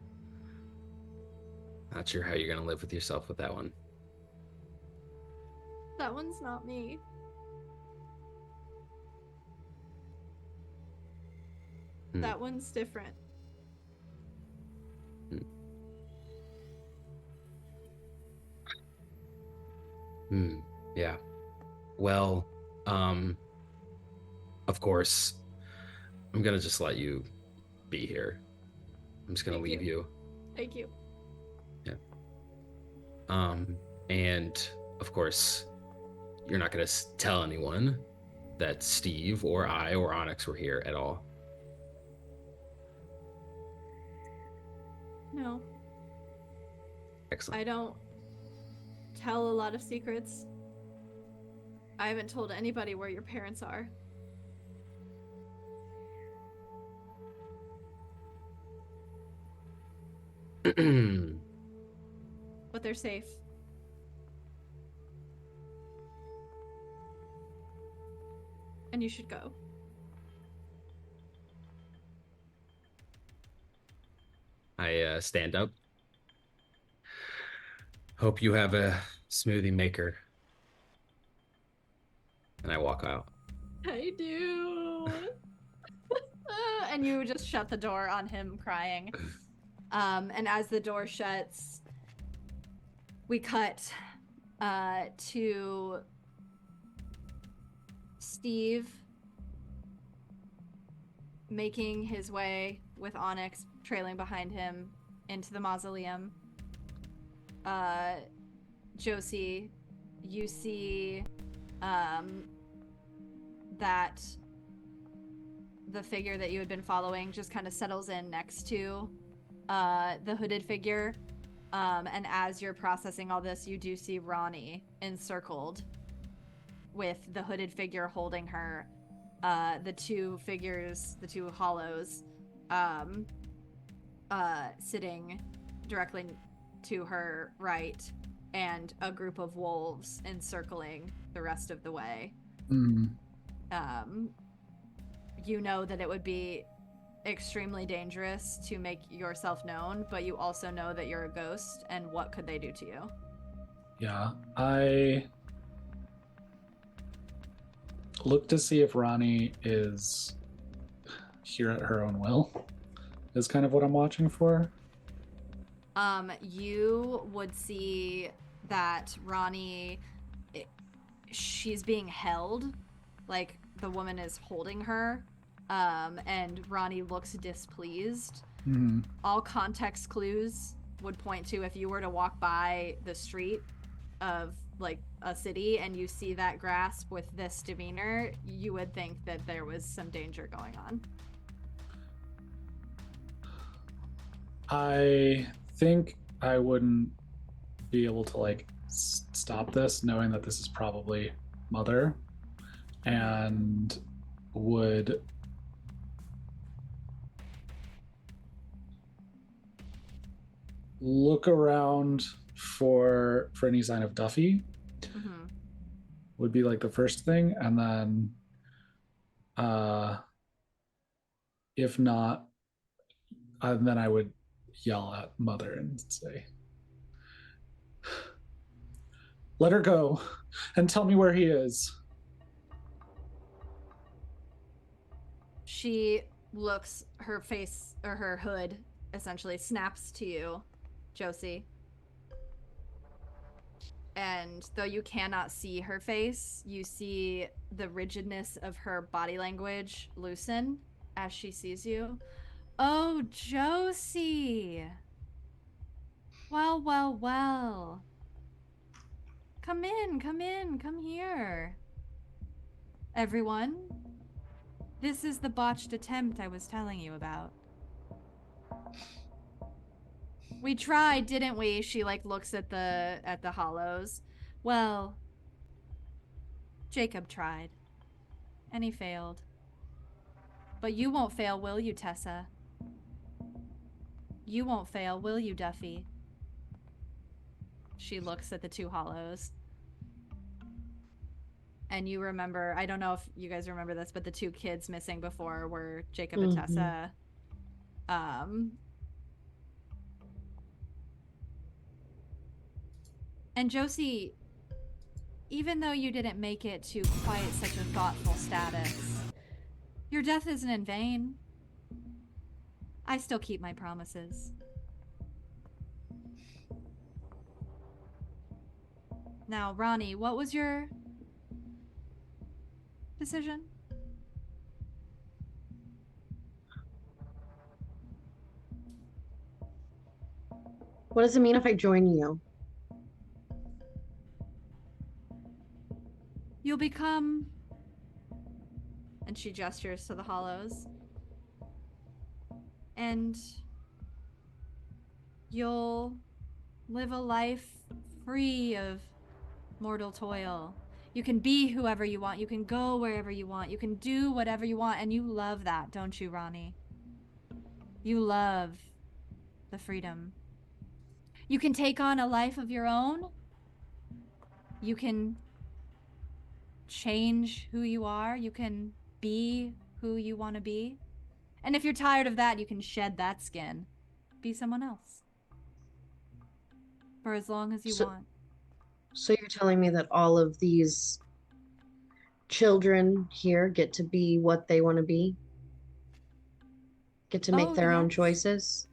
Not sure how you're going to live with yourself with that one. That one's not me. That one's different. Yeah. Well, of course, I'm gonna just let you be here. I'm just gonna leave you. Thank you. Yeah. And of course, you're not gonna tell anyone that Steve or I or Onyx were here at all. No. Excellent. I don't tell a lot of secrets. I haven't told anybody where your parents are. But they're safe. And you should go. I stand up. Hope you have a smoothie maker. And I walk out. I do. And you just shut the door on him crying. And as the door shuts, we cut to Steve making his way with Onyx trailing behind him into the mausoleum. Josie, you see that the figure that you had been following just kind of settles in next to the hooded figure. And as you're processing all this, you do see Ronni encircled with the hooded figure holding her. The two figures, the two hollows, sitting directly to her right, and a group of wolves encircling the rest of the way. You know that it would be extremely dangerous to make yourself known, but you also know that you're a ghost, and what could they do to you? Yeah, I look to see if Ronni is here at her own will, is kind of what I'm watching for. You would see that Ronni, she's being held, like the woman is holding her, and Ronni looks displeased. All context clues would point to, if you were to walk by the street of like a city and you see that grasp with this demeanor, you would think that there was some danger going on. I think I wouldn't be able to like stop this, knowing that this is probably Mother, and would look around for any sign of Duffy. Mm-hmm. Would be like the first thing, and then if not, then I would yell at Mother and say, let her go and tell me where he is. She looks, her face, or her hood, essentially snaps to you, Josie. And though you cannot see her face, you see the rigidness of her body language loosen as she sees you. Oh, Josie! Well, well, well. Come in, come here. Everyone, this is the botched attempt I was telling you about. We tried, didn't we? She like looks at the hollows. Well, Jacob tried, and he failed. But you won't fail, will you, Tessa? You won't fail, will you, Duffy? She looks at the two hollows. And you remember, I don't know if you guys remember this, but the two kids missing before were Jacob and Tessa. And Josie, even though you didn't make it to quite such a thoughtful status, your death isn't in vain. I still keep my promises. Now, Ronni, what was your decision? What does it mean if I join you? You'll become... And she gestures to the hollows. And you'll live a life free of mortal toil. You can be whoever you want. You can go wherever you want. You can do whatever you want. And you love that, don't you, Ronni? You love the freedom. You can take on a life of your own. You can change who you are. You can be who you want to be. And if you're tired of that, you can shed that skin. Be someone else. For as long as you want. So you're telling me that all of these children here get to be what they want to be? Get to make their own choices?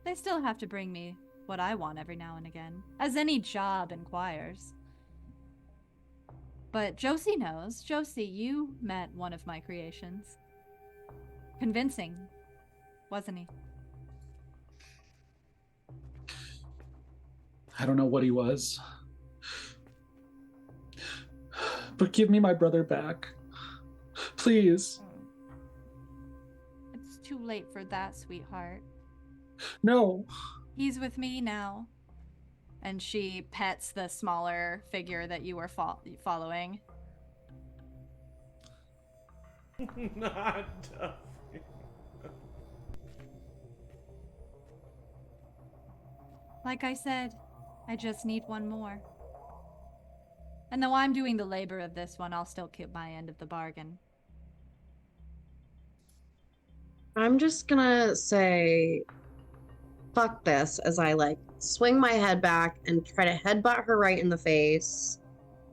They still have to bring me what I want every now and again, as any job inquires. But Josie knows. Josie, you met one of my creations. Convincing, wasn't he? I don't know what he was. But give me my brother back. Please. It's too late for that, sweetheart. No. He's with me now. And she pets the smaller figure that you were following. Not Duffy. Like I said, I just need one more. And though I'm doing the labor of this one, I'll still keep my end of the bargain. I'm just gonna say, fuck this, as I like swing my head back and try to headbutt her right in the face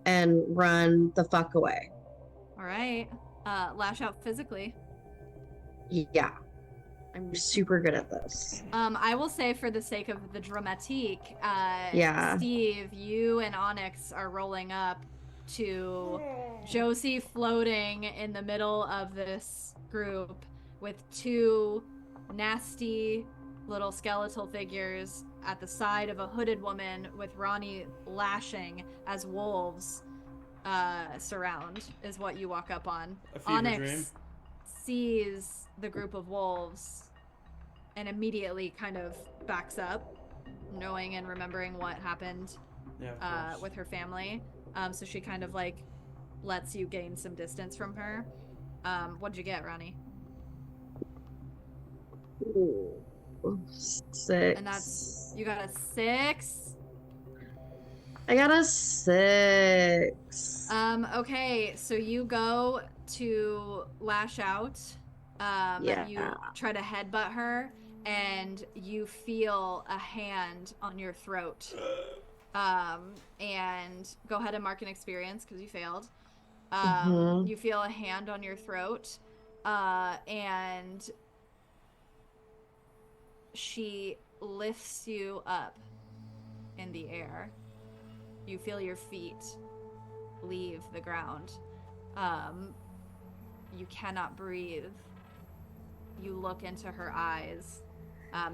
and run the fuck away. All right. Lash out physically. Yeah. I'm super good at this. I will say, for the sake of the dramatique, Yeah. Steve, you and Onyx are rolling up to Josie floating in the middle of this group with two nasty little skeletal figures at the side of a hooded woman with Ronni lashing as wolves surround, is what you walk up on. A fever Onyx dream. sees the group of wolves and immediately kind of backs up, knowing and remembering what happened with her family. So she kind of like lets you gain some distance from her. What'd you get, Ronni? Ooh, 6. And that's, you got a 6. I got a 6. Okay, so you go to lash out. Yeah. You try to headbutt her, and you feel a hand on your throat. And go ahead and mark an experience because you failed. You feel a hand on your throat, and she lifts you up in the air. You feel your feet leave the ground. You cannot breathe. You look into her eyes.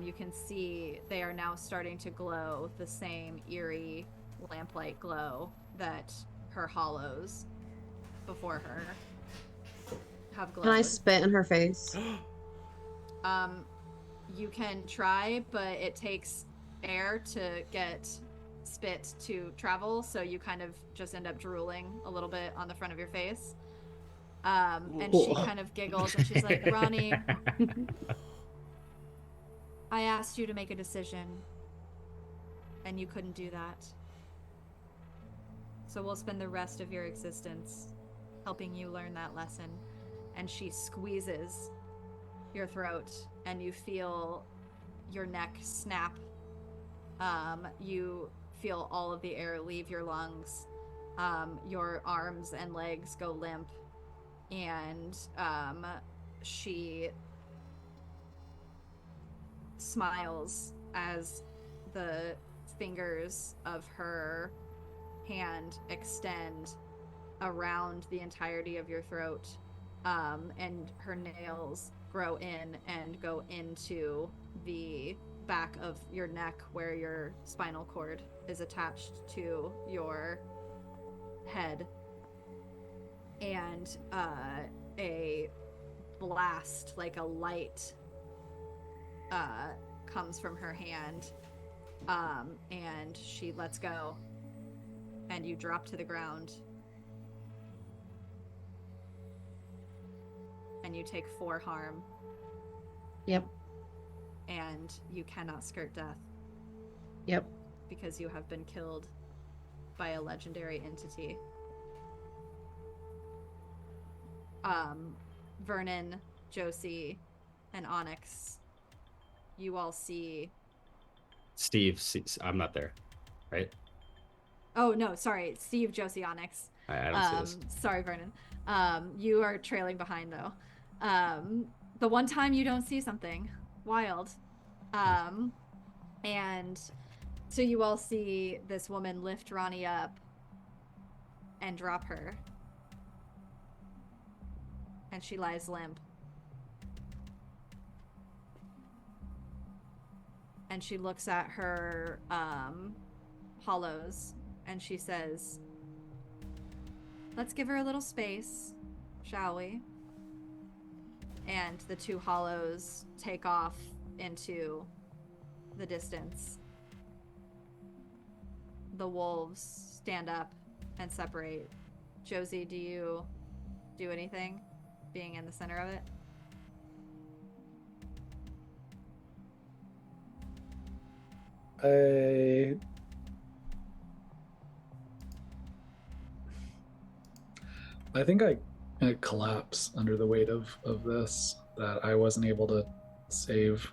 You can see they are now starting to glow the same eerie lamplight glow that her hollows before her have glowed. Can I spit in her face? You can try, but it takes air to get spit to travel, so you kind of just end up drooling a little bit on the front of your face. And she kind of giggles and she's like, Ronni, I asked you to make a decision, and you couldn't do that. So we'll spend the rest of your existence helping you learn that lesson. And she squeezes your throat, and you feel your neck snap. You feel all of the air leave your lungs. Your arms and legs go limp. And she smiles as the fingers of her hand extend around the entirety of your throat, and her nails grow in and go into the back of your neck where your spinal cord is attached to your head. And a blast, like a light, comes from her hand, and she lets go, and you drop to the ground, and you take 4 harm. Yep. And you cannot skirt death. Yep. Because you have been killed by a legendary entity. Vernon, Josie, and Onyx, you all see... Steve, I'm not there, right? Oh, no, sorry. Steve, Josie, Onyx. I don't see this. Sorry, Vernon. You are trailing behind, though. The one time you don't see something wild. And so you all see this woman lift Ronni up and drop her. And she lies limp. And she looks at her hollows, and she says, let's give her a little space, shall we? And the 2 hollows take off into the distance. The wolves stand up and separate. Josie, do you do anything, being in the center of it? I think I collapse under the weight of this, that I wasn't able to save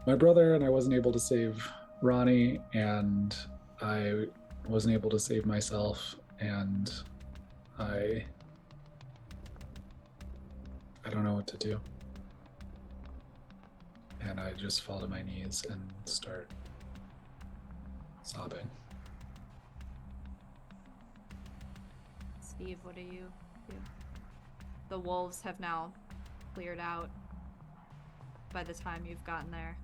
my brother, and I wasn't able to save Ronni, and I wasn't able to save myself, and I don't know what to do. And I just fall to my knees and start sobbing. Steve, what do you do? The wolves have now cleared out by the time you've gotten there.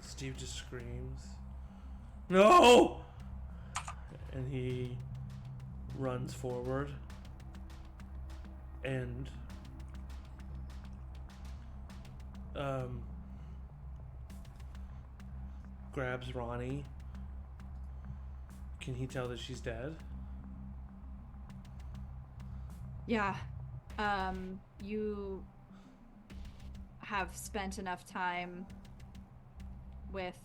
Steve just screams, "No!" And he runs forward and grabs Ronni. Can he tell that she's dead? Yeah. You have spent enough time with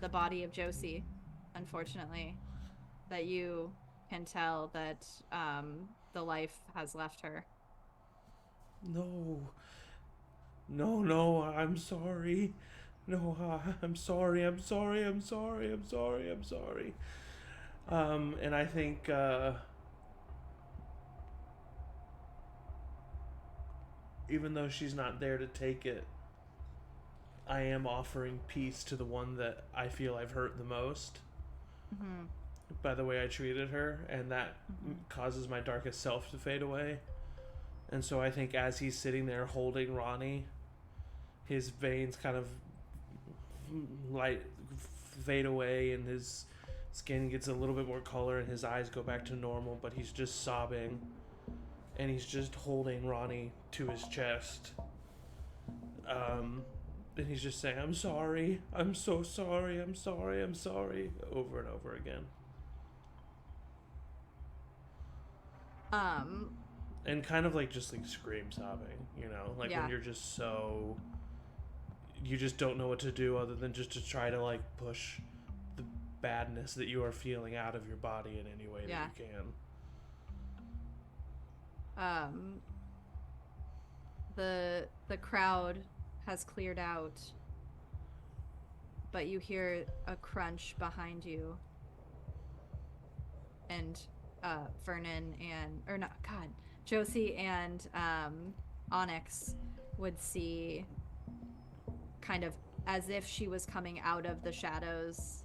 the body of Josie, unfortunately, that you can tell that the life has left her. No. No, I'm sorry. No, I'm sorry. And I think, even though she's not there to take it, I am offering peace to the one that I feel I've hurt the most by the way I treated her, and that causes my darkest self to fade away. And so I think as he's sitting there holding Ronni, his veins kind of fade away, and his skin gets a little bit more color, and his eyes go back to normal, but he's just sobbing, and he's just holding Ronni to his chest. And he's just saying, I'm sorry, I'm so sorry, I'm sorry, over and over again. And kind of just scream sobbing, when you're just so, you just don't know what to do other than just to try to push the badness that you are feeling out of your body in any way that you can. The crowd has cleared out, but you hear a crunch behind you, and Vernon Josie and Onyx would see, kind of as if she was coming out of the shadows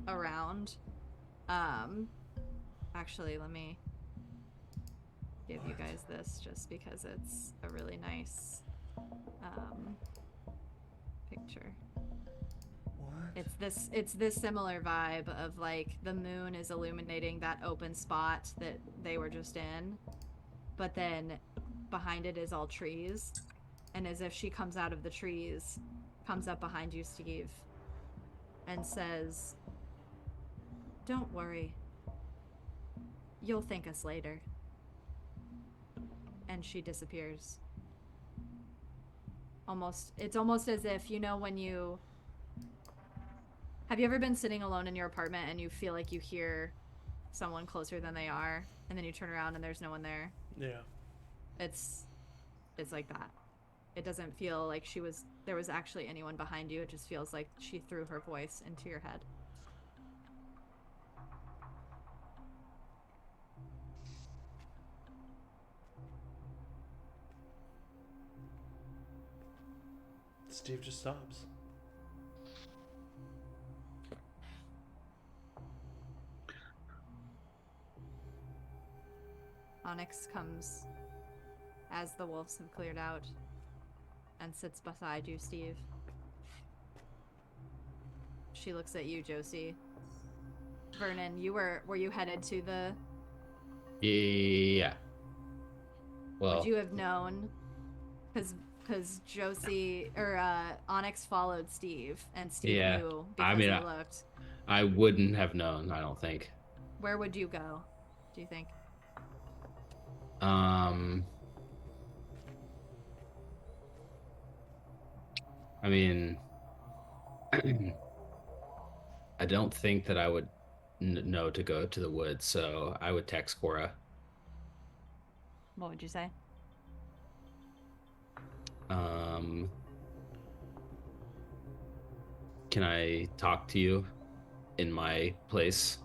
around. Actually, let me give you guys this just because it's a really nice picture. What? It's this similar vibe of the moon is illuminating that open spot that they were just in, but then behind it is all trees, and as if she comes out of the trees, comes up behind you, Steve, and says, "Don't worry. You'll thank us later." And she disappears. It's almost as if, when you... Have you ever been sitting alone in your apartment and you feel like you hear someone closer than they are, and then you turn around and there's no one there? Yeah. It's like that. It doesn't feel like there was actually anyone behind you. It just feels like she threw her voice into your head. Steve just sobs. Onyx comes as the wolves have cleared out and sits beside you, Steve. She looks at you, Josie. Vernon, were you headed to the... Yeah. Well, would you have known? Because Josie or Onyx followed Steve, and Steve knew because he looked. I wouldn't have known, I don't think. Where would you go, do you think? I mean, I don't think that I would know to go to the woods, so I would text Cora. What would you say? Can I talk to you in my place?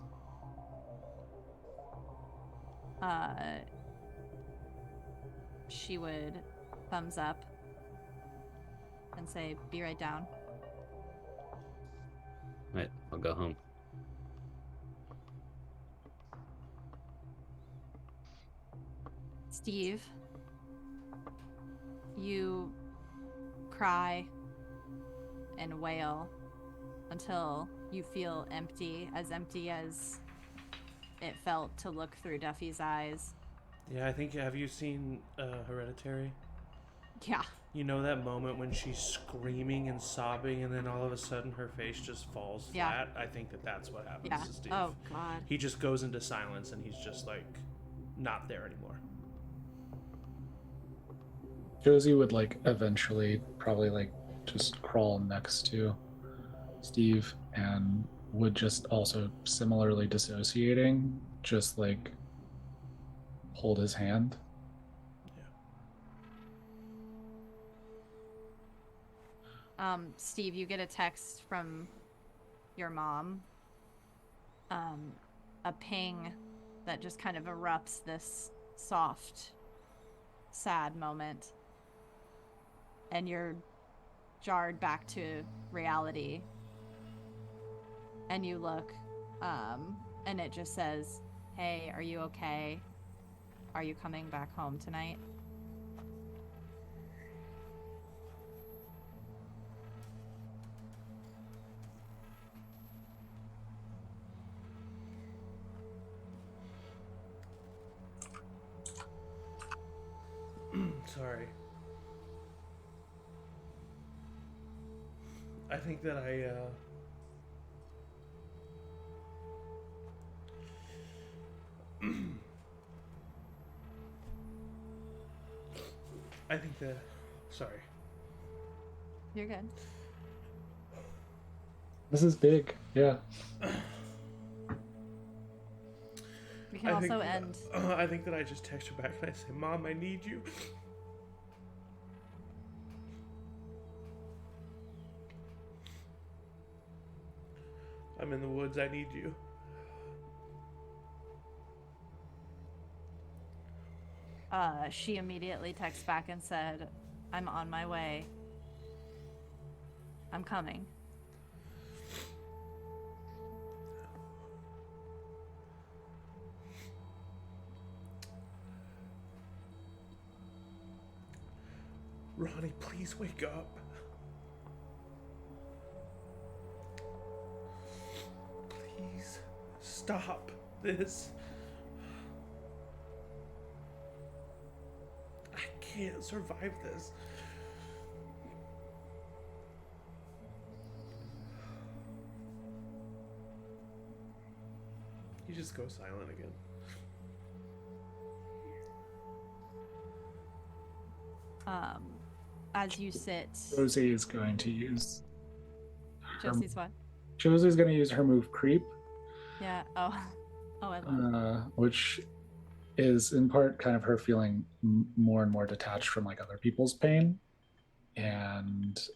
She would thumbs up and say, "Be right down." Right, I'll go home. Steve, you cry and wail until you feel empty as it felt to look through Duffy's eyes. Yeah, I think, have you seen Hereditary? Yeah. You know that moment when she's screaming and sobbing, and then all of a sudden her face just falls flat? I think that's what happens to Steve. Oh, God. He just goes into silence, and he's just, like, not there anymore. Josie would, like, eventually probably, like, just crawl next to Steve and would just also similarly dissociating, just, like, hold his hand. Steve, you get a text from your mom. A ping that just kind of erupts this soft, sad moment. And you're jarred back to reality. And you look, and it just says, "Hey, are you okay? Are you coming back home tonight?" Sorry. I think that I think that... Sorry. You're good. This is big, yeah. We can also end. I think that I just text her back and I say, "Mom, I need you." I'm in the woods, I need you. She immediately texts back and said, "I'm on my way. I'm coming." Ronni, please wake up. Please stop this. I can't survive this. You just go silent again. As you sit, Josie is going to use Josie's what? Josie's going to use her move Creep. Yeah. Oh, I love it. Which is in part kind of her feeling more and more detached from like other people's pain and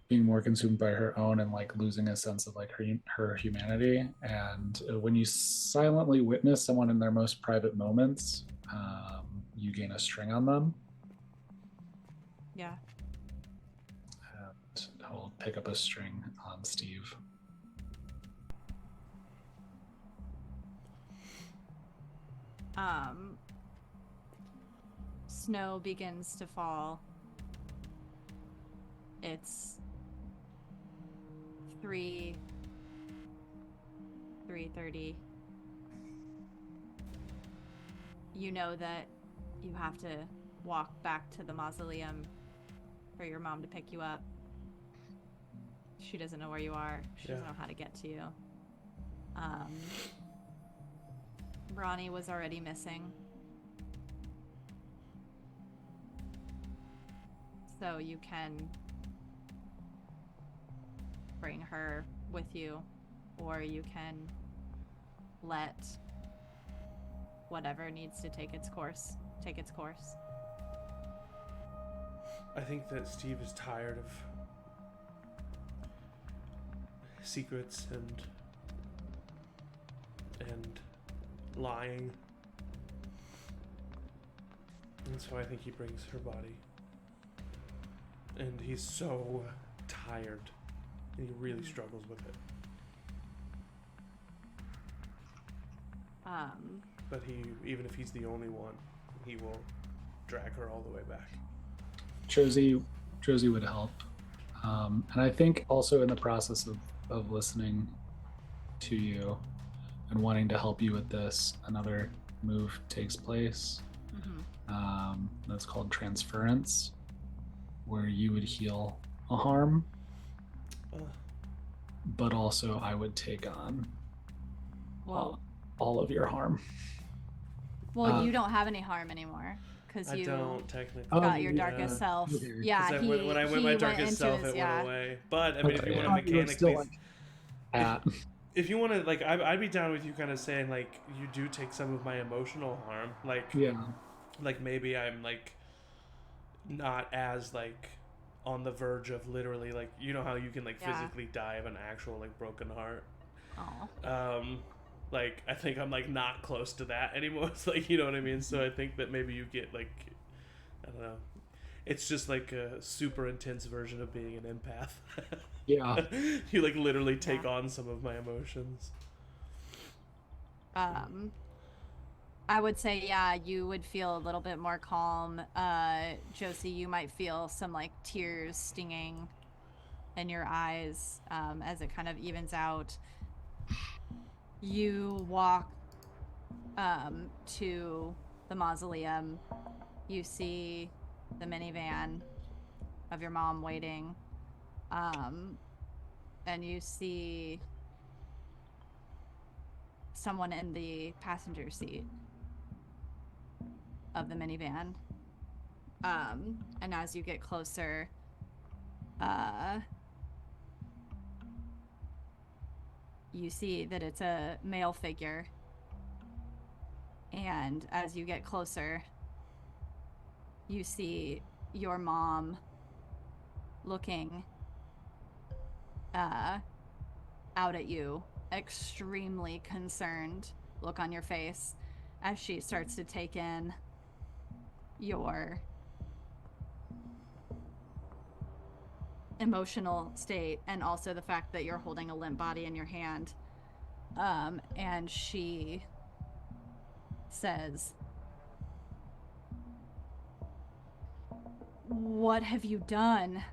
being more consumed by her own and like losing a sense of like her humanity. And when you silently witness someone in their most private moments, you gain a string on them. Yeah. And I'll pick up a string on Steve. Snow begins to fall. It's 3:30. You know that you have to walk back to the mausoleum for your mom to pick you up. She doesn't know where you are. She doesn't know how to get to you. Ronni was already missing. So you can bring her with you, or you can let whatever needs to take its course. I think that Steve is tired of secrets and lying. And so I think he brings her body. And he's so tired. And he really struggles with it. But even if he's the only one, he will drag her all the way back. Josie would help. And I think also in the process of listening to you and wanting to help you with this, another move takes place. That's called transference, where you would heal a harm, but also I would take on all of your harm. Well, you don't have any harm anymore because you don't technically got your darkest self. Yeah, when I went my darkest self, it went away. But I mean, if you want to mechanically, if you want to, like, I'd be down with you kind of saying like you do take some of my emotional harm, like like maybe I'm like not as like on the verge of literally like, you know how you can like physically die of an actual like broken heart. Like I think I'm like not close to that anymore. It's like, you know what I mean? So I think that maybe you get like, I don't know, it's just like a super intense version of being an empath. You like literally take on some of my emotions. I would say, you would feel a little bit more calm. Josie, you might feel some like tears stinging in your eyes as it kind of evens out. You walk to the mausoleum. You see the minivan of your mom waiting. And you see someone in the passenger seat of the minivan. And as you get closer, you see that it's a male figure. And as you get closer, you see your mom looking out at you, extremely concerned look on your face as she starts to take in your emotional state and also the fact that you're holding a limp body in your hand. And she says, "What have you done?"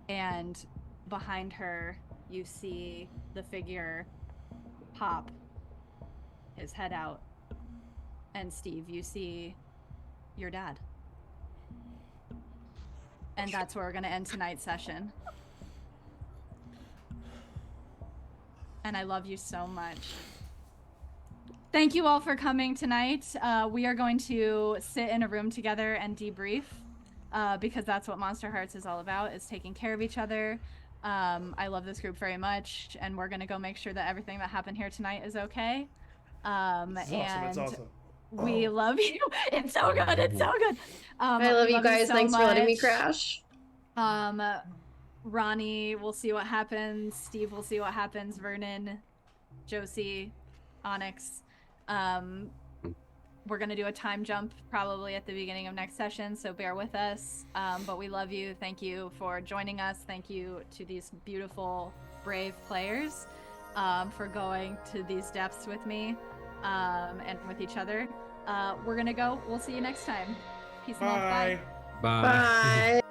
And behind her, you see the figure pop his head out. And Steve, you see your dad. And that's where we're going to end tonight's session. And I love you so much. Thank you all for coming tonight. We are going to sit in a room together and debrief. Because that's what Monsterhearts is all about, is taking care of each other. I love this group very much, and we're gonna go make sure that everything that happened here tonight is okay. It's awesome. We love you. It's so good. It's so good. I love you guys. So Thanks much. for letting me crash. Ronni, we'll see what happens. Steve, we'll see what happens. Vernon, Josie, Onyx. We're going to do a time jump probably at the beginning of next session, so bear with us. But we love you. Thank you for joining us. Thank you to these beautiful, brave players for going to these depths with me and with each other. We're going to go. We'll see you next time. Peace and love. Bye. Bye. Bye.